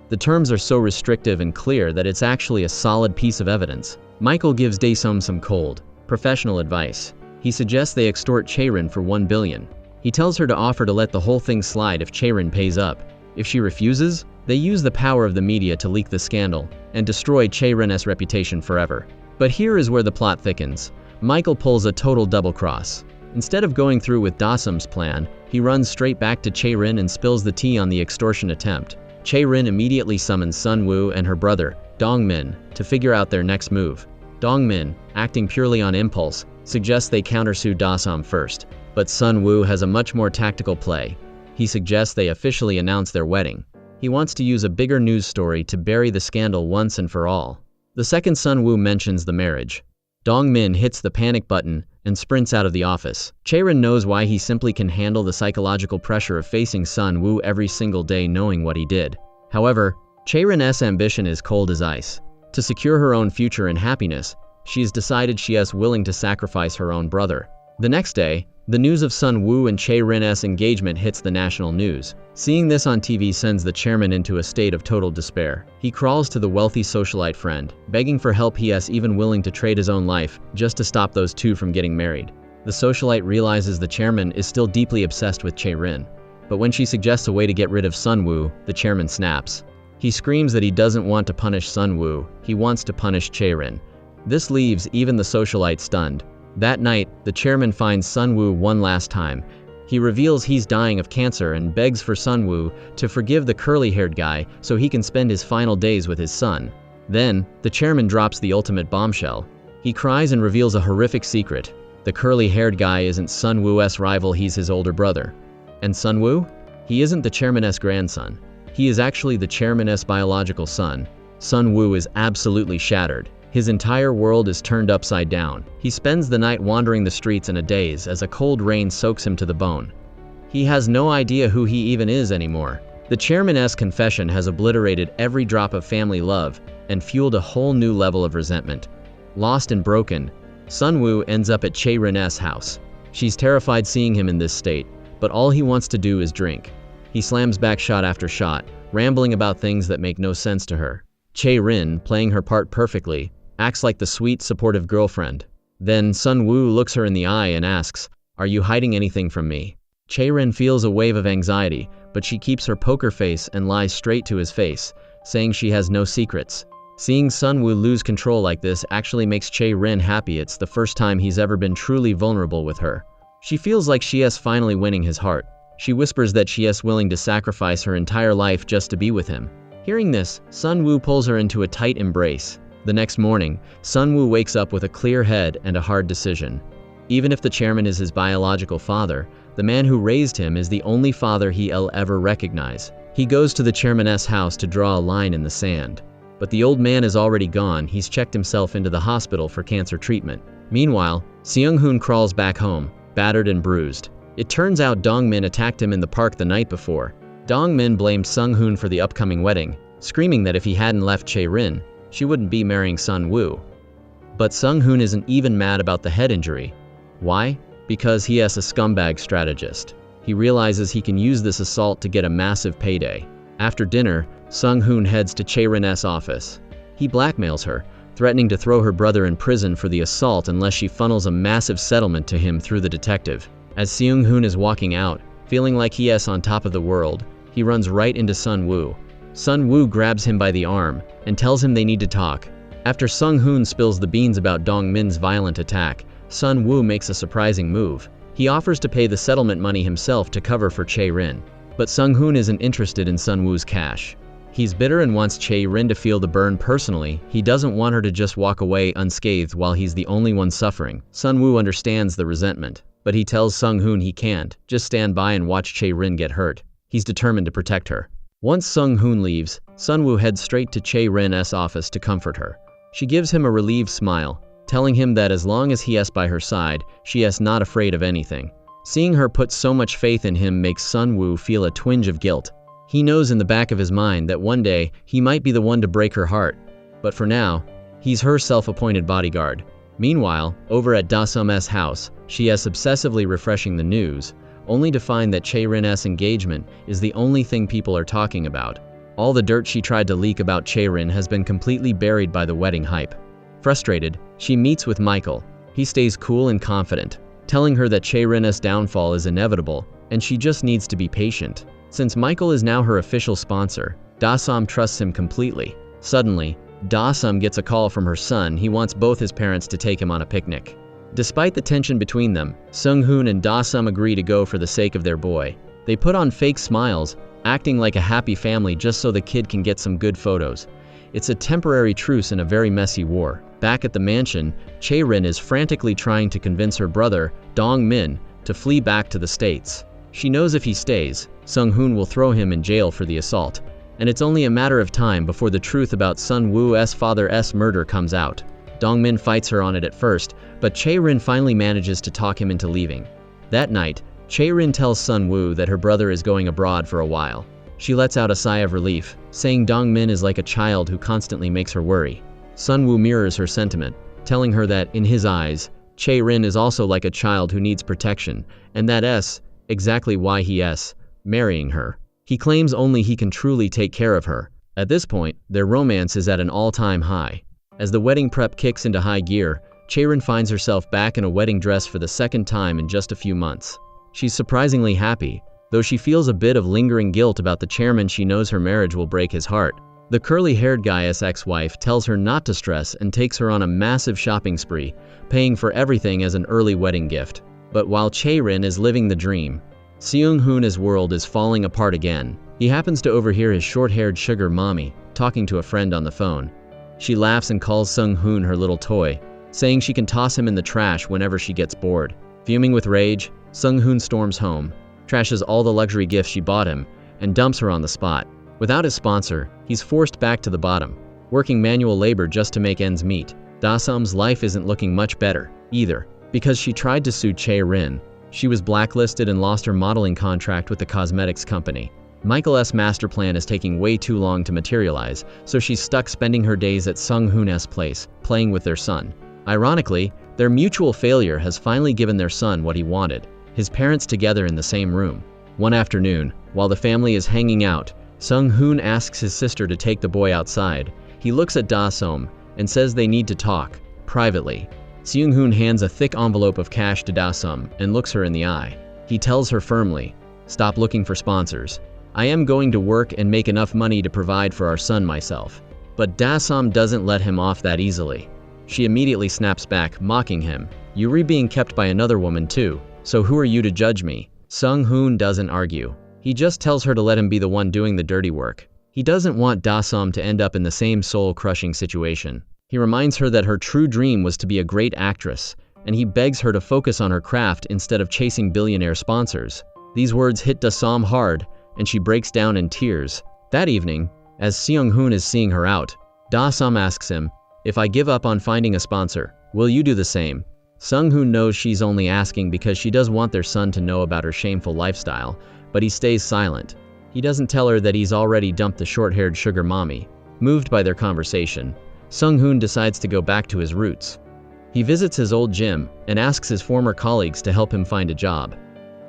The terms are so restrictive and clear that it's actually a solid piece of evidence. Michael gives Dasam some cold, professional advice. He suggests they extort Chae-rin for $1 billion. He tells her to offer to let the whole thing slide if Chae-rin pays up. If she refuses, they use the power of the media to leak the scandal and destroy Chae-rin's reputation forever. But here is where the plot thickens. Michael pulls a total double-cross. Instead of going through with Dasam's plan, he runs straight back to Chae-rin and spills the tea on the extortion attempt. Chae-rin immediately summons Sun-woo and her brother, Dong-min, to figure out their next move. Dong-min, acting purely on impulse, suggests they countersue Dasam first, but Sun-woo has a much more tactical play. He suggests they officially announce their wedding. He wants to use a bigger news story to bury the scandal once and for all. The second Sun-woo mentions the marriage. Dong-min hits the panic button and sprints out of the office. Chae-rin knows why he simply can handle the psychological pressure of facing Sun-woo every single day knowing what he did. However, Chae-rin's ambition is cold as ice. To secure her own future and happiness, she has decided she is willing to sacrifice her own brother. The next day, the news of Sun-woo and Chae-rin's engagement hits the national news. Seeing this on TV sends the chairman into a state of total despair. He crawls to the wealthy socialite friend, begging for help. He is even willing to trade his own life just to stop those two from getting married. The socialite realizes the chairman is still deeply obsessed with Chae-rin, but when she suggests a way to get rid of Sun-woo, the chairman snaps. He screams that he doesn't want to punish Sun-woo, he wants to punish Chae-rin. This leaves even the socialite stunned. That night, the chairman finds Sun-woo one last time. He reveals he's dying of cancer and begs for Sun-woo to forgive the curly-haired guy so he can spend his final days with his son. Then, the chairman drops the ultimate bombshell. He cries and reveals a horrific secret. The curly-haired guy isn't Sun-woo's rival, he's his older brother. And Sun-woo? He isn't the chairman's grandson. He is actually the chairman's biological son. Sun-woo is absolutely shattered. His entire world is turned upside down. He spends the night wandering the streets in a daze as a cold rain soaks him to the bone. He has no idea who he even is anymore. The chairman's confession has obliterated every drop of family love and fueled a whole new level of resentment. Lost and broken, Sun-woo ends up at Chae-rin's house. She's terrified seeing him in this state, but all he wants to do is drink. He slams back shot after shot, rambling about things that make no sense to her. Chae-rin, playing her part perfectly, acts like the sweet, supportive girlfriend. Then Sun-woo looks her in the eye and asks, "Are you hiding anything from me?" Chae-rin feels a wave of anxiety, but she keeps her poker face and lies straight to his face, saying she has no secrets. Seeing Sun-woo lose control like this actually makes Chae-rin happy. It's the first time he's ever been truly vulnerable with her. She feels like she is finally winning his heart. She whispers that she is willing to sacrifice her entire life just to be with him. Hearing this, Sun-woo pulls her into a tight embrace. The next morning, Sun-woo wakes up with a clear head and a hard decision. Even if the chairman is his biological father, the man who raised him is the only father he'll ever recognize. He goes to the chairman's house to draw a line in the sand. But the old man is already gone. He's checked himself into the hospital for cancer treatment. Meanwhile, Seung-hoon crawls back home, battered and bruised. It turns out Dong-min attacked him in the park the night before. Dong-min blamed Seung-hoon for the upcoming wedding, screaming that if he hadn't left Chae-rin, she wouldn't be marrying Sun-woo. But Seung-hoon isn't even mad about the head injury. Why? Because he is a scumbag strategist. He realizes he can use this assault to get a massive payday. After dinner, Seung-hoon heads to Chae-rin's office. He blackmails her, threatening to throw her brother in prison for the assault unless she funnels a massive settlement to him through the detective. As Seung-hoon is walking out, feeling like he is on top of the world, he runs right into Sun-woo. Sun-woo grabs him by the arm and tells him they need to talk. After Seung-hoon spills the beans about Dong-min's violent attack, Sun-woo makes a surprising move. He offers to pay the settlement money himself to cover for Chae-rin. But Seung-hoon isn't interested in Sun-woo's cash. He's bitter and wants Chae-rin to feel the burn personally. He doesn't want her to just walk away unscathed while he's the only one suffering. Sun-woo understands the resentment, but he tells Sung-hoon he can't just stand by and watch Chae-rin get hurt. He's determined to protect her. Once Sung-hoon leaves, Sun-woo heads straight to Chae-rin's office to comfort her. She gives him a relieved smile, telling him that as long as he is by her side, she is not afraid of anything. Seeing her put so much faith in him makes Sun-woo feel a twinge of guilt. He knows in the back of his mind that one day he might be the one to break her heart, but for now, he's her self-appointed bodyguard. Meanwhile, over at Da-sum's house, she is obsessively refreshing the news, only to find that Chae-rin's engagement is the only thing people are talking about. All the dirt she tried to leak about Chae-rin has been completely buried by the wedding hype. Frustrated, she meets with Michael. He stays cool and confident, telling her that Chae-rin's downfall is inevitable, and she just needs to be patient. Since Michael is now her official sponsor, Da-sum trusts him completely. Suddenly, Da-sum gets a call from her son. He wants both his parents to take him on a picnic. Despite the tension between them, Sung-hoon and Da-sum agree to go for the sake of their boy. They put on fake smiles, acting like a happy family just so the kid can get some good photos. It's a temporary truce in a very messy war. Back at the mansion, Chae-rin is frantically trying to convince her brother, Dong-min, to flee back to the States. She knows if he stays, Sung-hoon will throw him in jail for the assault, and it's only a matter of time before the truth about Sun-woo's father's murder comes out. Dong-min fights her on it at first, but Chae-rin finally manages to talk him into leaving. That night, Chae-rin tells Sun-woo that her brother is going abroad for a while. She lets out a sigh of relief, saying Dong-min is like a child who constantly makes her worry. Sun-woo mirrors her sentiment, telling her that, in his eyes, Chae-rin is also like a child who needs protection, and that's exactly why he is marrying her. He claims only he can truly take care of her. At this point, their romance is at an all-time high. As the wedding prep kicks into high gear, Chae-rin finds herself back in a wedding dress for the second time in just a few months. She's surprisingly happy, though she feels a bit of lingering guilt about the chairman. She knows her marriage will break his heart. The curly-haired guy's ex-wife tells her not to stress and takes her on a massive shopping spree, paying for everything as an early wedding gift. But while Chae-rin is living the dream, Seung-hoon's world is falling apart again. He happens to overhear his short-haired sugar mommy talking to a friend on the phone. She laughs and calls Sung-hoon her little toy, saying she can toss him in the trash whenever she gets bored. Fuming with rage, Sung-hoon storms home, trashes all the luxury gifts she bought him, and dumps her on the spot. Without his sponsor, he's forced back to the bottom, working manual labor just to make ends meet. Da-sum's life isn't looking much better, either. Because she tried to sue Chae-rin, she was blacklisted and lost her modeling contract with the cosmetics company. Michael's master plan is taking way too long to materialize, so she's stuck spending her days at Sung-hoon's place, playing with their son. Ironically, their mutual failure has finally given their son what he wanted, his parents together in the same room. One afternoon, while the family is hanging out, Sung-hoon asks his sister to take the boy outside. He looks at Da-sum and says they need to talk, privately. Seung-hoon hands a thick envelope of cash to Da-sum and looks her in the eye. He tells her firmly, "Stop looking for sponsors. I am going to work and make enough money to provide for our son myself." But Da-sum doesn't let him off that easily. She immediately snaps back, mocking him. "You're being kept by another woman too, so who are you to judge me?" Sung-hoon doesn't argue. He just tells her to let him be the one doing the dirty work. He doesn't want Da-sum to end up in the same soul-crushing situation. He reminds her that her true dream was to be a great actress, and he begs her to focus on her craft instead of chasing billionaire sponsors. These words hit Da-sum hard, and she breaks down in tears. That evening, as Seung-hoon is seeing her out, Da-sum asks him, "If I give up on finding a sponsor, will you do the same?" Sung-hoon knows she's only asking because she does want their son to know about her shameful lifestyle, but he stays silent. He doesn't tell her that he's already dumped the short-haired sugar mommy. Moved by their conversation, Sung-hoon decides to go back to his roots. He visits his old gym and asks his former colleagues to help him find a job.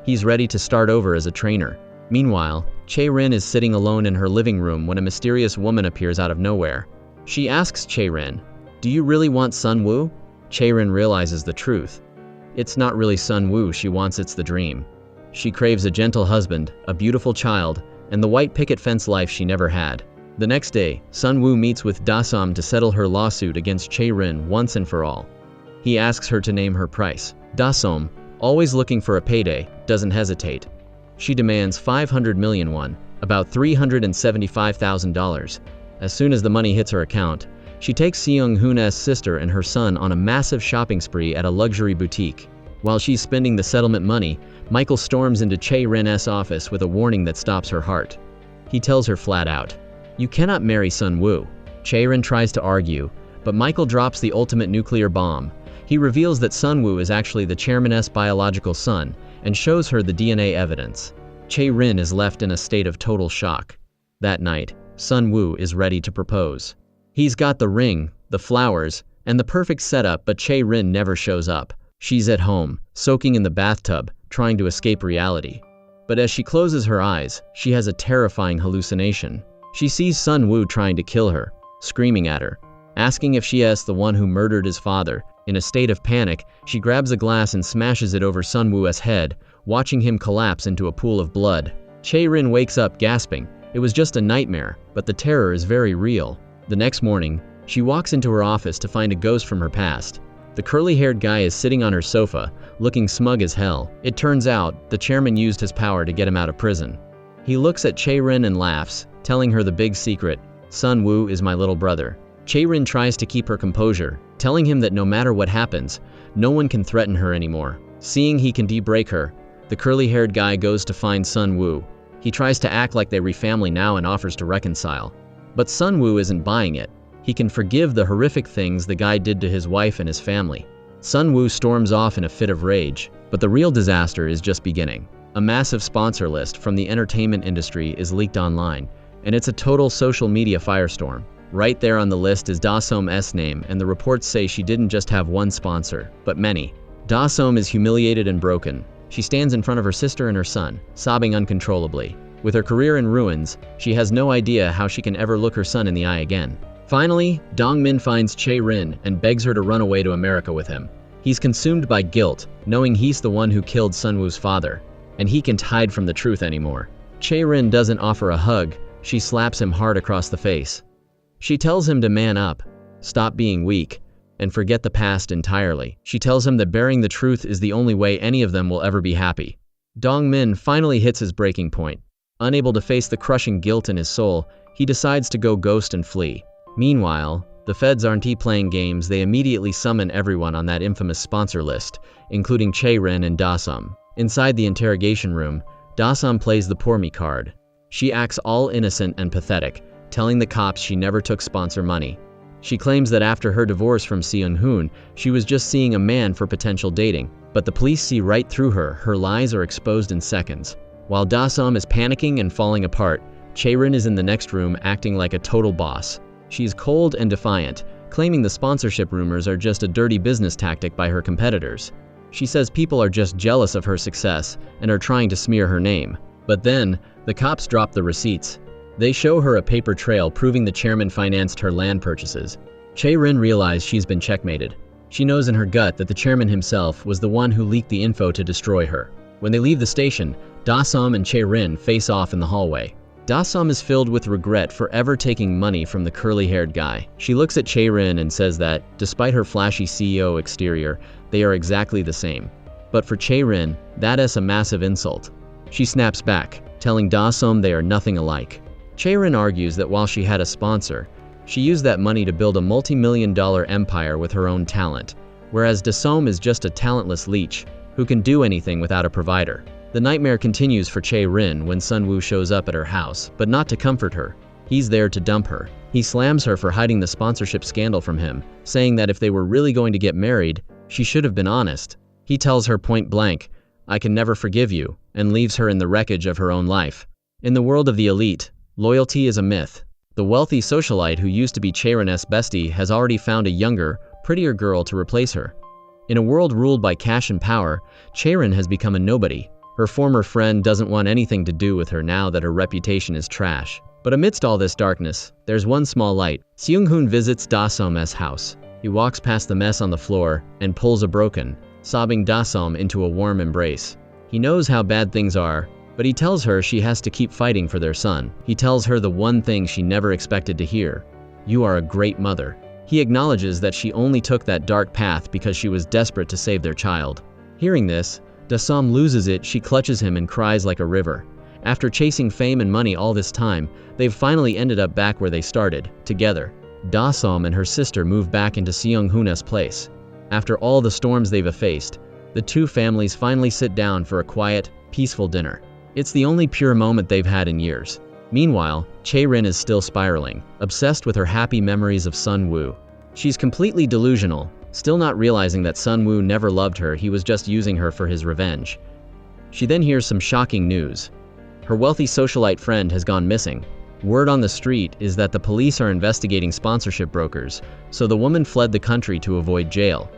He's ready to start over as a trainer. Meanwhile, Chae-rin is sitting alone in her living room when a mysterious woman appears out of nowhere. She asks Chae-rin, "Do you really want Sun-woo?" Chae-rin realizes the truth. It's not really Sun-woo she wants, it's the dream. She craves a gentle husband, a beautiful child, and the white picket fence life she never had. The next day, Sun-woo meets with Da-sum to settle her lawsuit against Chae-rin once and for all. He asks her to name her price. Da-sum, always looking for a payday, doesn't hesitate. She demands 500 million won, about $375,000. As soon as the money hits her account, she takes Seung-hoon's sister and her son on a massive shopping spree at a luxury boutique. While she's spending the settlement money, Michael storms into Chae-rin's office with a warning that stops her heart. He tells her flat out, "You cannot marry Sun-woo." Chae-rin tries to argue, but Michael drops the ultimate nuclear bomb. He reveals that Sun-woo is actually the chairman's biological son and shows her the DNA evidence. Chae-rin is left in a state of total shock. That night, Sun-woo is ready to propose. He's got the ring, the flowers, and the perfect setup, but Chae-rin never shows up. She's at home, soaking in the bathtub, trying to escape reality. But as she closes her eyes, she has a terrifying hallucination. She sees Sun-woo trying to kill her, screaming at her, asking if she is the one who murdered his father. In a state of panic, she grabs a glass and smashes it over Sun-woo's head, watching him collapse into a pool of blood. Chae-rin wakes up gasping. It was just a nightmare, but the terror is very real. The next morning, she walks into her office to find a ghost from her past. The curly-haired guy is sitting on her sofa, looking smug as hell. It turns out, the chairman used his power to get him out of prison. He looks at Chae-rin and laughs, telling her the big secret: Sun-woo is my little brother. Chae-rin tries to keep her composure, telling him that no matter what happens, no one can threaten her anymore. Seeing he can de-break her, the curly-haired guy goes to find Sun-woo. He tries to act like they're family now and offers to reconcile. But Sun-woo isn't buying it. He can forgive the horrific things the guy did to his wife and his family. Sun-woo storms off in a fit of rage, but the real disaster is just beginning. A massive sponsor list from the entertainment industry is leaked online, and it's a total social media firestorm. Right there on the list is Da-som's name, and the reports say she didn't just have one sponsor, but many. Da-som is humiliated and broken. She stands in front of her sister and her son, sobbing uncontrollably. With her career in ruins, she has no idea how she can ever look her son in the eye again. Finally, Dong-min finds Chae-rin and begs her to run away to America with him. He's consumed by guilt, knowing he's the one who killed Sun-woo's father, and he can't hide from the truth anymore. Chae-rin doesn't offer a hug, she slaps him hard across the face. She tells him to man up, stop being weak, and forget the past entirely. She tells him that bearing the truth is the only way any of them will ever be happy. Dong-min finally hits his breaking point. Unable to face the crushing guilt in his soul, he decides to go ghost and flee. Meanwhile, the feds aren't playing games. They immediately summon everyone on that infamous sponsor list, including Chae-rin and Da-som. Inside the interrogation room, Da-som plays the poor me card. She acts all innocent and pathetic, telling the cops she never took sponsor money. She claims that after her divorce from Seung-hoon, she was just seeing a man for potential dating. But the police see right through her. Her lies are exposed in seconds. While Da-som is panicking and falling apart, Chae-rin is in the next room acting like a total boss. She's cold and defiant, claiming the sponsorship rumors are just a dirty business tactic by her competitors. She says people are just jealous of her success and are trying to smear her name. But then, the cops drop the receipts. They show her a paper trail proving the chairman financed her land purchases. Chae-rin realizes she's been checkmated. She knows in her gut that the chairman himself was the one who leaked the info to destroy her. When they leave the station, Da-som and Chae-rin face off in the hallway. Da-som is filled with regret for ever taking money from the curly-haired guy. She looks at Chae-rin and says that, despite her flashy CEO exterior, they are exactly the same. But for Chae-rin, that is a massive insult. She snaps back, telling Da-som they are nothing alike. Chae-rin argues that while she had a sponsor, she used that money to build a multi-million-dollar empire with her own talent, whereas Da-som is just a talentless leech who can do anything without a provider. The nightmare continues for Chae-rin when Sun-woo shows up at her house, but not to comfort her. He's there to dump her. He slams her for hiding the sponsorship scandal from him, saying that if they were really going to get married, she should have been honest. He tells her point blank, "I can never forgive you," and leaves her in the wreckage of her own life. In the world of the elite, loyalty is a myth. The wealthy socialite who used to be Chae-rin's bestie has already found a younger, prettier girl to replace her. In a world ruled by cash and power, Chae-rin has become a nobody. Her former friend doesn't want anything to do with her now that her reputation is trash. But amidst all this darkness, there's one small light. Seung-hoon visits Da-som's house. He walks past the mess on the floor and pulls a broken, sobbing Da-som into a warm embrace. He knows how bad things are, but he tells her she has to keep fighting for their son. He tells her the one thing she never expected to hear: "You are a great mother." He acknowledges that she only took that dark path because she was desperate to save their child. Hearing this, Da-som loses it. She clutches him and cries like a river. After chasing fame and money all this time, they've finally ended up back where they started, together. Da-som and her sister move back into Seung-hoon's place. After all the storms they've effaced, the two families finally sit down for a quiet, peaceful dinner. It's the only pure moment they've had in years. Meanwhile, Chae-rin is still spiraling, obsessed with her happy memories of Sun-woo. She's completely delusional, still not realizing that Sun-woo never loved her, he was just using her for his revenge. She then hears some shocking news. Her wealthy socialite friend has gone missing. Word on the street is that the police are investigating sponsorship brokers, so the woman fled the country to avoid jail.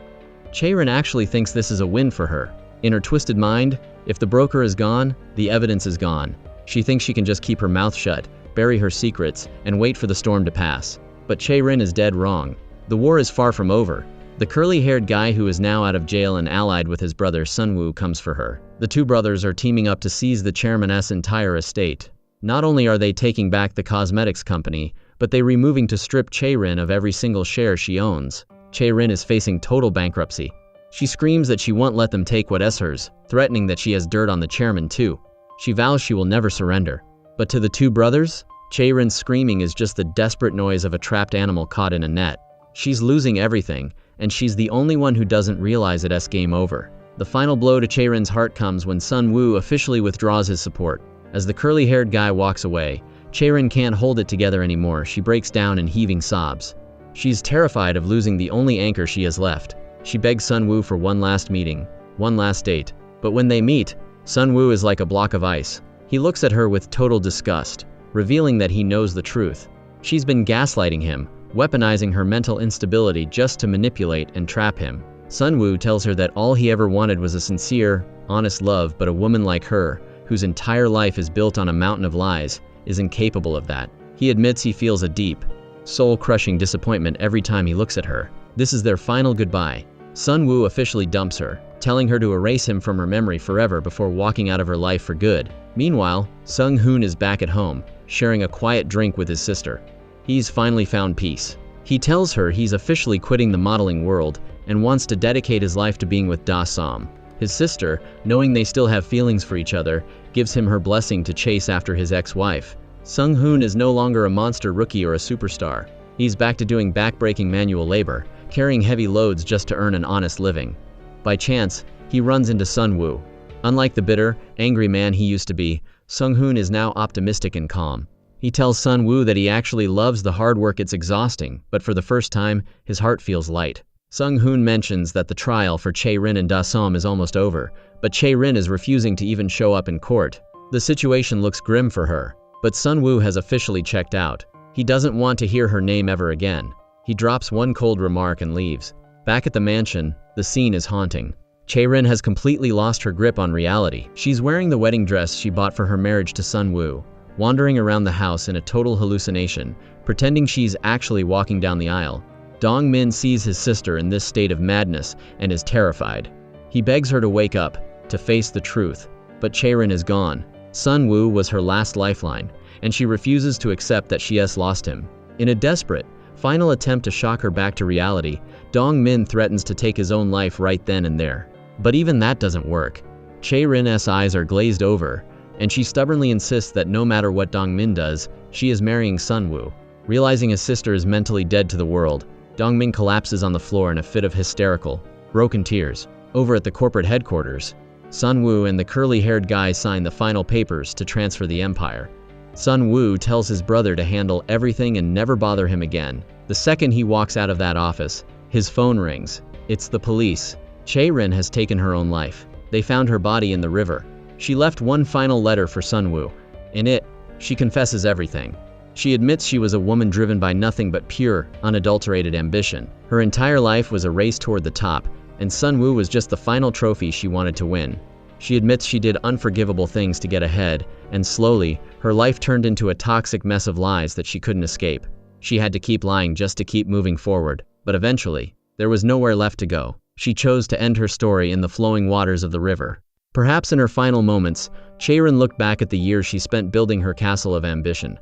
Chae-rin actually thinks this is a win for her. In her twisted mind, if the broker is gone, the evidence is gone. She thinks she can just keep her mouth shut, bury her secrets, and wait for the storm to pass. But Chae-rin is dead wrong. The war is far from over. The curly-haired guy who is now out of jail and allied with his brother Sun-woo comes for her. The two brothers are teaming up to seize the chairman's entire estate. Not only are they taking back the cosmetics company, but they're removing to strip Chae-rin of every single share she owns. Chae-rin is facing total bankruptcy. She screams that she won't let them take what is hers, threatening that she has dirt on the chairman too. She vows she will never surrender. But to the two brothers, Chae-rin's screaming is just the desperate noise of a trapped animal caught in a net. She's losing everything, and she's the only one who doesn't realize it's game over. The final blow to Chae-rin's heart comes when Sun-woo officially withdraws his support. As the curly-haired guy walks away, Chae-rin can't hold it together anymore. She breaks down in heaving sobs. She's terrified of losing the only anchor she has left. She begs Sun-woo for one last meeting, one last date. But when they meet, Sun-woo is like a block of ice. He looks at her with total disgust, revealing that he knows the truth. She's been gaslighting him, weaponizing her mental instability just to manipulate and trap him. Sun-woo tells her that all he ever wanted was a sincere, honest love, but a woman like her, whose entire life is built on a mountain of lies, is incapable of that. He admits he feels a deep, soul-crushing disappointment every time he looks at her. This is their final goodbye. Sun-woo officially dumps her, telling her to erase him from her memory forever before walking out of her life for good. Meanwhile, Sung-hoon is back at home, sharing a quiet drink with his sister. He's finally found peace. He tells her he's officially quitting the modeling world and wants to dedicate his life to being with Da-som. His sister, knowing they still have feelings for each other, gives him her blessing to chase after his ex-wife. Sung-hoon is no longer a monster rookie or a superstar. He's back to doing back-breaking manual labor, carrying heavy loads just to earn an honest living. By chance, he runs into Sun-woo. Unlike the bitter, angry man he used to be, Sung-hoon is now optimistic and calm. He tells Sun-woo that he actually loves the hard work. It's exhausting, but for the first time, his heart feels light. Sung-hoon mentions that the trial for Chae-rin and Da-som is almost over, but Chae-rin is refusing to even show up in court. The situation looks grim for her, but Sun-woo has officially checked out. He doesn't want to hear her name ever again. He drops one cold remark and leaves. Back at the mansion, the scene is haunting. Chae-rin has completely lost her grip on reality. She's wearing the wedding dress she bought for her marriage to Sun-woo, wandering around the house in a total hallucination, pretending she's actually walking down the aisle. Dong-min sees his sister in this state of madness and is terrified. He begs her to wake up, to face the truth, but Chae-rin is gone. Sun-woo was her last lifeline, and she refuses to accept that she has lost him. In a desperate, final attempt to shock her back to reality, Dong-min threatens to take his own life right then and there. But even that doesn't work. Chae-rin's eyes are glazed over, and she stubbornly insists that no matter what Dong-min does, she is marrying Sun-woo. Realizing his sister is mentally dead to the world, Dong-min collapses on the floor in a fit of hysterical, broken tears. Over at the corporate headquarters, Sun-woo and the curly-haired guy sign the final papers to transfer the empire. Sun-woo tells his brother to handle everything and never bother him again. The second he walks out of that office, his phone rings. It's the police. Chae-rin has taken her own life. They found her body in the river. She left one final letter for Sun-woo. In it, she confesses everything. She admits she was a woman driven by nothing but pure, unadulterated ambition. Her entire life was a race toward the top, and Sun-woo was just the final trophy she wanted to win. She admits she did unforgivable things to get ahead, and slowly, her life turned into a toxic mess of lies that she couldn't escape. She had to keep lying just to keep moving forward, but eventually, there was nowhere left to go. She chose to end her story in the flowing waters of the river. Perhaps in her final moments, Chae-rin looked back at the years she spent building her castle of ambition.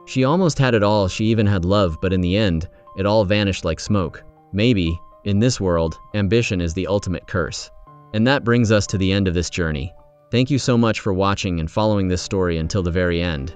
She almost had it all. She even had love, but in the end, it all vanished like smoke. Maybe, in this world, ambition is the ultimate curse. And that brings us to the end of this journey. Thank you so much for watching and following this story until the very end.